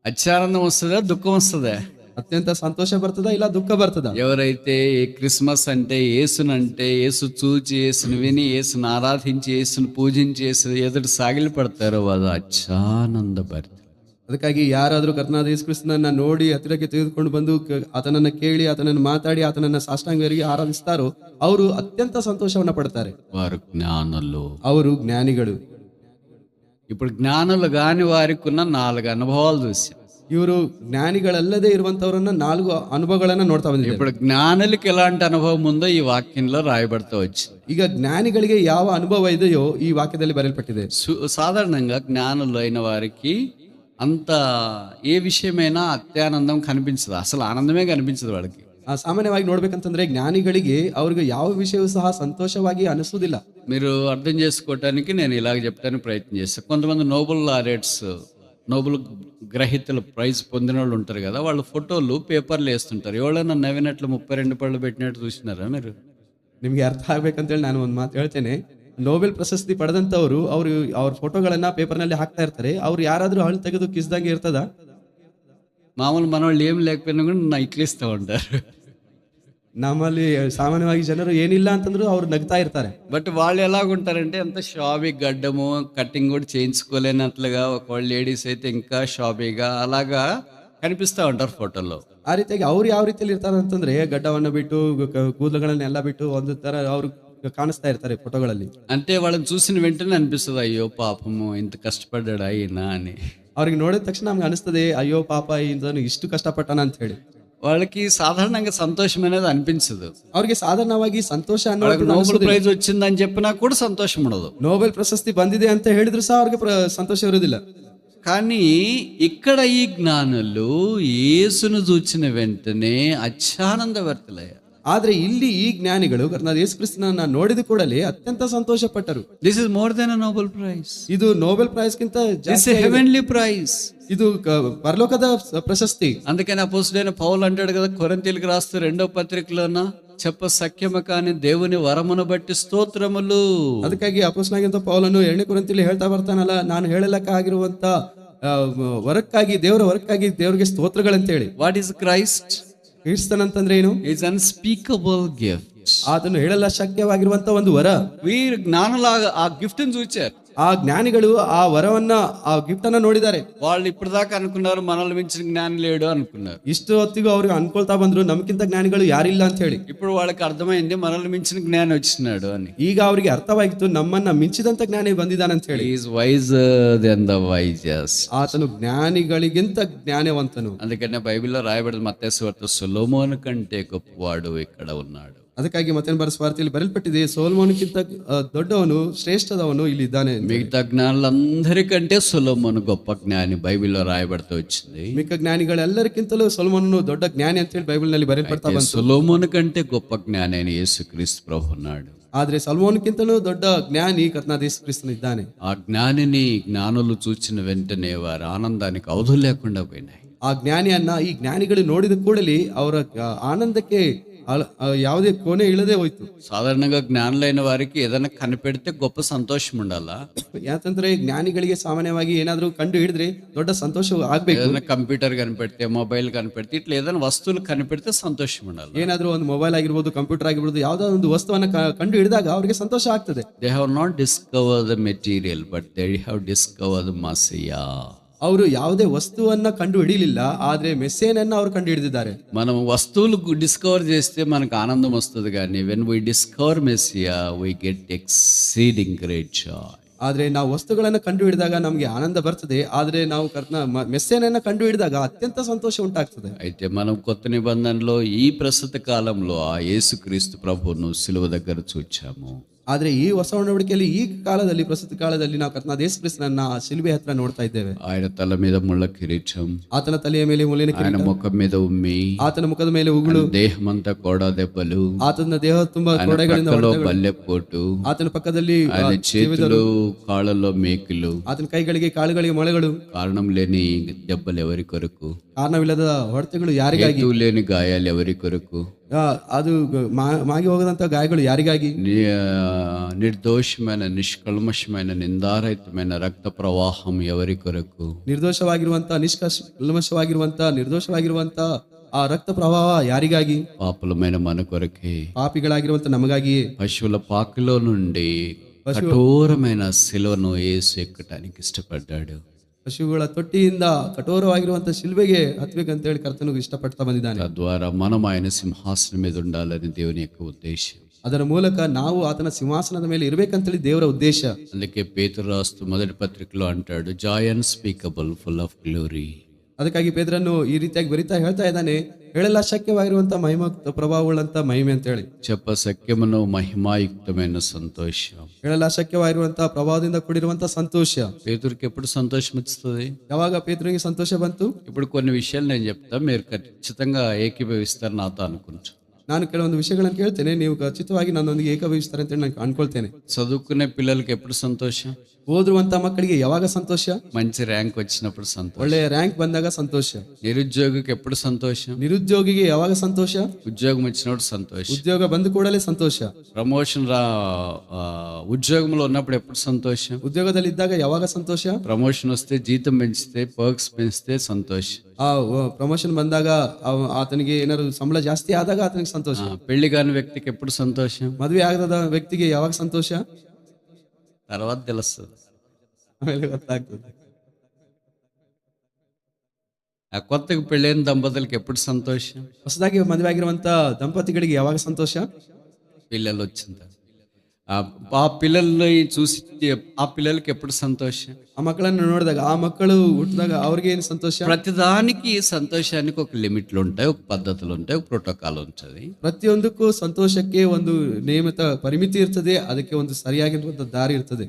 అత్యానందం వస్తుందా, దుఃఖం వస్తుందా? అత్యంత సంతోష బರ್ತదా ఇలా దుఃఖ బರ್ತదా? ఎవరైతే క్రిస్మస్ అంటే యేసునంటే, యేసు చూచి, యేసును విని, యేసును ఆరాధించి, యేసును పూజించి, యేసు ఎదుటి సాగిలి పడతారో వాళ్ళు అత్యానందపడతారు. ಅದಕ್ಕಾಗಿ ಯಾರಾದರೂ ಕರ್ತನಾದ ಯೇಸು ಕ್ರಿಸ್ತನನ್ನ ನೋಡಿ ಹತ್ತಿರಕ್ಕೆ ತೆಗೆದುಕೊಂಡು ಬಂದು ಆತನನ್ನ ಕೇಳಿ, ಆತನನ್ನು ಮಾತಾಡಿ, ಆತನನ್ನ ಸಾಷ್ಟಾಂಗರಿಗೆ ಆರಾಧಿಸ್ತಾರೋ ಅವರು ಅತ್ಯಂತ ಸಂತೋಷವನ್ನ ಪಡ್ತಾರೆ. వారు జ్ఞానులు, ಅವರು ಜ್ಞಾನಿಗಳು. ఇప్పుడు జ్ఞానులు కాని వారికి ఉన్న 4 అనుభవాలు చూసాం. ಇವರು ಜ್ಞಾನಿಗಳಲ್ಲದೆ ಇರುವಂತವರನ್ನ 4 ಅನುಭವಗಳನ್ನ ನೋಡ್ತಾ ಬಂದಿದ್ದಾರೆ. ఇప్పుడు జ్ఞానులకు ఎలాంటి అనుభవం ఉందో ఈ వాక్యంలో రాయబడుతూ వచ్చింది. ಈಗ ಜ್ಞಾನಿಗಳಿಗೆ ಯಾವ ಅನುಭವ ಇದೆಯೋ ಈ ವಾಕ್ಯದಲ್ಲಿ ಬರೆಯಲ್ಪಟ್ಟಿದೆ. సాధారణంగా జ్ఞానులు అయిన వారికి అంత ఏ విషయమైనా అత్యానందం కనిపించదు, అసలు ఆనందమే కనిపించదు వాళ్ళకి. ಸಾಮಾನ್ಯವಾಗಿ ನೋಡ್ಬೇಕಂತಂದ್ರೆ ಜ್ಞಾನಿಗಳಿಗೆ ಅವ್ರಿಗೆ ಯಾವ ವಿಷಯವೂ ಸಹ ಸಂತೋಷವಾಗಿ ಅನಿಸುವುದಿಲ್ಲ. మీరు అర్థం చేసుకోవటానికి నేను ఇలాగ చెప్పడానికి ప్రయత్నం చేస్తాను. కొంతమంది నోబెల్ లారెట్స్, నోబెల్ గ్రహీతలు ప్రైజ్ పొందిన వాళ్ళు ఉంటారు కదా, వాళ్ళ ఫోటోలు పేపర్లు వేస్తుంటారు. ఎవరైనా నవ్వినట్లు 32 పళ్ళు పెట్టినట్టు చూసినారా మీరు? ನಿಮ್ಗೆ ಅರ್ಥ ಆಗ್ಬೇಕಂತೇಳಿ ನಾನು ಒಂದು ಮಾತು ಹೇಳ್ತೇನೆ. ನೊಬೆಲ್ ಪ್ರಶಸ್ತಿ ಪಡೆದಂತವರು ಅವ್ರ ಫೋಟೋಗಳನ್ನ ಪೇಪರ್ನಲ್ಲಿ ಹಾಕ್ತಾ ಇರ್ತಾರೆ. ಅವ್ರು ಯಾರಾದ್ರೂ ಹಳ್ಳು ತೆಗೆದು ಕಿಸ್ದಂಗೆ ಇರ್ತದ? మామూలు మన వాళ్ళు ఏం లేకపోయినా కూడా నా ఇట్లిస్తూ ఉంటారు. ನಮ್ಮಲ್ಲಿ ಸಾಮಾನ್ಯವಾಗಿ ಜನರು ಏನಿಲ್ಲ ಅಂತಂದ್ರು ಅವ್ರು ನಗ್ತಾ ಇರ್ತಾರೆ. బట్ వాళ్ళు ఎలాగుంటారంటే అంత షాబీ, గడ్డము కటింగ్ కూడా చేయించుకోలేనట్లుగా, ఒకవేళ లేడీస్ అయితే ఇంకా షాబీగా అలాగా కనిపిస్తూ ఉంటారు ఫోటోలో. ಆ ರೀತಿಯಾಗಿ ಅವ್ರು ಯಾವ ರೀತಿಯಲ್ಲಿ ಇರ್ತಾರೆ ಅಂತಂದ್ರೆ ಗಡ್ಡವನ್ನ ಬಿಟ್ಟು ಕೂದಲುಗಳನ್ನೆಲ್ಲ ಬಿಟ್ಟು ಒಂದು ತರ ಅವ್ರು ಕಾಣಿಸ್ತಾ ಇರ್ತಾರೆ ಫೋಟೋಗಳಲ್ಲಿ. అంటే వాళ్ళని చూసిన వెంటనే అనిపిస్తుంది, అయ్యో పాపము ఇంత కష్టపడ్డాడు అయినా అని. ಅವ್ರಿಗೆ ನೋಡಿದ ತಕ್ಷಣ ನಮ್ಗೆ ಅನಿಸ್ತದೆ, ಅಯ್ಯೋ ಪಾಪ ಇಂದನು ಇಷ್ಟು ಕಷ್ಟಪಟ್ಟಾನ ಅಂತ ಹೇಳಿ. వాళ్ళకి సాధారణంగా సంతోషం అనేది అనిపించదు. ಅವ್ರಿಗೆ ಸಾಧಾರಣವಾಗಿ ಸಂತೋಷ నోబెల్ ప్రైజ్ వచ్చిందని చెప్పినా కూడా సంతోషం ఉండదు. నోబెల్ ప్రశస్తి ಬಂದಿದೆ ಅಂತ ಹೇಳಿದ್ರು ಸಹ ಅವ್ರಿಗೆ ಸಂತೋಷ ಇರುವುದಿಲ್ಲ. కానీ ఇక్కడ ఈ జ్ఞానులు యేసును చూచిన వెంటనే అత్యానందవర్తులయ్యారు. ಆದ್ರೆ ಇಲ್ಲಿ ಈ ಜ್ಞಾನಿಗಳು ಕರ್ತನಾದ ಯೇಸು ಕ್ರಿಸ್ತನನ್ನ ನೋಡಿದ ಕೂಡಲೇ ಅತ್ಯಂತ ಸಂತೋಷ ಪಟ್ಟರು. This is more than a Nobel prize. ಇದು ನೊಬೆಲ್ ಪ್ರೈಸ್ ಗಿಂತ ಜಾಸ್ತಿ ಹೆವೆನ್ಲಿ ಪ್ರೈಸ್. ಇದು ಪರಲೋಕದ ಪ್ರಶಸ್ತಿ. అందుకని అపోస్తలుడైన పౌలు అంటాడు కదా కొరింథీయులకు రాస్తూ 2వ పత్రికలోన, చెప్ప సఖ్యము కాని దేవుని వరమును బట్టి స్తోత్రములు. ಅದಕ್ಕಾಗಿ ಅಪೊಸ್ತಲನಾಗಿದ್ದ ಪೌಲನು 2ನೇ ಕೊರಿಂಥಿಯಲ್ಲಿ ಹೇಳ್ತಾ ಬರ್ತಾನಲ್ಲ, ನಾನು ಹೇಳಲಕ್ಕಾಗಿರುವಂತ ವರಕ್ಕಾಗಿ, ದೇವರ ವರಕ್ಕಾಗಿ ದೇವರಿಗೆ ಸ್ತೋತ್ರಗಳಂತ ಹೇಳಿ. What is Christ? ಕ್ರಿಸ್ತನಂತಂದ್ರೆ ಏನು? It's unspeakable gift. ಅದನ್ನು ಹೇಳಲ್ಲ ಶಕ್ಯವಾಗಿರುವಂತ ಒಂದು ವರ. వీరు జ్ఞానులాగా ఆ గిఫ్ట్ ని చూచారు. ಆ ಜ್ಞಾನಿಗಳು ಆ ವರವನ್ನ, ಆ ಗಿಫ್ಟ್ ಅನ್ನ ನೋಡಿದ್ದಾರೆ. వాళ్ళు ఇప్పటిదాకా అనుకున్నారు మనల్ని మించిన జ్ఞాని లేడు అనుకున్నారు. ಇಷ್ಟು ಹೊತ್ತಿಗೂ ಅವ್ರಿಗೆ ಅನ್ಕೊಳ್ತಾ ಬಂದ್ರು ನಮ್ಗಿಂತ ಜ್ಞಾನಿಗಳು ಯಾರಿಲ್ಲ ಅಂತ ಹೇಳಿ. ఇప్పుడు వాళ్ళకి ಅರ್ಥమైంది మనల్ని మించిన జ్ఞాని వచ్చినాడు అని. ಈಗ ಅವರಿಗೆ ಅರ್ಥವಾಗಿತ್ತು, ನಮ್ಮನ್ನ ಮಿಂಚಿದಂತ ಜ್ಞಾನಿ ಬಂದಿದ್ದಾನೆ ಅಂತ ಹೇಳಿ. He is wiser than the wisest. ಆತನು ಜ್ಞಾನಿಗಳಿಗಿಂತ ಜ್ಞಾನವಂತನು. అందుకనే బైబిల్లో రాయబడింది మత్తయి సువార్త, సొలొమోను కంటే గొప్పవాడు ఇక్కడ ఉన్నాడు. ಅದಕ್ಕಾಗಿ ಮತ್ತೆ ಸ್ವಾರ್ಥಿಯಲ್ಲಿ ಬರೆಯಲ್ಪಟ್ಟಿದೆ, ಸೊಲೊಮೋನಕ್ಕಿಂತ ದೊಡ್ಡವನು, ಶ್ರೇಷ್ಠದವನು ಇಲ್ಲಿ ಇದ್ದಾನೆ. మిగతా జ్ఞానులందరికంటే సొలొమోను గొప్ప జ్ఞాని బైబిల్లో రాయబడుతూ వచ్చింది. ಮಿಕ್ಕ ಜ್ಞಾನಿಗಳೆಲ್ಲರಿಗಿಂತಲೂ ಸೊಲೊಮೋನನು ದೊಡ್ಡ ಜ್ಞಾನಿ ಅಂತ ಹೇಳಿ ಬೈಬಲ್ ನಲ್ಲಿ ಬರೆಯಲ್ಪಡ್ತಾ ಬಂತು. సొలొమోను కంటే గొప్ప జ్ఞాని అయిన యేసుక్రీస్తు ప్రభు ఉన్నాడు. ಆದ್ರೆ ಸೊಲೊಮೋನಕ್ಕಿಂತಲೂ ದೊಡ್ಡ ಜ್ಞಾನಿ ಕರ್ತನಾದ ಯೇಸು ಕ್ರಿಸ್ತನು ಇದ್ದಾನೆ. ఆ జ్ఞానిని జ్ఞానులు చూచిన వెంటనే వారి ఆనందానికి అవధులు లేకుండా పోయినాయి. ಆ ಜ್ಞಾನಿಯನ್ನ ಈ ಜ್ಞಾನಿಗಳು ನೋಡಿದ ಕೂಡಲೇ ಅವರ ಆನಂದಕ್ಕೆ ಯಾವುದೇ ಕೋಣೆ ಇಳದೆ ಹೋಯ್ತು. సాధారణంగా జ్ఞానులైన వారికి ఏదైనా కనిపెడితే గొప్ప సంతోషం ఉండాలా. ಯಾಕಂದ್ರೆ ಜ್ಞಾನಿಗಳಿಗೆ ಸಾಮಾನ್ಯವಾಗಿ ಏನಾದ್ರೂ ಕಂಡು ಹಿಡಿದ್ರೆ ದೊಡ್ಡ ಸಂತೋಷ ಆಗ್ಬೇಕು. ఏదైనా కంప్యూటర్ కనిపెడితే, మొబైల్ కనిపెడితే, ఇట్లా ఏదైనా వస్తువులు కనిపెడితే సంతోషం ఉండాలి. ಏನಾದ್ರೂ ಒಂದು ಮೊಬೈಲ್ ಆಗಿರ್ಬೋದು, ಕಂಪ್ಯೂಟರ್ ಆಗಿರ್ಬೋದು, ಯಾವ್ದೋ ಒಂದು ವಸ್ತುವನ್ನ ಕಂಡು ಹಿಡಿದಾಗ ಅವರಿಗೆ ಸಂತೋಷ ಆಗ್ತದೆ. They have not discovered the material, but they have discovered the Messiah. ಅವರು ಯಾವುದೇ ವಸ್ತುವನ್ನ ಕಂಡು ಹಿಡಿಯಲಿಲ್ಲ, ಆದ್ರೆ ಮೆಸ್ಸೇನನ್ನ ಅವರು ಕಂಡು ಹಿಡಿದಿದ್ದಾರೆ. మనం వస్తువులు డిస్కవర్ చేస్తే మనకు ఆనందం వస్తుంది, కానీ when we discover Messiah we get exceeding great joy. ಆದ್ರೆ ನಾವು ವಸ್ತುಗಳನ್ನ ಕಂಡು ಹಿಡಿದಾಗ ನಮ್ಗೆ ಆನಂದ ಬರ್ತದೆ. ಆದ್ರೆ ನಾವು ಮೆಸ್ಸೇನನ್ನ ಕಂಡು ಹಿಡಿದಾಗ ಅತ್ಯಂತ ಸಂತೋಷ ಉಂಟಾಗ್ತದೆ. అయితే మనం కొత్త నిబంధనలో ఈ ప్రస్తుత కాలంలో ఆ యేసుక్రీస్తు ప్రభువును సిలువ దగ్గర చూచాము. ಆದ್ರೆ ಈ ಹೊಸ ಒಡಂಬಡಿಕೆಯಲ್ಲಿ ಈ ಕಾಲದಲ್ಲಿ ಪ್ರಸ್ತುತ ಕಾಲದಲ್ಲಿ ನಾವು ಕರ್ತನಾದ ಯೇಸು ಕ್ರಿಸ್ತನನ್ನ ಆ ಶಿಲುಬೆ ಹತ್ರ ನೋಡ್ತಾ ಇದ್ದೇವೆ. ఆయన తల మీద ముళ్ళ కిరీటం, ಆತನ ತಲೆಯ ಮೇಲೆ ಮುಳ್ಳಿನ ఆయన ಕಿರೀಟ, ముఖం మీద ఉమ్మి, ಆತನ ಮುಖದ ಮೇಲೆ ಉಗುಳು, దేహమంతా కోడా దెబ్బలు, ಆತನ ದೇಹ ತುಂಬಾ ఆయన ಕೊಡೆಗಳಿಂದ ప్రక్కలో ಹೊಡೆತಗಳು, బల్లెపోటు, ಆತನ ಪಕ್ಕದಲ್ಲಿ ఆయన చేతులు కాళ్ళలో మేకులు, ಆತನ ಕೈಗಳಿಗೆ ಕಾಳುಗಳಿಗೆ ಮೊಳೆಗಳು, కారణం లేని దెబ్బలు ఎవరి కొరకు, ಕಾರಣವಿಲ್ಲದ ಹೊಡೆತಗಳು ಯಾರಿಗಾಗಿ, హేతువు లేని గాయాలు ఎవరి కొరకు, ಅದು ಮಾಗಿ ಹೋಗದಂತ ಗಾಯಗಳು ಯಾರಿಗಾಗಿ, నిర్దోషమైన నిష్కల్మషమైన నిందారహితమైన రక్త ప్రవాహం ఎవరి కొరకు, ನಿರ್ದೋಷವಾಗಿರುವಂತ ನಿಷ್ಕಲ್ಮಶವಾಗಿರುವಂತ ನಿರ್ದೋಷವಾಗಿರುವಂತ ಆ ರಕ್ತ ಪ್ರವಾಹ ಯಾರಿಗಾಗಿ, పాపులమైన మన కొరకే, ಪಾಪಿಗಳಾಗಿರುವಂತ ನಮಗಾಗಿಯೇ. పశువుల పాకలో నుండి కఠోరమైన శిలువను యేసు ఎక్కటానికి ఇష్టపడ్డాడు. ಪಶುಗಳ ತೊಟ್ಟಿಯಿಂದ ಕಠೋರವಾಗಿರುವಂತ ಶಿಲ್ಬೆಗೆ ಹತ್ಬೇಕಂತ ಹೇಳಿ ಕರ್ತನು ಇಷ್ಟಪಡ್ತಾ ಬಂದಿದ್ದಾನೆ. తద్వారా మనం ఆయన సింహాసనం మీద ఉండాలని దేవుని యొక్క ఉద్దేశం. ಅದರ ಮೂಲಕ ನಾವು ಆತನ ಸಿಂಹಾಸನದ ಮೇಲೆ ಇರ್ಬೇಕಂತೇಳಿ ದೇವರ ಉದ್ದೇಶ. అందుకే పేతురు రాస్తూ మొదటి పత్రికలో అంటాడు, Joy unspeakable full of glory. ಅದಕ್ಕಾಗಿ ಪೇತ್ರನು ಈ ರೀತಿಯಾಗಿ ಬರಿತಾ ಹೇಳ್ತಾ ಇದ್ದಾನೆ, ಹೇಳಲ್ಲ ಶಕ್ಯವಾಗಿರುವಂತ ಮಹಿಮಾಯುಕ್ತ ಪ್ರಭಾವವುಳ್ಳಂತ ಮಹಿಮೆ ಅಂತ ಹೇಳಿ. చెప్ప సఖ్యమును మహిమాయుక్తమైన సంతోషం. ಹೇಳಲ್ಲ ಶಕ್ಯವಾಗಿರುವಂತ ಪ್ರಭಾವದಿಂದ ಕೂಡಿರುವಂತ ಸಂತೋಷ. పేతురికి ఎప్పుడు సంతోషం ఇస్తుంది? ಯಾವಾಗ ಪೇತ್ರನಿಗೆ ಸಂತೋಷ ಬಂತು? ఇప్పుడు కొన్ని విషయాలు నేను చెప్తా, మీరు ఖచ్చితంగా ఏకీభవిస్తారు నాతో అనుకుంటా. ನಾನು ಕೆಲವೊಂದು ವಿಷಯಗಳನ್ನು ಕೇಳ್ತೇನೆ, ನೀವು ಖಚಿತವಾಗಿ ನನ್ನೊಂದಿಗೆ ಏಕೀಭವಿಸ್ತಾರೆ ಅಂತ ನಾನು ಅನ್ಕೊಳ್ತೇನೆ. చదువుకునే పిల్లలకి ఎప్పుడు సంతోషం? ಓದುವಂತ ಮಕ್ಕಳಿಗೆ ಯಾವಾಗ ಸಂತೋಷ? మంచి ర్యాంక్ వచ్చినప్పుడు సంతోషం. ಒಳ್ಳೆಯ ರ್ಯಾಂಕ್ ಬಂದಾಗ ಸಂತೋಷ. నిరుద్యోగికి ఎప్పుడు సంతోషం? ನಿರುದ್ಯೋಗಿಗೆ ಯಾವಾಗ ಸಂತೋಷ? ఉద్యోగం వచ్చినప్పుడు సంతోషం. ಉದ್ಯೋಗ ಬಂದ ಕೂಡಲೇ ಸಂತೋಷ. ప్రమోషన్ ఉద్యోగంలో ఉన్నప్పుడు ఎప్పుడు సంతోషం? ಉದ್ಯೋಗದಲ್ಲಿ ಇದ್ದಾಗ ಯಾವಾಗ ಸಂತೋಷ? ప్రమోషన్ వస్తే, జీతం పెంచితే, పర్క్స్ పెంచితే సంతోషం. ಆ ಪ್ರಮೋಷನ್ ಬಂದಾಗ ಆತನಿಗೆ ಏನಾದ್ರು ಸಂಬಳ ಜಾಸ್ತಿ ಆದಾಗ ಆತನಿಗೆ ಸಂತೋಷ. పెళ్లి కాని వ్యక్తికి ఎప్పుడు సంతోషం? ಮದುವೆ ಆಗದ ವ್ಯಕ್ತಿಗೆ ಯಾವಾಗ ಸಂತೋಷ? తర్వాత తెలుస్తుంది. ಆಮೇಲೆ ಗೊತ್ತಾಗ್ತದೆ. ఆ కొత్తగా పెళ్ళైన దంపతులకి ఎప్పుడు సంతోషం? ಹೊಸದಾಗಿ ಮದುವೆ ಆಗಿರುವಂತ ದಂಪತಿಗಳಿಗೆ ಯಾವಾಗ ಸಂತೋಷ? పిల్లలు వచ్చింది. ఆ పిల్లల్ని చూసి ఆ పిల్లలకి ఎప్పుడు సంతోషం? ಆ ಮಕ್ಕಳನ್ನು ನೋಡಿದಾಗ, ಆ ಮಕ್ಕಳು ಹುಟ್ಟಿದಾಗ ಅವ್ರಿಗೆ ಏನು ಸಂತೋಷ? ప్రతిదానికి సంతోషానికి ఒక లిమిట్లు ఉంటాయి, ఒక పద్ధతులు ఉంటాయి, ఒక ಪ್ರೋಟೋಕಾಲ್ ఉంటుంది. ಪ್ರತಿಯೊಂದಕ್ಕೂ ಸಂತೋಷಕ್ಕೆ ಒಂದು ನಿಯಮಿತ ಪರಿಮಿತಿ ಇರ್ತದೆ, ಅದಕ್ಕೆ ಒಂದು ಸರಿಯಾಗಿರುವಂತ ದಾರಿ ಇರ್ತದೆ.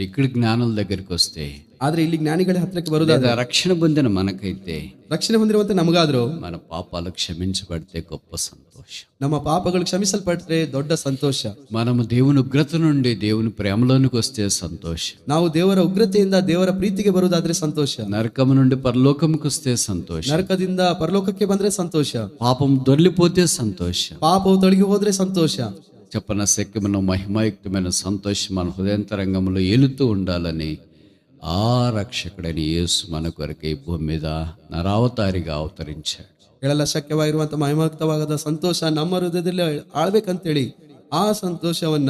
ఇక్కడ జ్ఞానుల దగ్గరికి వస్తే, ಆದ್ರೆ ಇಲ್ಲಿ ಜ್ಞಾನಿಗಳ ಹತ್ರಕ್ಕೆ ಬರುವುದಾದ್ರೆ, రక్షణ పొందిన మనకైతే, ರಕ್ಷಣೆ ಹೊಂದಿರುವಂತ ನಮಗಾದ್ರೂ మన పాపాలు క్షమించబడితే గొప్ప సంతోషం. ನಮ್ಮ ಪಾಪಗಳು ಕ್ಷಮಿಸಲ್ಪಟ್ಟರೆ ದೊಡ್ಡ ಸಂತೋಷ. మనము దేవుని ఉగ్రత నుండి దేవుని ప్రేమలోనికి వస్తే సంతోషం. ನಾವು ದೇವರ ಉಗ್ರತೆಯಿಂದ ದೇವರ ಪ್ರೀತಿಗೆ ಬರುವುದಾದ್ರೆ ಸಂತೋಷ. నరకము నుండి పరలోకముకు వస్తే సంతోషం. ನರಕದಿಂದ ಪರಲೋಕಕ್ಕೆ ಬಂದ್ರೆ ಸಂತೋಷ. పాపం దొర్లిపోతే సంతోషం. ಪಾಪವು ತೊಲಗಿ ಹೋದ್ರೆ ಸಂತೋಷ. చెప్పన శక్యమైన మహిమాయుక్తమైన సంతోషం మన హృదయంతరంగంలో ఏలుతూ ఉండాలని ఆ రక్షకుడైన యేసు మన కొరకు ఈ భూమి మీద నరావతారిగా అవతరించాడు. ಹೇಳಲ್ಲ ಶಕ್ಯವಾಗಿರುವಂತ ಮಹಿಮಾಯುಕ್ತವಾದ ಸಂತೋಷ ನಮ್ಮ ಹೃದಯದಲ್ಲಿ ಆಳ್ಬೇಕಂತೇಳಿ ಆ ಸಂತೋಷವನ್ನ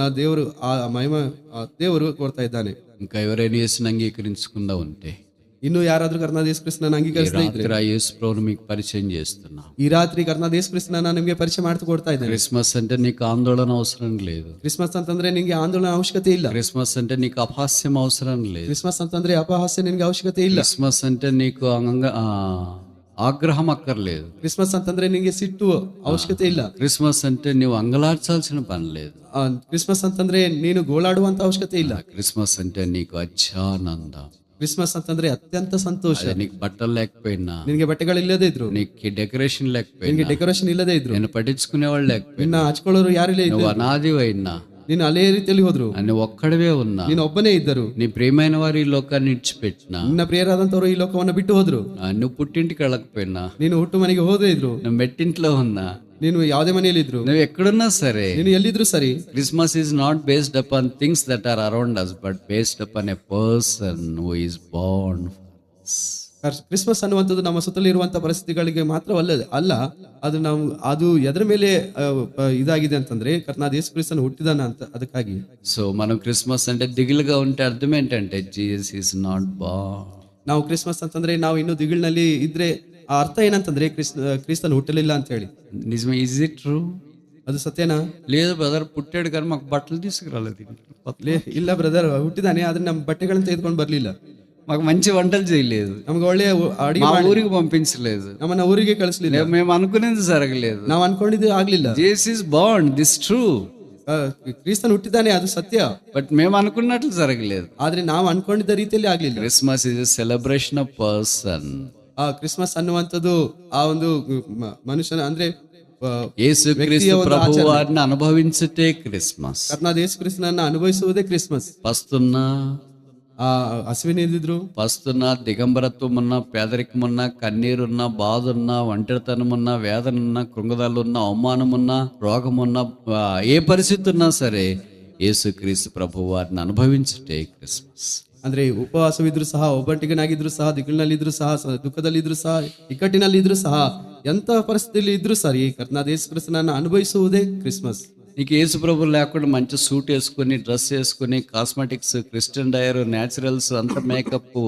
ದೇವರು ಕೊಡ್ತಾ ಇದ್ದಾನೆ. ఇంకా ఎవరైనా యేసుని అంగీకరించకుండా ఉంటే, ಇನ್ನು ಯಾರಾದ್ರೂ ಕರ್ನಾದ ಯೇಸು ಕ್ರಿಸ್ತನನ್ನ ಅಂಗೀಕರಿಸದೇ ಇದ್ರೆ, యేసు ప్రభువును మీకు పరిచయం చేస్తున్నా. ಈ ರಾತ್ರಿ ಕರ್ನಾದ ಯೇಸು ಕ್ರಿಸ್ತನನ್ನ ನಿಮಗೆ ಪರಿಚಯ ಮಾಡ್ತಾ ಕೊಡ್ತಾ ಇದ್ದೇನೆ. క్రిస్మస్ అంటే నీకు ఆందోళన అవసరం లేదు. ಕ್ರಿಸ್ಮಸ್ ಅಂತಂದ್ರೆ ನಿಂಗೆ ಆಂದೋಲನ ಅವಶ್ಯಕತೆ ಇಲ್ಲ. క్రిస్మస్ అంటే నీకు అపహాస్యం అవసరం లేదు. ಕ್ರಿಸ್ಮಸ್ ಅಂತಂದ್ರೆ ಅಪಹಾಸ್ಯ ನಿನ್ಗೆ ಅವಶ್ಯಕತೆ ಇಲ್ಲ. క్రిస్మస్ అంటే నీకు ఆగ్రహం అక్కర్లేదు. ಕ್ರಿಸ್ಮಸ್ ಅಂತಂದ್ರೆ ನಿಂಗೆ ಸಿಟ್ಟು ಅವಶ್ಯಕತೆ ಇಲ್ಲ. క్రిస్మస్ అంటే నువ్వు అంగలార్చాల్సిన పని లేదు. ಕ್ರಿಸ್ಮಸ್ ಅಂತಂದ್ರೆ ನೀನು ಗೋಳಾಡುವಂತ ಅವಶ್ಯಕತೆ ಇಲ್ಲ. క్రిస్మస్ అంటే నీకు అత్యానందం. ಕ್ರಿಸ್ಮಸ್ ಅಂತಂದ್ರೆ ಅತ್ಯಂತ ಸಂತೋಷ. నీకు బట్టలు లేకపోయినా, ನಿನಗೆ ಬಟ್ಟೆಗಳು ಇಲ್ಲದೇ ಇದ್ರು, నీకు డెకరేషన్ ನಿನಗೆ లేకపోయినా, ಡೆಕೋರೇಷನ್ ಇಲ್ಲದೇ ಇದ್ರು, నేను పట్టించుకునేవాళ్ళు లేకపోయినా, ನಿನ್ನ ಹಚ್ಕೊಳ್ಳೋರು ಯಾರಿಲ್ಲ నువ్వు ಇದ್ರು, అనాది అయినా, ನೀನು ಅದೇ ರೀತಿಯಲ್ಲಿ ಹೋದ್ರು, నువ్వు ఒక్కడవే ఉన్నా, ನೀನು ಒಬ್ಬನೇ ಇದ್ದರು, నీ ప్రియమైన వారు ఈ లోకాన్ని ఇడిచిపెట్టినా, ನಿನ್ನ ಪ್ರಿಯರಾದಂತವರು ಈ ಲೋಕವನ್ನ ಬಿಟ್ಟು ಹೋದ್ರು, నువ్వు పుట్టింటికి వెళ్ళకపోయినా, ನೀನು ಹುಟ್ಟು ಮನೆಗೆ ಹೋದೇ ಇದ್ರು, నువ్వు మెట్టింట్లో ఉన్నా, ನೀನು ಯಾವುದೇ ಮನೆಯಲ್ಲಿ ಇದ್ರು, నువ్వు ఎక్కడున్నా సరే, ನೀನು ಎಲ್ಲಿದ್ರು ಸರಿ, Christmas is not based upon things that are around us, but based upon a person who is born. Christmas ಅನ್ನುವಂಥದ್ದು ನಮ್ಮ ಸುತ್ತಲೂ ಇರುವಂತಹ ಪರಿಸ್ಥಿತಿಗಳಿಗೆ ಅಲ್ಲ, ಅದು ಎದರ ಮೇಲೆ ಇದಾಗಿದೆ ಅಂತಂದ್ರೆ ಕರ್ನಾದ ಯೇಸು ಕ್ರಿಸ್ತನು ಹುಟ್ಟಿದಾನ ಅಂತ. ಅದಕ್ಕಾಗಿ సో మనం క్రిస్మస్ అంటే దిగులుగా ఉంటే అర్థం ఏంటంటే జీసస్ ఈస్ నాట్ బోర్న్. ನಾವು ಕ್ರಿಸ್ಮಸ್ ಅಂತಂದ್ರೆ ನಾವು ಇನ್ನು ದಿಗಿಳಿನಲ್ಲಿ ಇದ್ರೆ ಆ ಅರ್ಥ ಏನಂತಂದ್ರೆ ಕ್ರಿಸ್ತನು ಹುಟ್ಟಲಿಲ್ಲ ಅಂತ ಹೇಳಿ. నిజమే? Is it true? ಅದು ಸತ್ಯನಾ? లేదు బ్రదర్, పుట్టాడు కానీ మాకు బట్టలు తీసుకురాలేదు ఇంటికి. ಇಲ್ಲ ಬ್ರದರ್, ಹುಟ್ಟಿದಾನೆ ಆದ್ರೆ ನಮ್ಮ ಬಟ್ಟೆಗಳನ್ನ ತೆಗೆದುಕೊಂಡು ಬರ್ಲಿಲ್ಲ, మాకు మంచి వంటలు చేయలేదు, ನಮ್ಗೆ ಒಳ್ಳೆ ಅಡಿಗೆ మా ಮಾಡಿ ఊరికి పంపించలేదు, ನಮ್ಮನ್ನ ಊರಿಗೆ ಕಳಿಸ್ಲಿಲ್ಲ, మేము అనుకునేది జరగలేదు. ನಾವು ಅನ್ಕೊಂಡಿದ್ದು ಆಗ್ಲಿಲ್ಲ. This is bond, this true, ಕ್ರಿಸ್ತನ್ ಹುಟ್ಟಿದಾನೆ, ಅದು ಸತ್ಯ, బట్ మేము అనుకున్నట్లు జరగలేదు. ಆದ್ರೆ ನಾವು ಅನ್ಕೊಂಡಿದ್ದ ರೀತಿಯಲ್ಲಿ ಆಗ್ಲಿಲ್ಲ. Christmas is A celebration of person. ಆ ಕ್ರಿಸ್ಮಸ್ ಅನ್ನುವಂಥದ್ದು ಆ ಒಂದು ಮನುಷ್ಯನ ಅಂದ್ರೆ యేసుక్రీస్తు ప్రభువారిని అనుభవించుటే క్రిస్మస్. ಕರ್ನಾದ ಯೇಸು ಕ್ರಿಸ್ತನನ್ನ ಅನುಭವಿಸುವುದೇ ಕ್ರಿಸ್ಮಸ್. పస్తున్న ఆ ಹಸಿವಿನಿದ್ರು, పస్తున్న దిగంబరత్వం ఉన్న, పేదరికం ఉన్న, కన్నీరున్న, బాధ ఉన్న, ఒంటరితనం ఉన్న, వేదన ఉన్న, కృంగదాలు ఉన్న, అవమానం ఉన్న, రోగం ఉన్న, ఏ పరిస్థితి ఉన్నా సరే యేసుక్రీస్తు ప్రభువారిని అనుభవించుటే ಕ್ರಿಸ್ಮಸ್. ಅಂದ್ರೆ ಉಪವಾಸವಿದ್ರು ಸಹ, ಒಬ್ಬಂಟಿಗನಾಗಿದ್ರು ಸಹ, ದಿಗಿಲಿನಲ್ಲಿದ್ರು ಸಹ, ದುಃಖದಲ್ಲಿದ್ರು ಸಹ, ಇಕ್ಕಟ್ಟಿನಲ್ಲಿದ್ರು ಸಹ, ಎಂತ ಪರಿಸ್ಥಿತಿಯಲ್ಲಿ ಇದ್ರು ಸರಿ ಕರ್ನಾದ ಯೇಸು ಕ್ರಿಸ್ತನನ್ನ ಅನುಭವಿಸುವುದೇ ಕ್ರಿಸ್ಮಸ್. నీకు యేసు ప్రభు లేకుండా మంచి సూట్ వేసుకుని, డ్రెస్ వేసుకుని, కాస్మెటిక్స్, క్రిస్టియన్ డయర్, న్యాచురల్స్, అంత మేకప్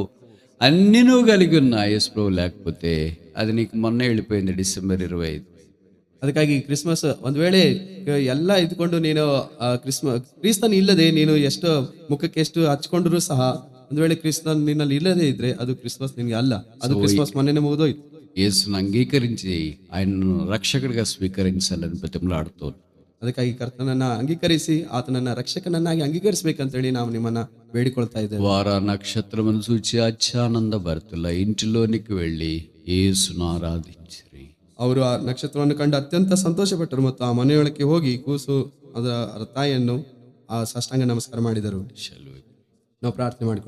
అన్నీ నువ్వు కలిగి ఉన్నా, యేసు ప్రభు లేకపోతే అది నీకు మొన్న వెళ్ళిపోయింది December 25. ಅದಕ್ಕಾಗಿ ಕ್ರಿಸ್ಮಸ್ ಒಂದ್ ವೇಳೆ ಎಲ್ಲ ಇದ್ಕೊಂಡು ನೀನು ಕ್ರಿಸ್ತನ್ ಇಲ್ಲದೆ ನೀನು ಎಷ್ಟು ಮುಖಕ್ಕೆ ಎಷ್ಟು ಹಚ್ಕೊಂಡ್ರು ಸಹ, ಒಂದ್ ವೇಳೆ ಕ್ರಿಸ್ತನ್ ನಿನ್ನಲ್ಲಿ ಇಲ್ಲದೆ ಇದ್ರೆ ಅದು ಕ್ರಿಸ್ಮಸ್ ನಿನ್ಗೆ ಅಲ್ಲ, ಅದು ಕ್ರಿಸ್ಮಸ್ ಮೊನ್ನೆನೆ ಮುಗಿದೋಯ್ತು. యేసును అంగీకరించి ఆయనను రక్షకుడిగా స్వీకరించాలని బతిమలాడుతూ, ಅದಕ್ಕಾಗಿ ಕರ್ತನನ್ನ ಅಂಗೀಕರಿಸಿ ಆತನನ್ನ ರಕ್ಷಕನನ್ನಾಗಿ ಅಂಗೀಕರಿಸಬೇಕಂತೇಳಿ ನಾವು ನಿಮ್ಮನ್ನ ಬೇಡಿಕೊಳ್ತಾ ಇದ್ದೇವೆ. వారు ఆ నక్షత్రమును చూచి అత్యానంద భరితుల ఇంటిలోనికి వెళ్ళి యేసును ఆరాధించిరి. ಅವರು ಆ ನಕ್ಷತ್ರವನ್ನು ಕಂಡು ಅತ್ಯಂತ ಸಂತೋಷಪಟ್ಟರು ಮತ್ತು ಆ ಮನೆಯೊಳಕ್ಕೆ ಹೋಗಿ ಕೂಸು ಅದರ ತಾಯಿಯನ್ನು ಆ ಸಾಷ್ಟಾಂಗ ನಮಸ್ಕಾರ ಮಾಡಿದರು. ನಾವು ಪ್ರಾರ್ಥನೆ ಮಾಡಿಕೊಳ್ಳೋಣ.